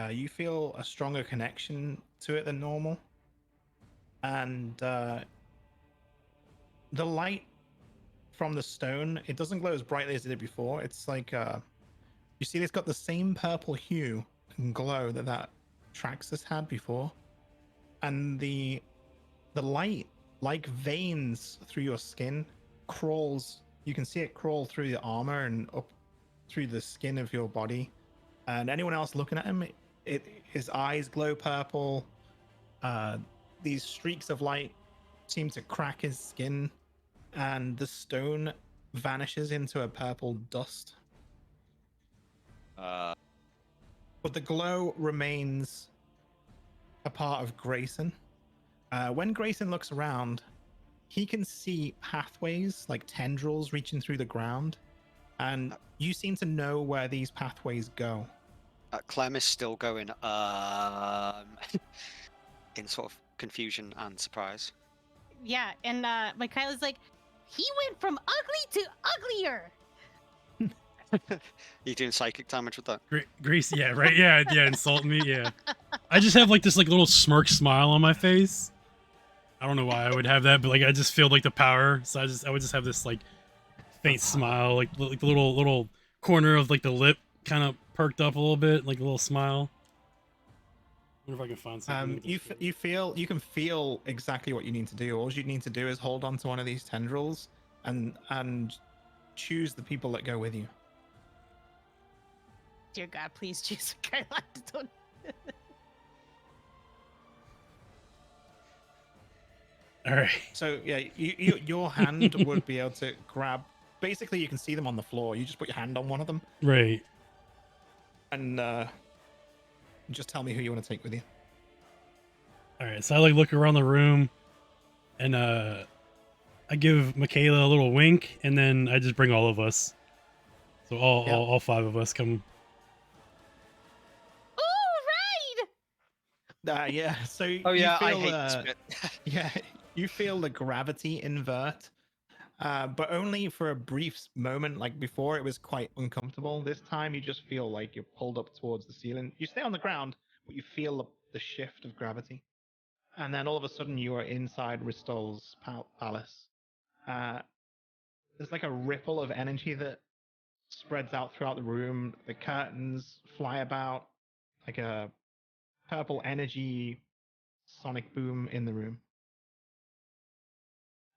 you feel a stronger connection to it than normal, and the light from the stone, it doesn't glow as brightly as it did before. It's like you see, it's got the same purple hue and glow that Traxxas had before, and the light, like veins through your skin, crawls. You can see it crawl through the armor and up through the skin of your body. And anyone else looking at him, his eyes glow purple. These streaks of light seem to crack his skin, and the stone vanishes into a purple dust. But the glow remains a part of Grayson. When Grayson looks around, he can see pathways like tendrils reaching through the ground, and you seem to know where these pathways go. Clem is still going in sort of confusion and surprise. Yeah, and Michaela's like, he went from ugly to uglier. You doing psychic damage with that? Grease, yeah, right, yeah, insult me, yeah. I just have like this like little smirk smile on my face. I don't know why I would have that, but like I just feel like the power, so I would just have this like faint smile, like the little corner of like the lip kind of perked up a little bit, like a little smile. Wonder if I can find something. You can feel exactly what you need to do. All you need to do is hold on to one of these tendrils and choose the people that go with you. Dear God, please choose Michaela. Don't. All right. So yeah, your hand would be able to grab. Basically, you can see them on the floor. You just put your hand on one of them, Right. and just tell me who you want to take with you. All right. So I like look around the room, and I give Michaela a little wink, and then I just bring all of us. So all five of us come. Yeah. So Oh yeah, you I feel, hate this bit. yeah, you feel the gravity invert, but only for a brief moment. Like before, it was quite uncomfortable. This time, you just feel like you're pulled up towards the ceiling. You stay on the ground, but you feel the shift of gravity, and then all of a sudden, you are inside Ristol's palace. There's like a ripple of energy that spreads out throughout the room. The curtains fly about like a purple energy sonic boom in the room.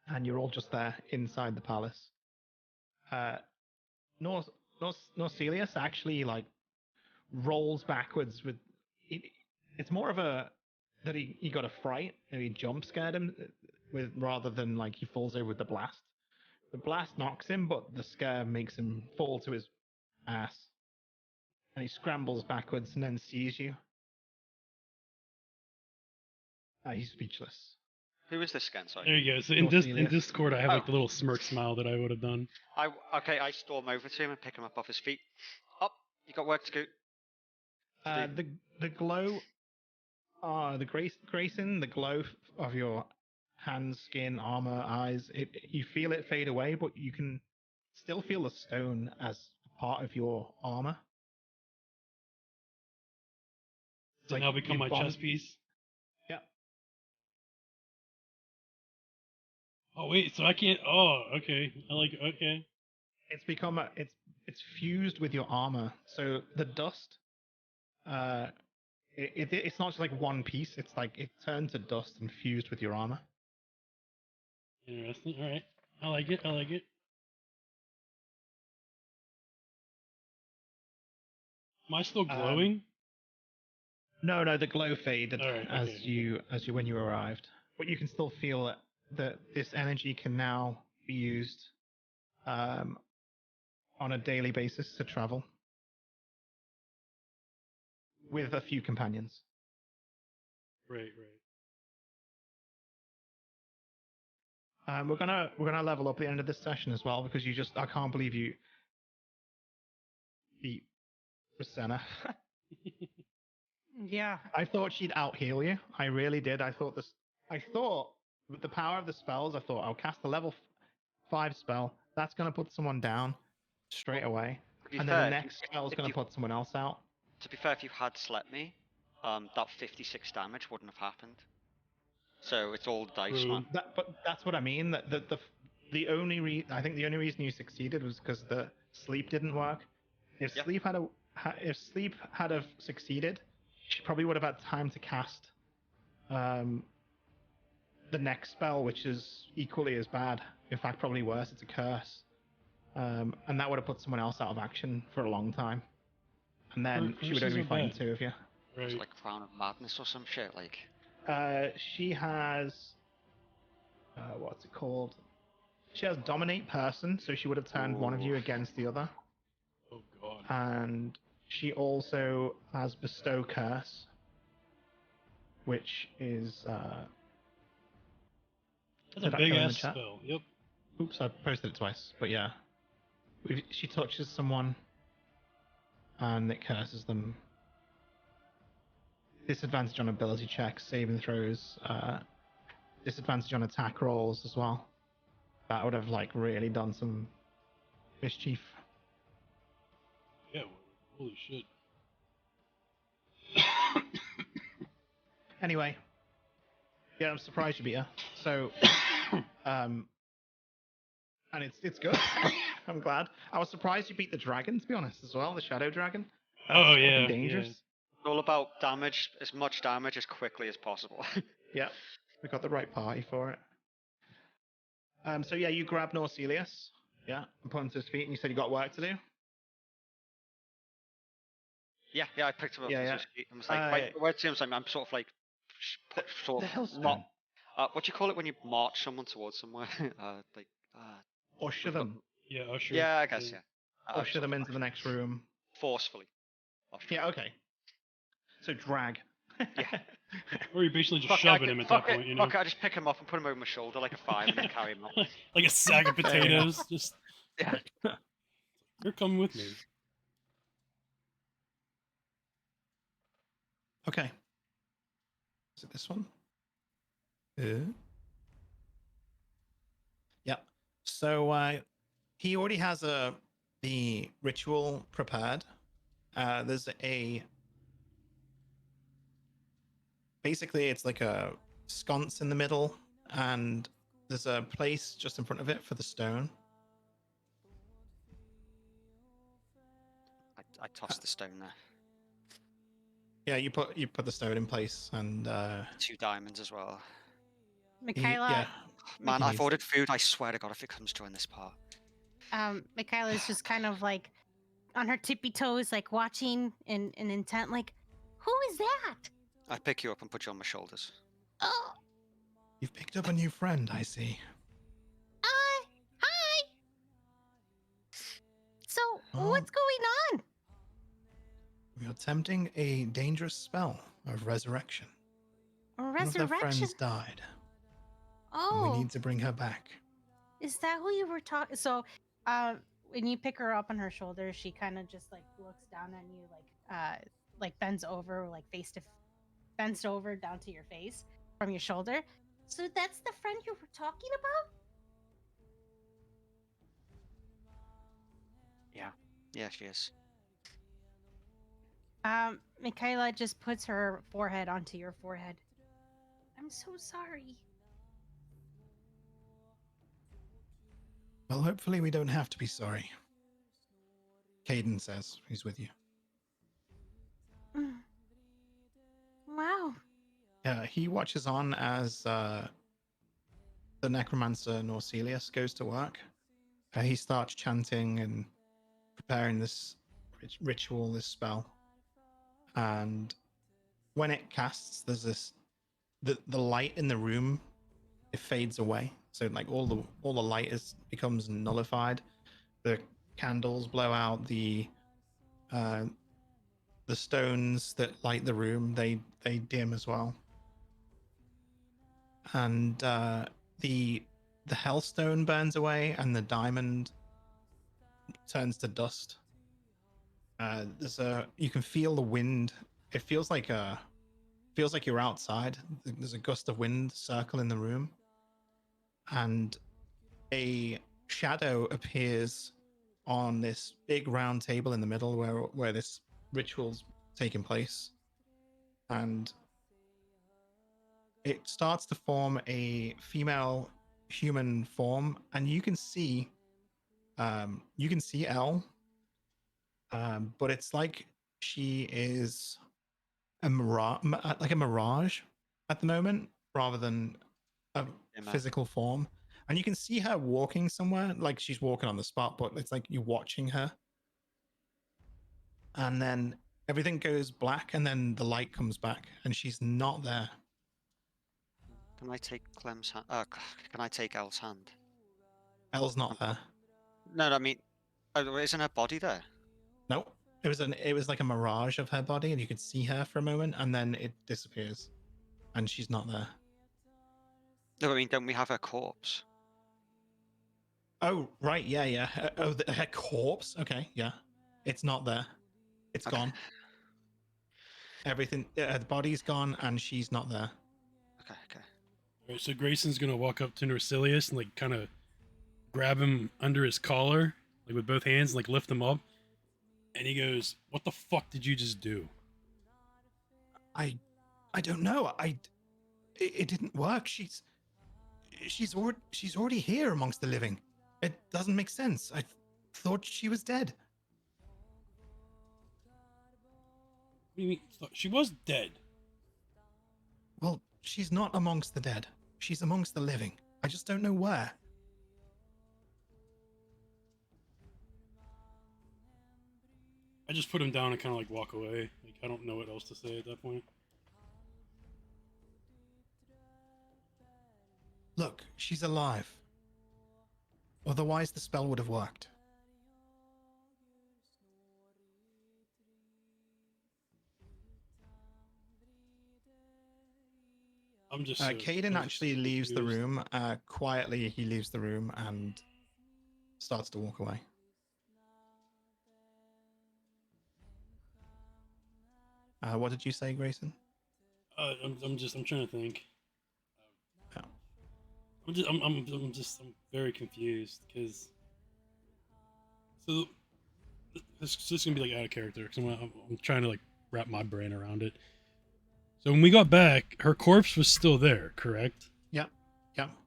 And you're all just there inside the palace. Norcelius actually like rolls backwards with it's more of a that he got a fright and he jump scared him with rather than like he falls over with the blast. The blast knocks him, but the scare makes him fall to his ass. And he scrambles backwards and then sees you. He's speechless. Who is this again? Sorry. There you go. So in Discord, I have like the little smirk smile that I would have done. I storm over to him and pick him up off his feet. Up, you got work to do. The glow, Grayson, the glow of your hands, skin, armor, eyes. You feel it fade away, but you can still feel the stone as part of your armor. Does it now become my chest piece? Yeah. Oh wait, so I can't. Oh, okay. I like it. Okay. It's become it's fused with your armor. So the dust, it's not just like one piece. It's like it turned to dust and fused with your armor. Interesting. All right. I like it. I like it. Am I still Um, glowing? No, the glow faded Alright, as okay, you when you arrived, but you can still feel it. That this energy can now be used on a daily basis to travel with a few companions. Right. We're gonna level up at the end of this session as well because I can't believe you beat Rosanna. Yeah. I thought she'd out heal you. I really did. I thought with the power of the spells, I thought I'll cast a level 5 spell. That's gonna put someone down straight away, To be and then the fair, next spell is gonna put someone else out. to be fair, if you had slept me, that 56 damage wouldn't have happened. So it's all dice, True. man. But that's what I mean. That the only I think the only reason you succeeded was because the sleep didn't work. If Yep. sleep had have succeeded, she probably would have had time to cast the next spell, which is equally as bad. In fact, probably worse. It's a curse, and that would have put someone else out of action for a long time. And then she would Curses only be are fighting bad. two of you. It's Right. like Crown of Madness or some shit. Like, She has what's it called? She has dominate person, so she would have turned one of you Ooh. against the other. Oh god. And she also has bestow curse, which is That's a did I big go in the ass chat? spell. Yep. Oops, I posted it twice, but yeah. She touches someone and it curses them. Disadvantage on ability checks, saving throws, disadvantage on attack rolls as well. That would have like really done some mischief. Yeah. Holy shit. Anyway, yeah, I'm surprised you beat her. So, and it's good. I'm glad. I was surprised you beat the dragon, to be honest, as well, the shadow dragon. That's Oh, fucking yeah, dangerous. yeah. It's all about damage, as much damage as quickly as possible. Yeah, we got the right party for it. So yeah, you grab Norselius, yeah, and put him to his feet, and you said you got work to do. yeah, I picked him up Yeah, and yeah. just I was like, where it seems like I'm sort of like, sort The of hellstone. not. What do you call it when you march someone towards somewhere? Like, Usher we've got- them, Yeah, Usher. yeah, I guess, yeah. usher them into the next room. Forcefully. Yeah, okay. So drag. Yeah. Or you're basically just Fuck it, shoving him at that fuck it, point, you know? fuck it, I just pick him up and put him over my shoulder like a 5 and then carry him out. Like a sack of Fair enough. potatoes. Just, Yeah. you're coming with me. Okay. Is it this one? Yeah. So he already has the ritual prepared. There's basically it's like a sconce in the middle, and there's a place just in front of it for the stone. I tossed the stone there. Yeah, you put the stone in place, and 2 diamonds as well. Michaela, yeah. Man, Making I've these- ordered food. I swear to God, if it comes during this part. Michaela is just kind of like on her tippy toes, like watching and intent, like, who is that? I pick you up and put you on my shoulders. Oh, You've picked up a new friend, I see. hi. So, Oh. what's going on? We are attempting a dangerous spell of resurrection. One of Resurrection? their friends died, and Oh, we need to bring her back. is that who you were talking? So, when you pick her up on her shoulder, she kind of just like looks down on you, like bends over, like bends over down to your face from your shoulder. So that's the friend you were talking about? Yeah, she is. Michaela just puts her forehead onto your forehead. I'm so sorry. Well, hopefully we don't have to be sorry. Caden says he's with you. Wow. He watches on as the necromancer Norselius goes to work. He starts chanting and preparing this ritual, this spell. and when it casts, there's this the light in the room, it fades away. So like all the light becomes nullified. The candles blow out. The stones that light the room, they dim as well. And the hellstone burns away, and the diamond turns to dust. You can feel the wind. It feels like you're outside. There's a gust of wind circle in the room, and a shadow appears on this big round table in the middle where this ritual's taking place, and it starts to form a female human form, and you can see Elle, but it's like she is a mirage at the moment rather than a physical form. And you can see her walking somewhere, like she's walking on the spot, but it's like you're watching her. And then everything goes black, and then the light comes back, and she's not there. Can I take Clem's hand? Can I take Elle's hand? Elle's not there. No, I mean, isn't her body there? Nope. It was like a mirage of her body, and you could see her for a moment, and then it disappears, and she's not there. No, I mean, don't we have her corpse? Oh, right, yeah. Her corpse. Okay, yeah, it's not there. It's Okay. gone. Everything. The body's gone, and she's not there. Okay. All right, so Grayson's gonna walk up to Norsilius and like kind of grab him under his collar, like with both hands, and, like lift him up. And he goes, "What the fuck did you just do?" I don't know. It didn't work. She's already here amongst the living. It doesn't make sense. I thought she was dead. What do you mean? She was dead. Well, she's not amongst the dead. She's amongst the living. I just don't know where. I just put him down and kind of like walk away. Like I don't know what else to say at that point. Look, she's alive. Otherwise, the spell would have worked. I'm just. Caden actually leaves the room. Quietly, he leaves the room and starts to walk away. What did you say, Grayson? I'm trying to think. Yeah. I'm very confused because. So, this is gonna be like out of character because I'm trying to like wrap my brain around it. So when we got back, her corpse was still there, correct? Yeah.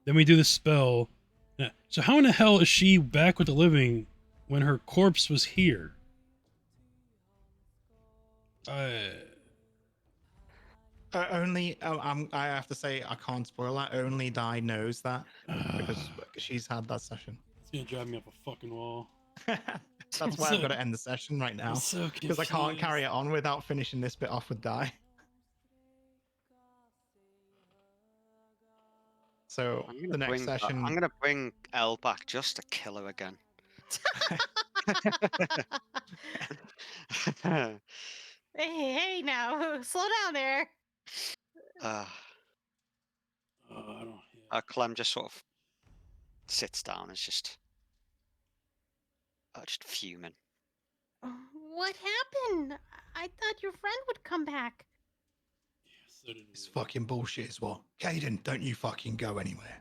Then we do the spell. Yeah. So how in the hell is she back with the living when her corpse was here? Only I have to say I can't spoil that. Only Di knows that because she's had that session. It's gonna drive me up a fucking wall. That's why I've got to end the session right now so because I can't carry it on without finishing this bit off with Di. So the next session, I'm gonna bring Elle back just to kill her again. Hey, now, slow down there. I don't. Clem just sort of sits down and is just fuming. What happened? I thought your friend would come back. It's fucking bullshit is what. Caden, don't you fucking go anywhere.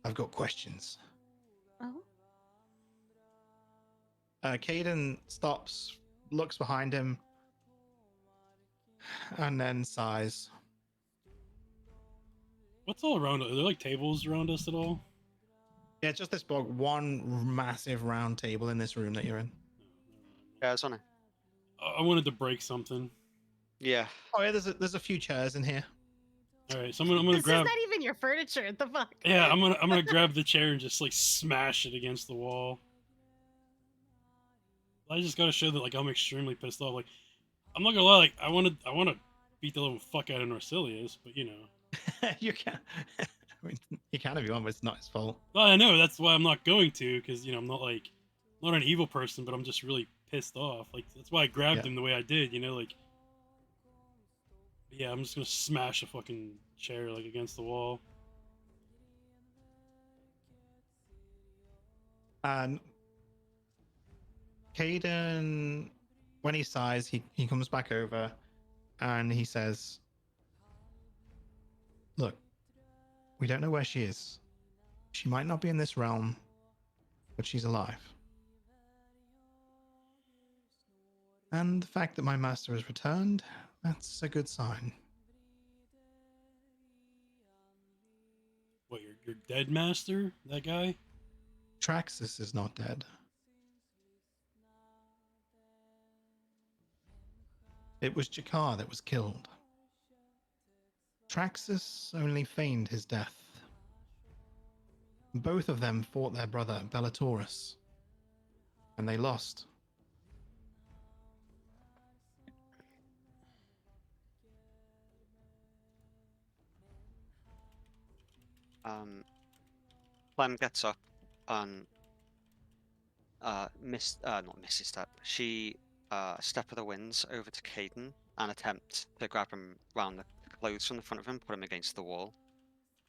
I've got questions. Oh? Caden stops, looks behind him, and then sighs. What's all around? Are there like tables around us at all? Yeah, it's just this one massive round table in this room that you're in. Yeah, it's on it. I wanted to break something. Yeah. Oh yeah, there's a few chairs in here. All right, so I'm gonna This grab. is not even your furniture. What the fuck? Yeah, I'm gonna grab the chair and just like smash it against the wall. I just gotta show that like I'm extremely pissed off. Like, I'm not gonna lie. Like, I want to beat the living fuck out of Norsilius, but you know. You can. I mean, you can if you want, but it's not his fault. Well, I know that's why I'm not going to, because you know I'm not like not an evil person, but I'm just really pissed off. Like that's why I grabbed Yeah. him the way I did. You know, like yeah, I'm just gonna smash a fucking chair like against the wall. And Caden, when he sighs, he comes back over and he says, "Look, we don't know where she is. She might not be in this realm, but she's alive. And the fact that my master has returned, that's a good sign." What, your dead master? That guy? Traxus is not dead. It was Jakar that was killed. Traxus only feigned his death. Both of them fought their brother, Bellatorus, and they lost. Clem gets up and not misses step. She step of the winds over to Caden and attempt to grab him round the clothes from the front of him, put him against the wall.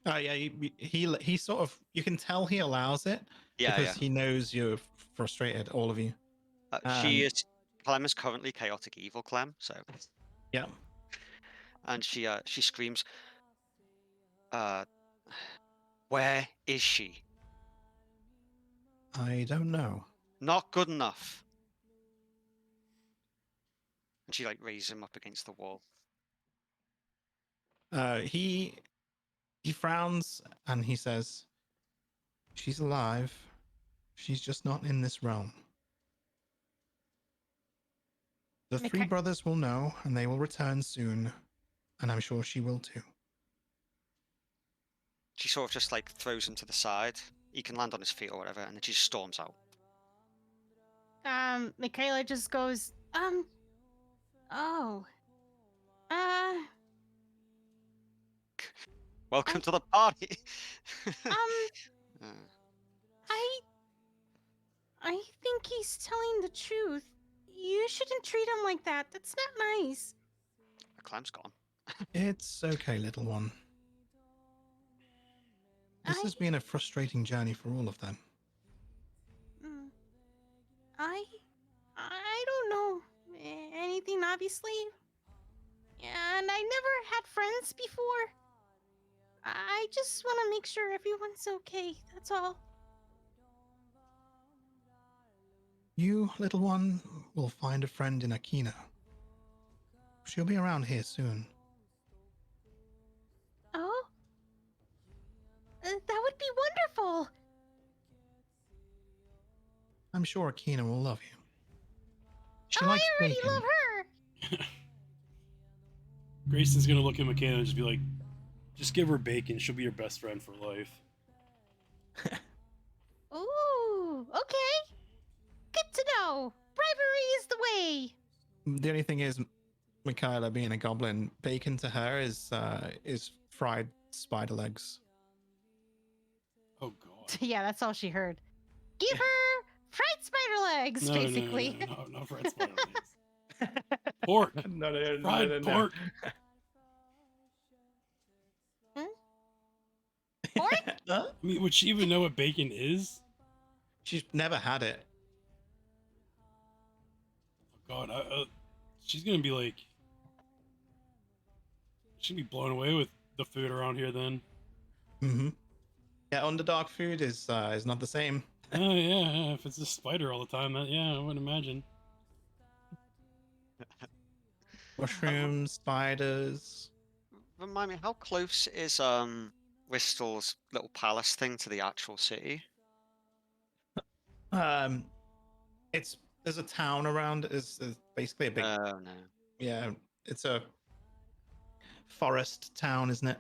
Yeah, he sort of, you can tell he allows it Yeah, because he knows you're frustrated, all of you. Clem is currently chaotic evil Clem, so Yeah. and she screams, where is she? I don't know. Not good enough. And she like raises him up against the wall. He frowns and he says, "She's alive. She's just not in this realm. The three brothers will know, and they will return soon, and I'm sure she will too." She sort of just like throws him to the side. He can land on his feet or whatever, and then she storms out. Michaela just goes, oh, Welcome to the party. I think he's telling the truth. You shouldn't treat him like that. That's not nice. Clem's gone. It's okay, little one. This has been a frustrating journey for all of them. I don't know anything, obviously. And I never had friends before. I just want to make sure everyone's okay. That's all. You, little one, will find a friend in Akina. She'll be around here soon. Oh? That would be wonderful. I'm sure Akina will love you. She I likes already bacon. love her. Grayson's gonna look at McKenna and just be like, just give her bacon. She'll be your best friend for life. Ooh, okay. Good to know. Bribery is the way. The only thing is, Michaela being a goblin, bacon to her is fried spider legs. Oh god. Yeah, that's all she heard. Give her fried spider legs, basically. No, not fried spider legs. Pork. Fried pork. Pork? Huh? I mean, would she even know what bacon is? She's never had it. Oh god, she's gonna be like, she'll be blown away with the food around here then. Mm-hmm. Yeah, Underdark food is not the same. Oh yeah, if it's a spider all the time, I wouldn't imagine. Mushrooms, spiders. Remind me, how close is Bristol's little palace thing to the actual city? There's a town around. It's basically a big. Oh no. Yeah, it's a forest town, isn't it?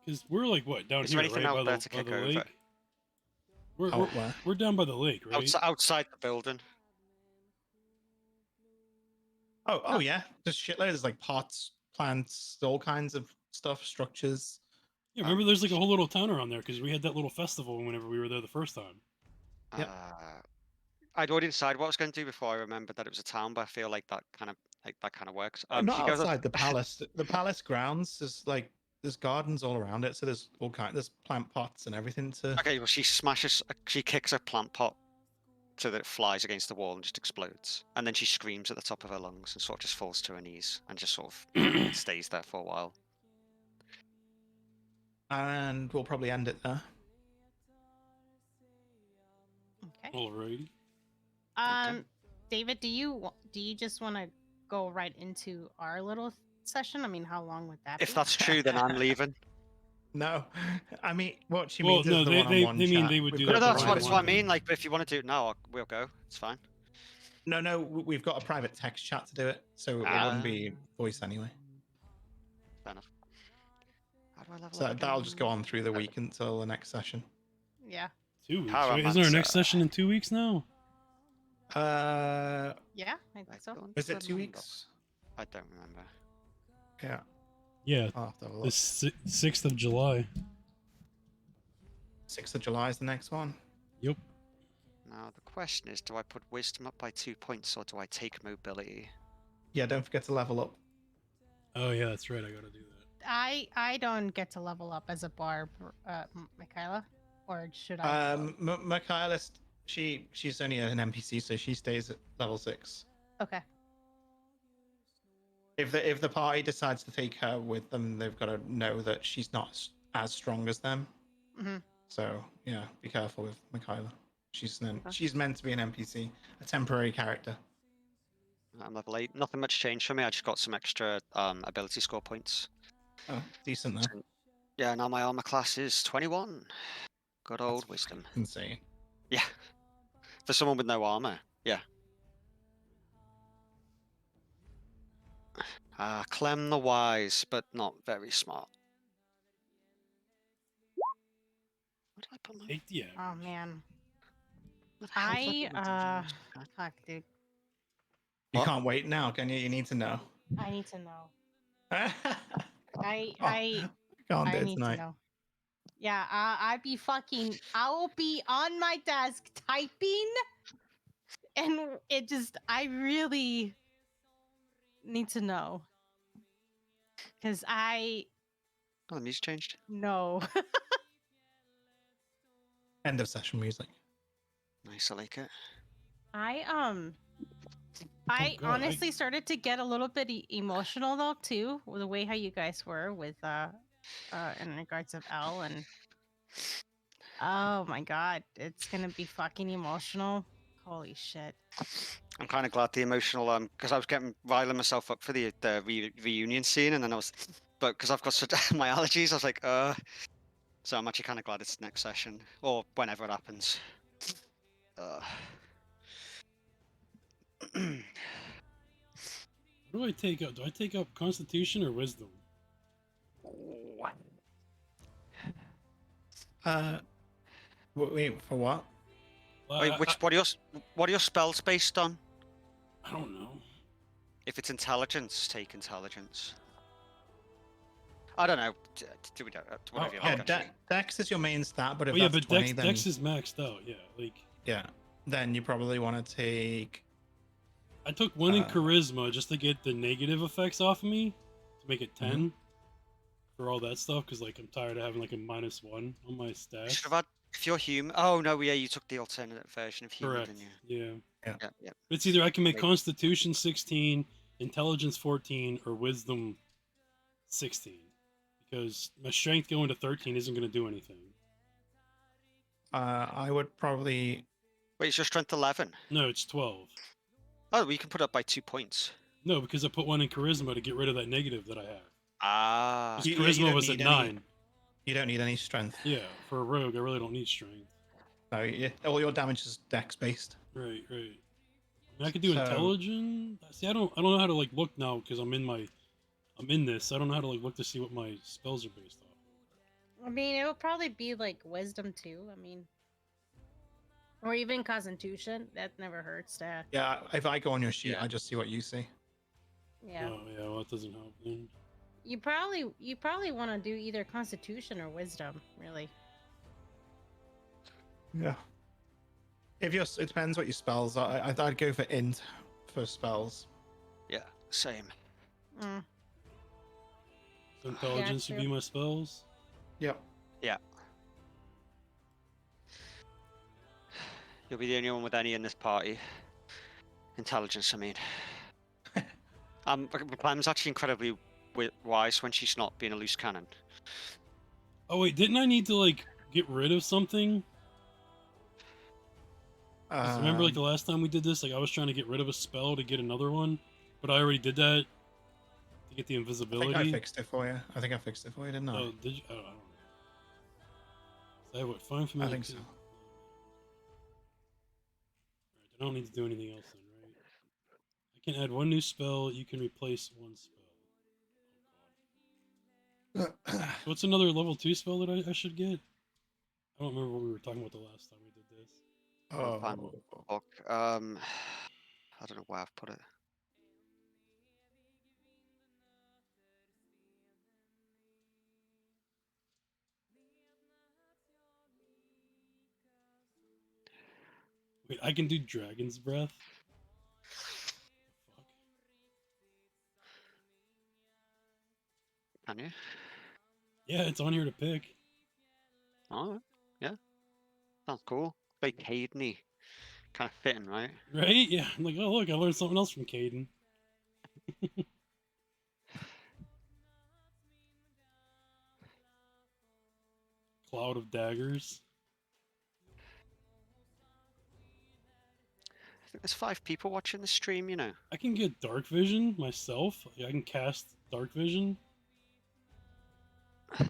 Because we're like what down Is here, there anything right? out By there the, to by kick the over? lake. Where? We're down by the lake, right? Outside the building. Oh yeah, just shitloads. There's like pots, plants, all kinds of stuff, structures. Yeah, remember there's like a whole little town around there because we had that little festival whenever we were there the first time. Yep. I'd already decided what I was going to do before I remembered that it was a town, but I feel like that kind of works. Not She goes up. outside the palace. The palace grounds. There's gardens all around it, so there's all kind. There's plant pots and everything to. Okay, well, she kicks a plant pot so that it flies against the wall and just explodes. And then she screams at the top of her lungs and sort of just falls to her knees and just sort of stays there for a while. And we'll probably end it there. Okay. Alrighty. David, do you just want to go right into our little session? I mean, how long would that be? If that's true, then I'm leaving. No, I mean what she Well, means no, is the they one-on-one mean chat. they would We've do got No, a that that's for what, private- that's what I mean. Like, but if you want to do it now, we'll go. It's fine. No, we've got a private text chat to do it, so it wouldn't be voice anyway. Fair enough. How do I level So up that'll again? just go on through the week until the next session. Yeah. 2 weeks. Power Right? Isn't our next Mancer. session in 2 weeks now? Yeah, I think so. Is it 2 weeks? I don't remember. Yeah. Yeah, I'll have to have a the look. 6th of July. 6th of July is the next one. Yep. Now the question is, do I put wisdom up by 2 points or do I take mobility? Yeah, don't forget to level up. Oh yeah, that's right. I gotta do that. I don't get to level up as a barb, Michaela, or should I? Michaelis, she's only an NPC, so she stays at level 6. Okay. If the party decides to take her with them, they've got to know that she's not as strong as them. Mm-hmm. So yeah, be careful with Michaela. She's meant to be an NPC, a temporary character. I'm level 8. Nothing much changed for me. I just got some extra ability score points. Oh, decent though. Yeah, now my armor class is 21. Good old That's wisdom. Insane. Yeah. For someone with no armor. Yeah. Clem the wise, but not very smart. Where did I put my... Take the Oh average. man, where the hell did I put my dungeons? fuck, dude. You What? can't wait now, can you? You need to know. I need to know. I can't do I it need to tonight. know. Yeah, I will be on my desk typing, and I really need to know. Because I Oh, the music changed. know. End of session music. Nice, I like it. I God, honestly started to get a little bit emotional though too, with the way how you guys were with in regards of L, and oh my god, it's gonna be fucking emotional. Holy shit. I'm kind of glad the emotional because I was riling myself up for the reunion scene, and then but because I've got such my allergies, I was like, So I'm actually kind of glad it's next session or whenever it happens. What do I take up? Do I take up Constitution or Wisdom? Wait, for what? Wait, what are your spells based on? I don't know. If it's intelligence, take intelligence. I don't know. Do we whatever you Yeah, like, actually. Dex is your main stat, but if Oh yeah, that's but 20, then Dex is maxed out. Yeah, like yeah, then you probably want to take. I took one in Charisma just to get the negative effects off of me to make it 10 for all that stuff. Because like I'm tired of having like a -1 on my You stats. should have had. If you're human. Oh no, yeah, you took the alternate version of human, Correct. didn't you? Yeah. Yeah. It's either I can make Wait. Constitution 16, Intelligence 14, or Wisdom 16. Because my Strength going to 13 isn't going to do anything. I would probably. Wait, it's your strength 11. No, it's 12. Oh, well, you can put it up by 2 points. No, because I put one in Charisma to get rid of that negative that I have. Ah. 'Cause You Charisma don't was at need any- 9. You don't need any strength. Yeah, for a rogue, I really don't need Strength. No, all your damage is Dex based. Right. I mean, I could do So- Intelligence. See, I don't know how to like look now because I'm in this. I don't know how to like look to see what my spells are based off. I mean, it would probably be like wisdom too. I mean, or even constitution. That never hurts to. Yeah, if I go on your sheet, Yeah. I just see what you see. Yeah. Oh yeah, well that doesn't help then. You probably want to do either Constitution or Wisdom, really. Yeah. If you're, it depends what your spells are. I'd go for int for spells. Yeah, same. Mm. So intelligence would true. be my spells. Yep. Yeah. You'll be the only one with any in this party. Intelligence, I mean. Pam's actually incredibly wise when she's not being a loose cannon. Oh wait, didn't I need to like get rid of something? 'Cause remember like the last time we did this, like I was trying to get rid of a spell to get another one, but I already did that to get the I invisibility. think I fixed it for you. I think I fixed it for you, didn't I? Oh, did you? I don't know. So I have what, find familiar. I think so. Alright, I don't need to do anything else then, right? I can add one new spell. You can replace one spell. Oh god. What's another level 2 spell that I should get? I don't remember what we were talking about the last time we did this. Book. I don't know where I've put it. Wait, I can do Dragon's Breath? Fuck. Can you? Yeah, it's on here to pick. Oh, yeah. Sounds cool. Very Caden-y. Kind of fitting, right? Right? Yeah. I'm like, oh look, I learned something else from Caden. Cloud of Daggers. I think there's 5 people watching the stream, you know. I can get Dark Vision myself. I can cast Dark Vision. Don't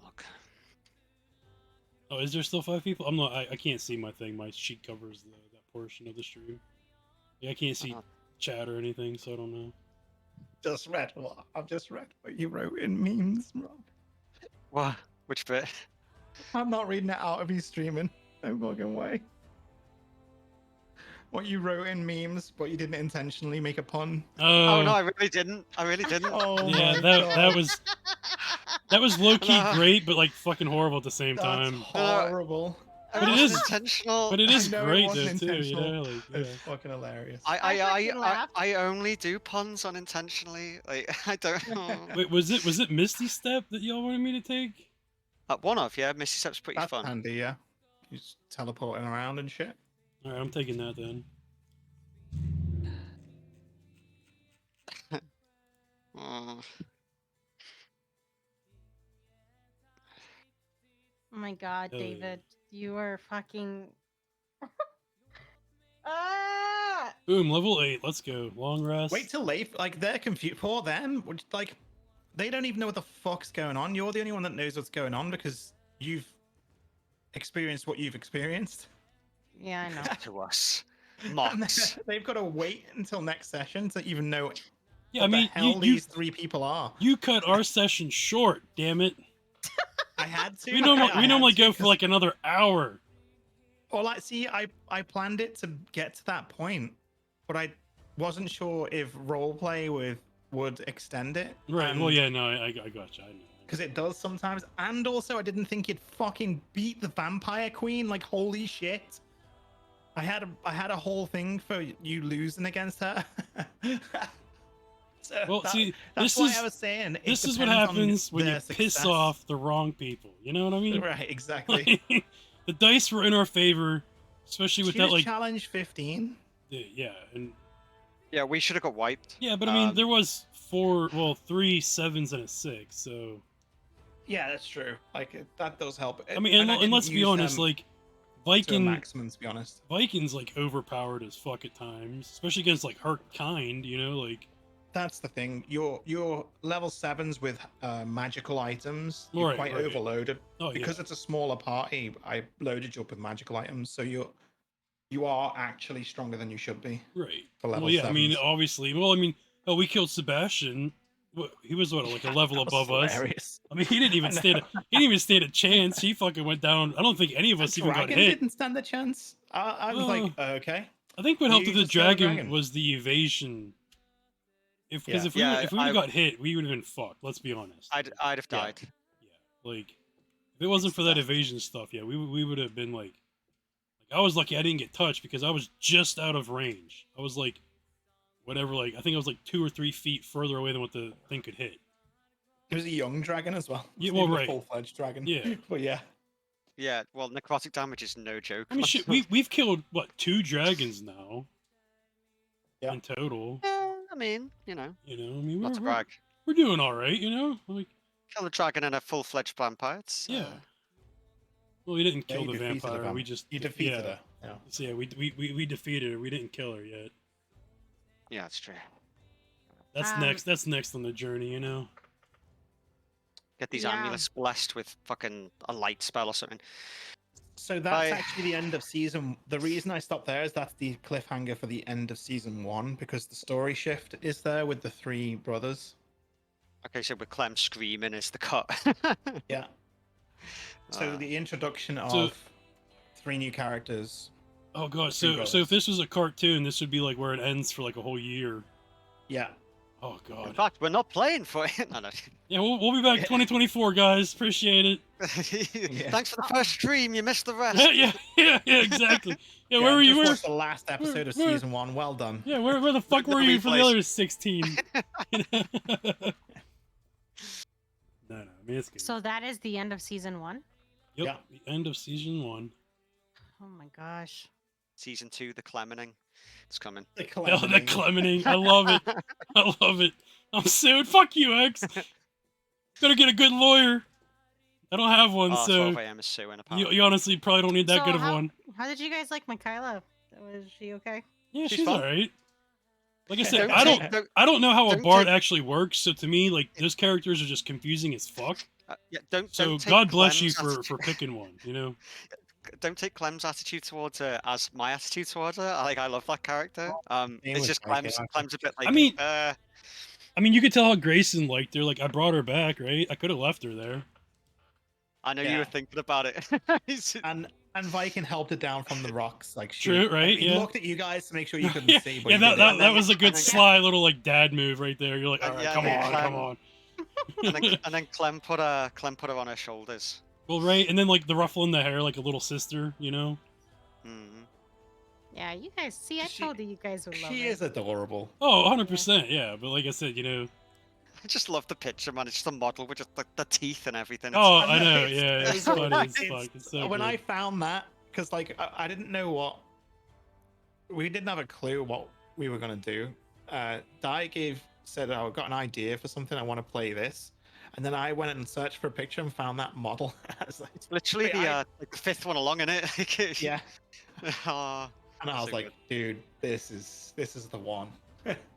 look. Oh, is there still 5 people? I'm not. I can't see my thing. My sheet covers that portion of the stream. Yeah, I can't see chat or anything, so I don't know. Just read what I've just read what you wrote in memes, Rob. What? Which bit? I'm not reading it out of you streaming. No fucking way. What you wrote in memes, but you didn't intentionally make a pun. Oh no, I really didn't. I really didn't. Oh yeah, my that God. was low key No. great, but like fucking horrible at the same That's time. horrible. But it it is- is intentional. But it is I know it great wasn't though too. You intentional. know, like It's yeah. fucking hilarious. I only do puns unintentionally. Like I don't. Wait, was it Misty Step that y'all wanted me to take? One of yeah, Missy Step's pretty That's fun. handy, yeah. You just teleporting around and shit. All right, I'm taking that then. Mm. Oh my god, Hell yeah. David. You are fucking. Ah! Boom, level 8. Let's go. Long rest. Wait till like they're confused. Poor them. Like they don't even know what the fuck's going on. You're the only one that knows what's going on because you've experienced what you've experienced. Yeah, I know. To us, And mocks. they've got to wait until next session to even know Yeah, what I mean, the hell you these 3 people are. you cut our session short. Damn it. I had to. We normally go for 'cause- like another hour. Well, like, see, I planned it to get to that point, but I wasn't sure if roleplay would extend it. Right. Well, yeah. No, I gotcha. I know. Because it does sometimes, and also I didn't think it'd fucking beat the Vampire Queen. Like, holy shit! I had a whole thing for you losing against her. So Well, see, that's this why is I was saying. It this is what depends on happens when you their piss success. off the wrong people. You know what I mean? Right, exactly. Like, the dice were in our favor, especially with She that was like challenge 15. yeah, and Yeah, we should have got wiped. yeah, but I mean there was 3 7s and a 6, so Yeah, that's true. Like that does help. I mean, and didn't let's be use honest, them like to a Viking maximum, to be honest. Vikings like overpowered as fuck at times, especially against like her kind. You know, like That's the thing. Your level 7s with magical items, you're Right, quite right. overloaded. oh Because yeah, it's a smaller party, I loaded you up with magical items, so you are actually stronger than you should be right. for level Well, yeah, I mean, 7s. obviously, well, I mean, oh, we killed Sebastian. He was what, like a level That was above us. hilarious. I mean, he didn't even I stand. know. He didn't even stand a chance. He fucking went down. I don't think any of us even got Dragon hit. didn't stand a chance. I was like, Oh. okay. I think what helped You with the just kill the dragon, dragon. was the evasion. Because Yeah. if we Yeah, would have got hit, we would have been fucked. Let's be honest. I'd have Yeah. died. Yeah, like if it wasn't It's for that that. evasion stuff, yeah, we would have been like I was lucky I didn't get touched because I was just out of range. I was like whatever, like I think I was like 2 or 3 feet further away than what the thing could hit. It was a young dragon as well. Yeah, It's well, even a right. full-fledged dragon. Yeah. But yeah. Yeah, well, necrotic damage is no joke. I mean, shit, we've killed what 2 dragons now. Yeah. In total. Yeah, I mean, you know, I mean not to brag. we're doing all right, like Kill a dragon and a full-fledged vampire. It's, yeah. Well, we didn't Yeah, kill you the defeated the vampire. We vamp- just You defeated yeah. her. Yeah. So yeah, we defeated her. We didn't kill her yet. yeah, it's true. That's Um, next. That's next on the journey, you know. Get these Yeah. amulets blessed with fucking a light spell or something. So that's I- actually the end of season. The reason I stopped there is that's the cliffhanger for the end of season 1 because the story shift is there with the 3 brothers. Okay, so with Clem screaming is the cut. Yeah. So Uh, the introduction of So- 3 new characters. Oh god. Three So if brothers. this was a cartoon, this would be like where it ends for like a whole year. Yeah. Oh in god. fact, we're not playing for it. No, no. Yeah, we'll be back 2024, guys. Appreciate it. Thanks for the first stream. You missed the rest. yeah, exactly. Yeah, where were you? Just Where? watched the last episode of where- season 1. Well done. Yeah, where the fuck Look were at the you for the replays. other 16? No, I mean it's good. So that is the end of season 1. Yep, Yeah. the end of season 1. Oh my gosh. Season 2, the Clemening. It's coming. The Oh, the Clemening. Clemening. I love it. I love it. I'm sued. Fuck you, X. Gotta get a good lawyer. I don't have one, Oh, so 12 a.m. is suing, apparently. you honestly probably don't need that So good of how, one. How did you guys like Michaela? Was she okay? Yeah, She's she's fun. alright. Like I said, Don't I don't take- don't- I don't know how a don't bard take- actually works, so to me, like those characters are just confusing as fuck. Yeah, don't So take God bless you Clem's for picking one, you know? Don't take Clem's attitude towards her as my attitude towards her. I love that character. Same It's with just Mike, Clem's. yeah. Clem's a bit like. I mean- uh, I mean, you could tell how Grayson liked her. Like, I brought her back, right? I could have left her there. I know you Yeah. were thinking about it. He's- And Viking helped it down from the rocks. Like she, True, right? He Yeah. looked at you guys to make sure you couldn't yeah, see. But yeah, he that, did that, it. that was a good then- sly little like dad move right there. You're like, all right, yeah, come and then on, come on. and then Clem put her on her shoulders. Well, right, and then like the ruffle in the hair, like a little sister, you know? Mhm. Yeah, you guys. See, I She- told you you guys would love She it. is adorable. Oh, 100%, yeah. But like I said, you know, I just love the picture, man. It's just a model with just the teeth and everything. oh, It's, I know, It's- yeah, it's it's- funny as it's- fuck. It's so when good. I found that, because like I didn't know what we didn't have a clue what we were gonna do. Said, "Oh, I've got an idea for something. I want to play this," and then I went and searched for a picture and found that model. I was like, literally Wait, like the fifth one along in it. Like, yeah, Aw. and I was So like, good. "Dude, this is the one."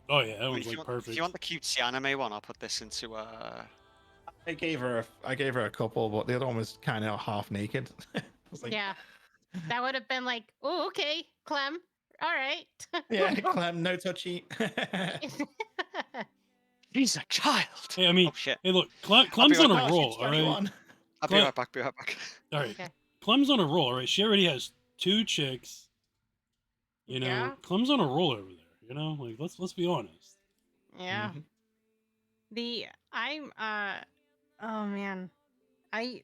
Oh yeah, that I mean, was if, you like want, perfect. if you want the cutesy anime one, I'll put this into I gave her a couple, but the other one was kind of half naked. I was like, Yeah, that would have been like, oh, okay, Clem. All right. yeah, Clem, no touchy. He's a child. Hey, I mean, Oh shit. hey, look, Clem's on right a Oh, roll, she's all right. 21. I'll be Clem- right back. Be right back. All right, Okay. Clem's on a roll, all right. She already has 2 chicks. You know, Yeah. Clem's on a roll over there. You know, like let's be honest. Yeah. Mhm. Oh man,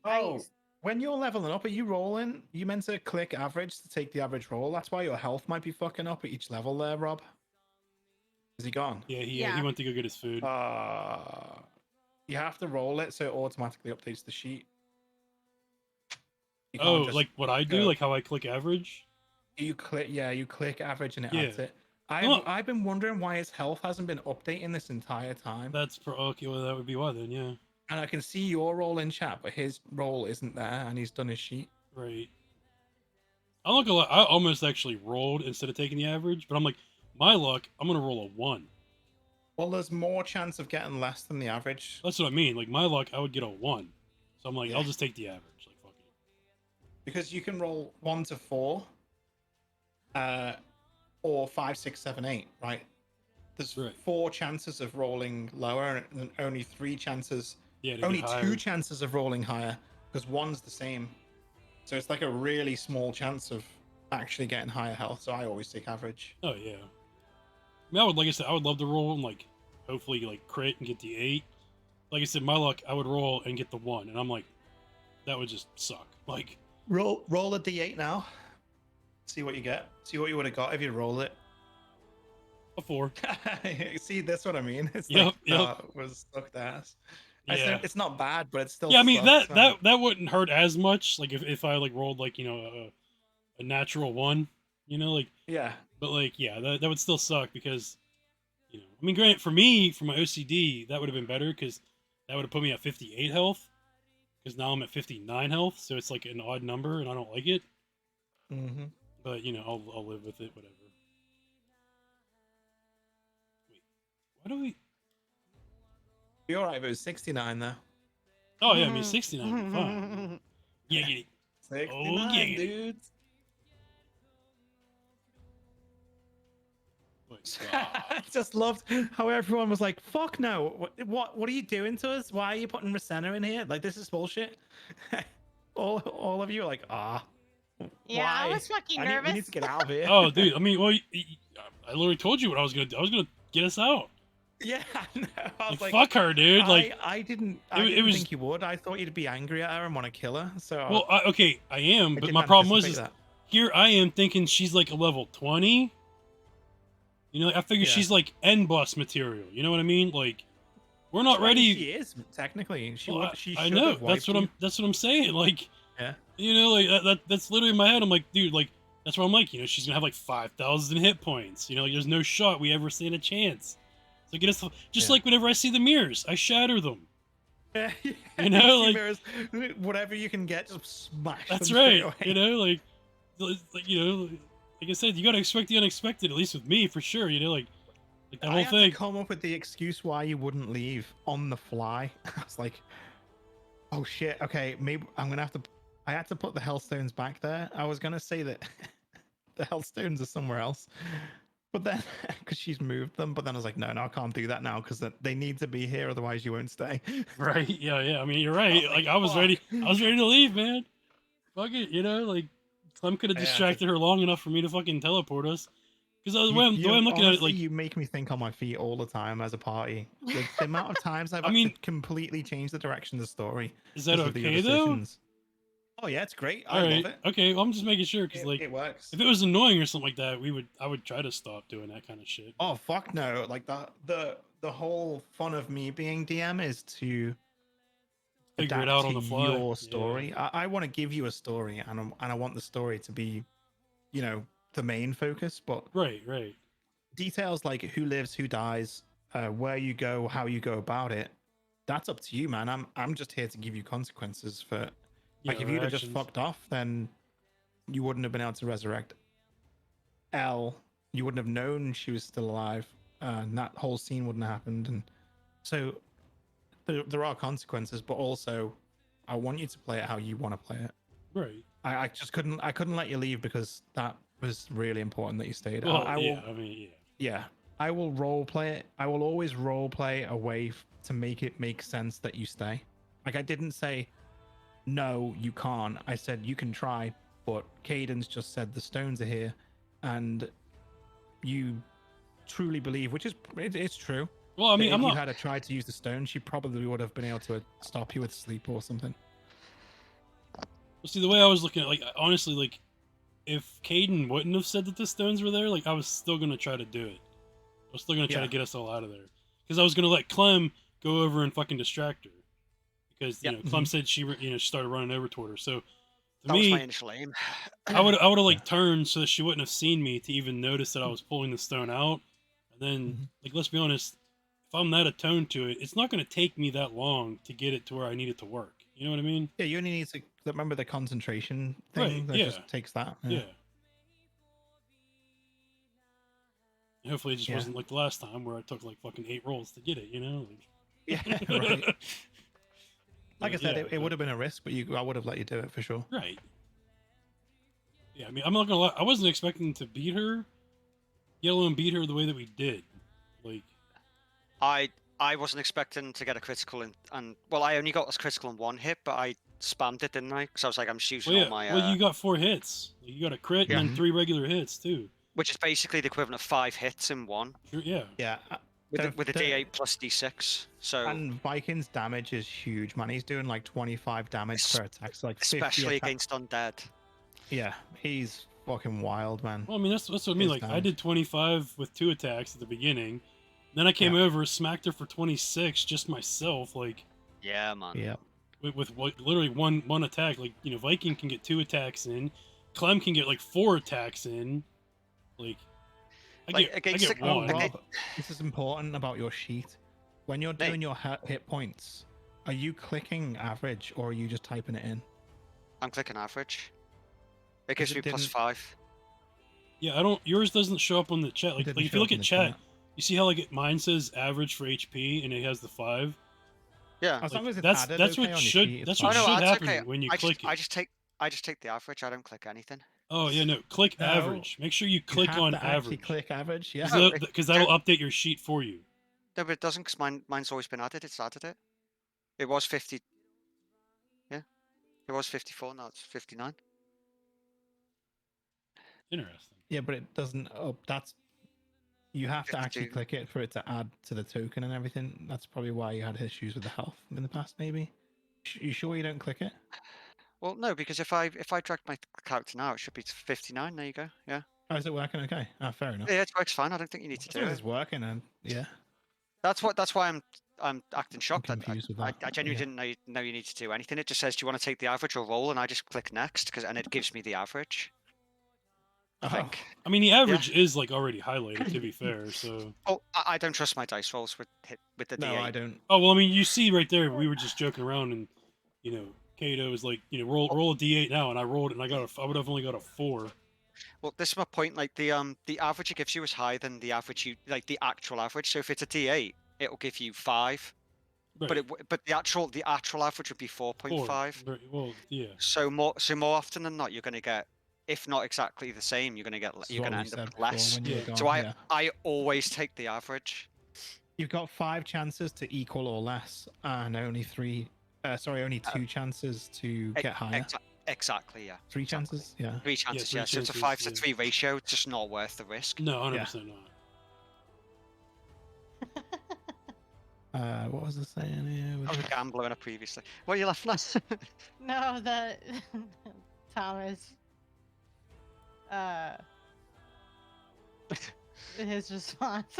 Oh, when you're leveling up, are you rolling? You meant to click average to take the average roll. That's why your health might be fucking up at each level there, Rob. Is he gone? Yeah, he Yeah. went to go get his food. You have to roll it so it automatically updates the sheet. You can't Oh, just- like what I do, go. like how I click average. you click average and it Yeah. adds it. Oh. I've been wondering why his health hasn't been updating this entire time. That's okay. Well, that would be why then. Yeah, And I can see your roll in chat, but his roll isn't there, and he's done his sheet. right. I'm not gonna lie, I almost actually rolled instead of taking the average, but I'm like, my luck, I'm gonna roll a 1. Well, there's more chance of getting less than the average. That's what I mean. Like my luck, I would get a 1. So I'm like, I'll Yeah. just take the average. Like fuck it. Because you can roll 1 to 4, or 5, 6, 7, 8, right? There's Right. 4 chances of rolling lower, and only 3 chances, Yeah, to only be higher. 2 chances of rolling higher, because 1's the same. So it's like a really small chance of actually getting higher health, so I always take average. Oh yeah. I mean, I would, like I said, I would love to roll and like hopefully like crit and get the 8. Like I said, my luck, I would roll and get the 1, and I'm like, that would just suck. Like, Roll a d8 now. See what you get. See what you would have got if you roll it. a 4. See, that's what I mean. It's Yep, like, yep. oh, it was sucked ass. I Yeah. said it's not bad, but it's still. Yeah, I mean sucks, that wouldn't hurt as much. Like if I like rolled like a natural 1, like Yeah. but like yeah that would still suck because I mean granted for me for my OCD that would have been better because that would have put me at 58 health because now I'm at 59 health, so it's like an odd number and I don't like it. Mm-hmm. But I'll live with it, whatever. Wait, why do we? You're right. If it was 69 though. Oh yeah, I mean 69 would be fine. Yeah, get it. 69, giggity. dudes. Wait, I just loved how everyone was like, "Fuck no! What are you doing to us? Why are you putting Rosanna in here? Like this is bullshit." all of you are like, "Ah, Yeah, why? I was fucking We nervous. need to get out of here." oh dude, I mean, well, I literally told you what I was gonna do. I was gonna get us out. Yeah, no, I was Like, like, fuck her, dude. Like, I didn't it was- think you would. I thought you'd be angry at her and want to kill her. So well, okay, I am, I but didn't my problem was anticipate is that. here I am thinking she's like a level 20. I figure Yeah. she's like N bus material. You know what I mean? Like, we're not I mean, ready. She is technically. She Well, would. She I should know. have That's wiped what you. I'm. That's what I'm saying. Like, Yeah. like that's literally in my head. I'm like, dude, like that's what I'm like. She's gonna have like 5,000 hit points. Like there's no shot we ever stand a chance. So get us just Yeah. like whenever I see the mirrors, I shatter them. Yeah, You see like mirrors, whatever you can get, just smash. that's them straight right. away. Like I said, you gotta expect the unexpected. At least with me, for sure. Like that I whole had thing. to come up with the excuse why you wouldn't leave on the fly. I was like, oh shit, okay, maybe I'm gonna have to. I had to put the Hellstones back there. I was gonna say that the Hellstones are somewhere else, but then because she's moved them, but then I was like, no, I can't do that now because they need to be here, otherwise you won't stay. Right? Yeah. I mean, you're right. was Like like, I was ready. fuck. I was ready to leave, man. Fuck it. Like Clem could have Yeah, distracted her long enough for me to fucking teleport us. Because the way I'm looking at it, honestly, like you make me think on my feet all the time as a party. Like, the amount of times I've I had mean- to completely change the direction of the story. is that because of your okay though? decisions. Oh yeah, it's great. I All right. love it. Okay. Well, I'm just making sure because It, like it works. if it was annoying or something like that, I would try to stop doing that kind of shit. Oh fuck no! Like the whole fun of me being DM is to Figure it adapt out on to the fly. your Yeah. story. I want to give you a story, and I want the story to be, the main focus. But Right. details like who lives, who dies, where you go, how you go about it, that's up to you, man. I'm just here to give you consequences for. Like Yeah, if you'd have just actions. fucked off, then you wouldn't have been able to resurrect Elle. You wouldn't have known she was still alive, and that whole scene wouldn't have happened. And so there are consequences, but also I want you to play it how you want to play it. Right. I just couldn't let you leave because that was really important that you stayed. Well, I will, yeah. I mean, yeah. I will role play it. I will always role play a way to make it make sense that you stay. Like I didn't say, no, you can't. I said you can try, but Cadence just said the stones are here, and you truly believe, which is it's true. Well, I mean, that I'm if not. you had tried to use the stone, she probably would have been able to stop you with sleep or something. Well, see, the way I was looking at, like, honestly, like, if Caden wouldn't have said that the stones were there, like, I was still gonna try to do it. I was still gonna try Yeah. to get us all out of there, because I was gonna let Clem go over and fucking distract her, because Yep. Clem said she, started running over toward her. So, to That was my me, initial aim. I would have like turned so that she wouldn't have seen me to even notice that I was pulling the stone out. And then, like, let's be honest, if I'm that attuned to it, it's not gonna take me that long to get it to where I need it to work. You know what I mean? Yeah, you only need to remember the concentration thing. Right, That yeah. just takes that. Yeah. And hopefully, it just Yeah. wasn't like the last time where I took like fucking 8 rolls to get it. Like, Yeah, right. Like I said, Yeah, it would have been a risk, but I would have let you do it for sure. Right. Yeah, I mean, I'm not gonna lie. I wasn't expecting to beat her, let alone beat her the way that we did. Like, I wasn't expecting to get a critical and well, I only got a critical in one hit, but spammed it, didn't I? Because I was like, I'm just using Well, all yeah. my. Well, you got 4 hits. You got a crit Yeah. and then 3 regular hits too. Which is basically the equivalent of 5 hits in one. Sure, yeah. Yeah. With a D8 plus D6. So. And Viking's damage is huge, man. He's doing like 25 damage per attack. So like 50 especially attack- against undead. Yeah, he's fucking wild, man. Well, I mean, that's what I mean. His Like, I damage. did 25 with 2 attacks at the beginning. Then I came over, smacked her for 26 just myself. Like, Yeah, man. Yeah. with literally one attack. Like, you know, Viking can get 2 attacks in. Clem can get like 4 attacks in. Like, I get Oh, one. Rob, this is important about your sheet. When you're doing your hit points, are you clicking average or are you just typing it in? I'm clicking average. It gives me it plus didn't- 5. Yeah, I don't. Yours doesn't show up on the chat. Like didn't if show you up look in at the chat, chat. you see how like mine says average for HP and it has the 5. Yeah. As long as it's that's added that's okay what on your should sheet, it's that's fine. what Oh, no, should that's happen okay. when you I click just, it. I just take the average. I don't click anything. Oh yeah, no, click No, average. Make sure you click have on to actually average. click average, yeah. No, Because that'll update your sheet for you. No, but it doesn't because mine's always been added. It's added it. It was 50. Yeah. It was 54. Now it's 59. Interesting. Yeah, but it doesn't. Oh, that's. You have to actually 52. click it for it to add to the token and everything. That's probably why you had issues with the health in the past, maybe. You sure you don't click it? Well, no, because if I drag my character now, it should be 59. There you go. Yeah. Oh, is it working okay? Ah, fair enough. Yeah, it works fine. I don't think you need to As do long as it. it's working, and yeah. That's why I'm acting shocked. confused with I that, genuinely yeah. didn't know you need to do anything. It just says, do you want to take the average or roll? And I just click next and it gives me the average. I Oh. think. I mean, the average is like already highlighted. To be fair, so. Oh, I don't trust my dice rolls with the No, D8. I don't. Oh well, I mean, you see right there, we were just joking around, and you know, Kato was like, you know, roll a D8 now, and I rolled it, and I would have only got a 4. Well, this is my point. Like the average it gives you is higher than the average like the actual average. So if it's a D8, it'll give you 5. Right. But the actual average would be 4.5. 4. Well, yeah. So more often than not, you're going to get, if not exactly the same, you're going to get This is you're what going to we end said up with before less. when you were Yeah. gone, So yeah. I always take the average. You've got 5 chances to equal or less, and only 2 chances to get higher. Exactly, yeah. 3 chances, yeah. 3 chances, three yeah. So it's a chances, 5 to yeah. 3 ratio. It's just not worth the risk. No, 100% not. What was I saying here? I was a gambler in a previously. What are you laughing at? No, the Thomas. His response.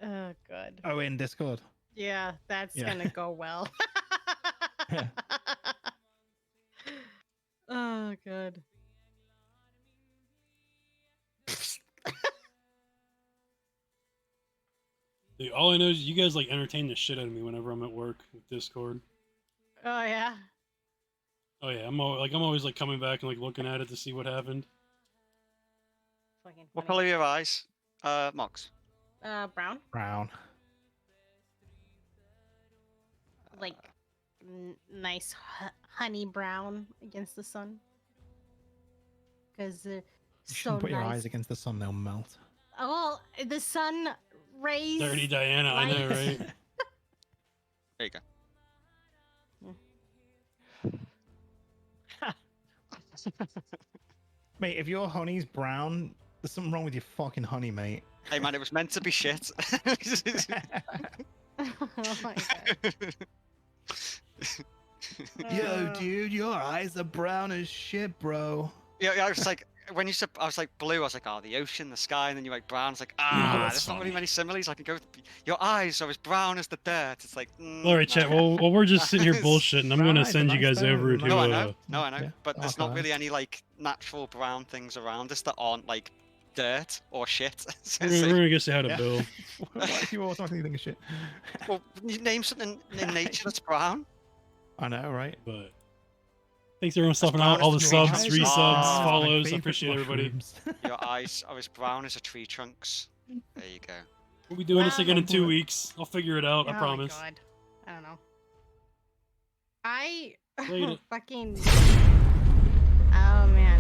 Oh, good. Oh, in Discord. Yeah, that's Yeah. gonna go well. Yeah. Oh, good. Dude, all I know is you guys like entertain the shit out of me whenever I'm at work with Discord. Oh yeah. Oh yeah, I'm always like coming back and like looking at it to see what happened. Fucking What funny. colour are your eyes? Mox. Brown. Brown. Like nice honey brown against the sun. Because You so shouldn't put nice. your eyes against the sun; they'll melt. Oh, the sun rays. Dirty Diana, I know, lights. right? There you go. Mate, if your honey's brown, there's something wrong with your fucking honey, mate. Hey man, it was meant to be shit. Oh my god. Dude, your eyes are brown as shit, bro. Yeah, I was like, when you said, I was like blue, I was like, oh, the ocean, the sky, and then you're like brown. It's like, that's there's not really funny. many similes. I can go. Your eyes are as brown as the dirt. It's like. All right, chat. Well, we're just sitting here bullshitting. I'm Brown gonna eyes are send you nice guys though, over isn't to. it? No, I know. No, I know. yeah, But there's dark not really eyes. any like natural brown things around us that aren't like dirt or shit. So We're it's gonna, like, we're gonna go say hi to Yeah. Bill. Why do you automatically think of shit? well, you name something in nature that's brown. I know, right? But thanks everyone stopping brown out. All the as subs, tomatoes. 3 Oh, subs, my follows. I appreciate everybody. Your eyes are as brown as a tree trunks. There you go. We'll be doing this Wow. again in 2 weeks. I'll figure it out. I Oh promise. my god. I don't know. I Played it. fucking. Oh man.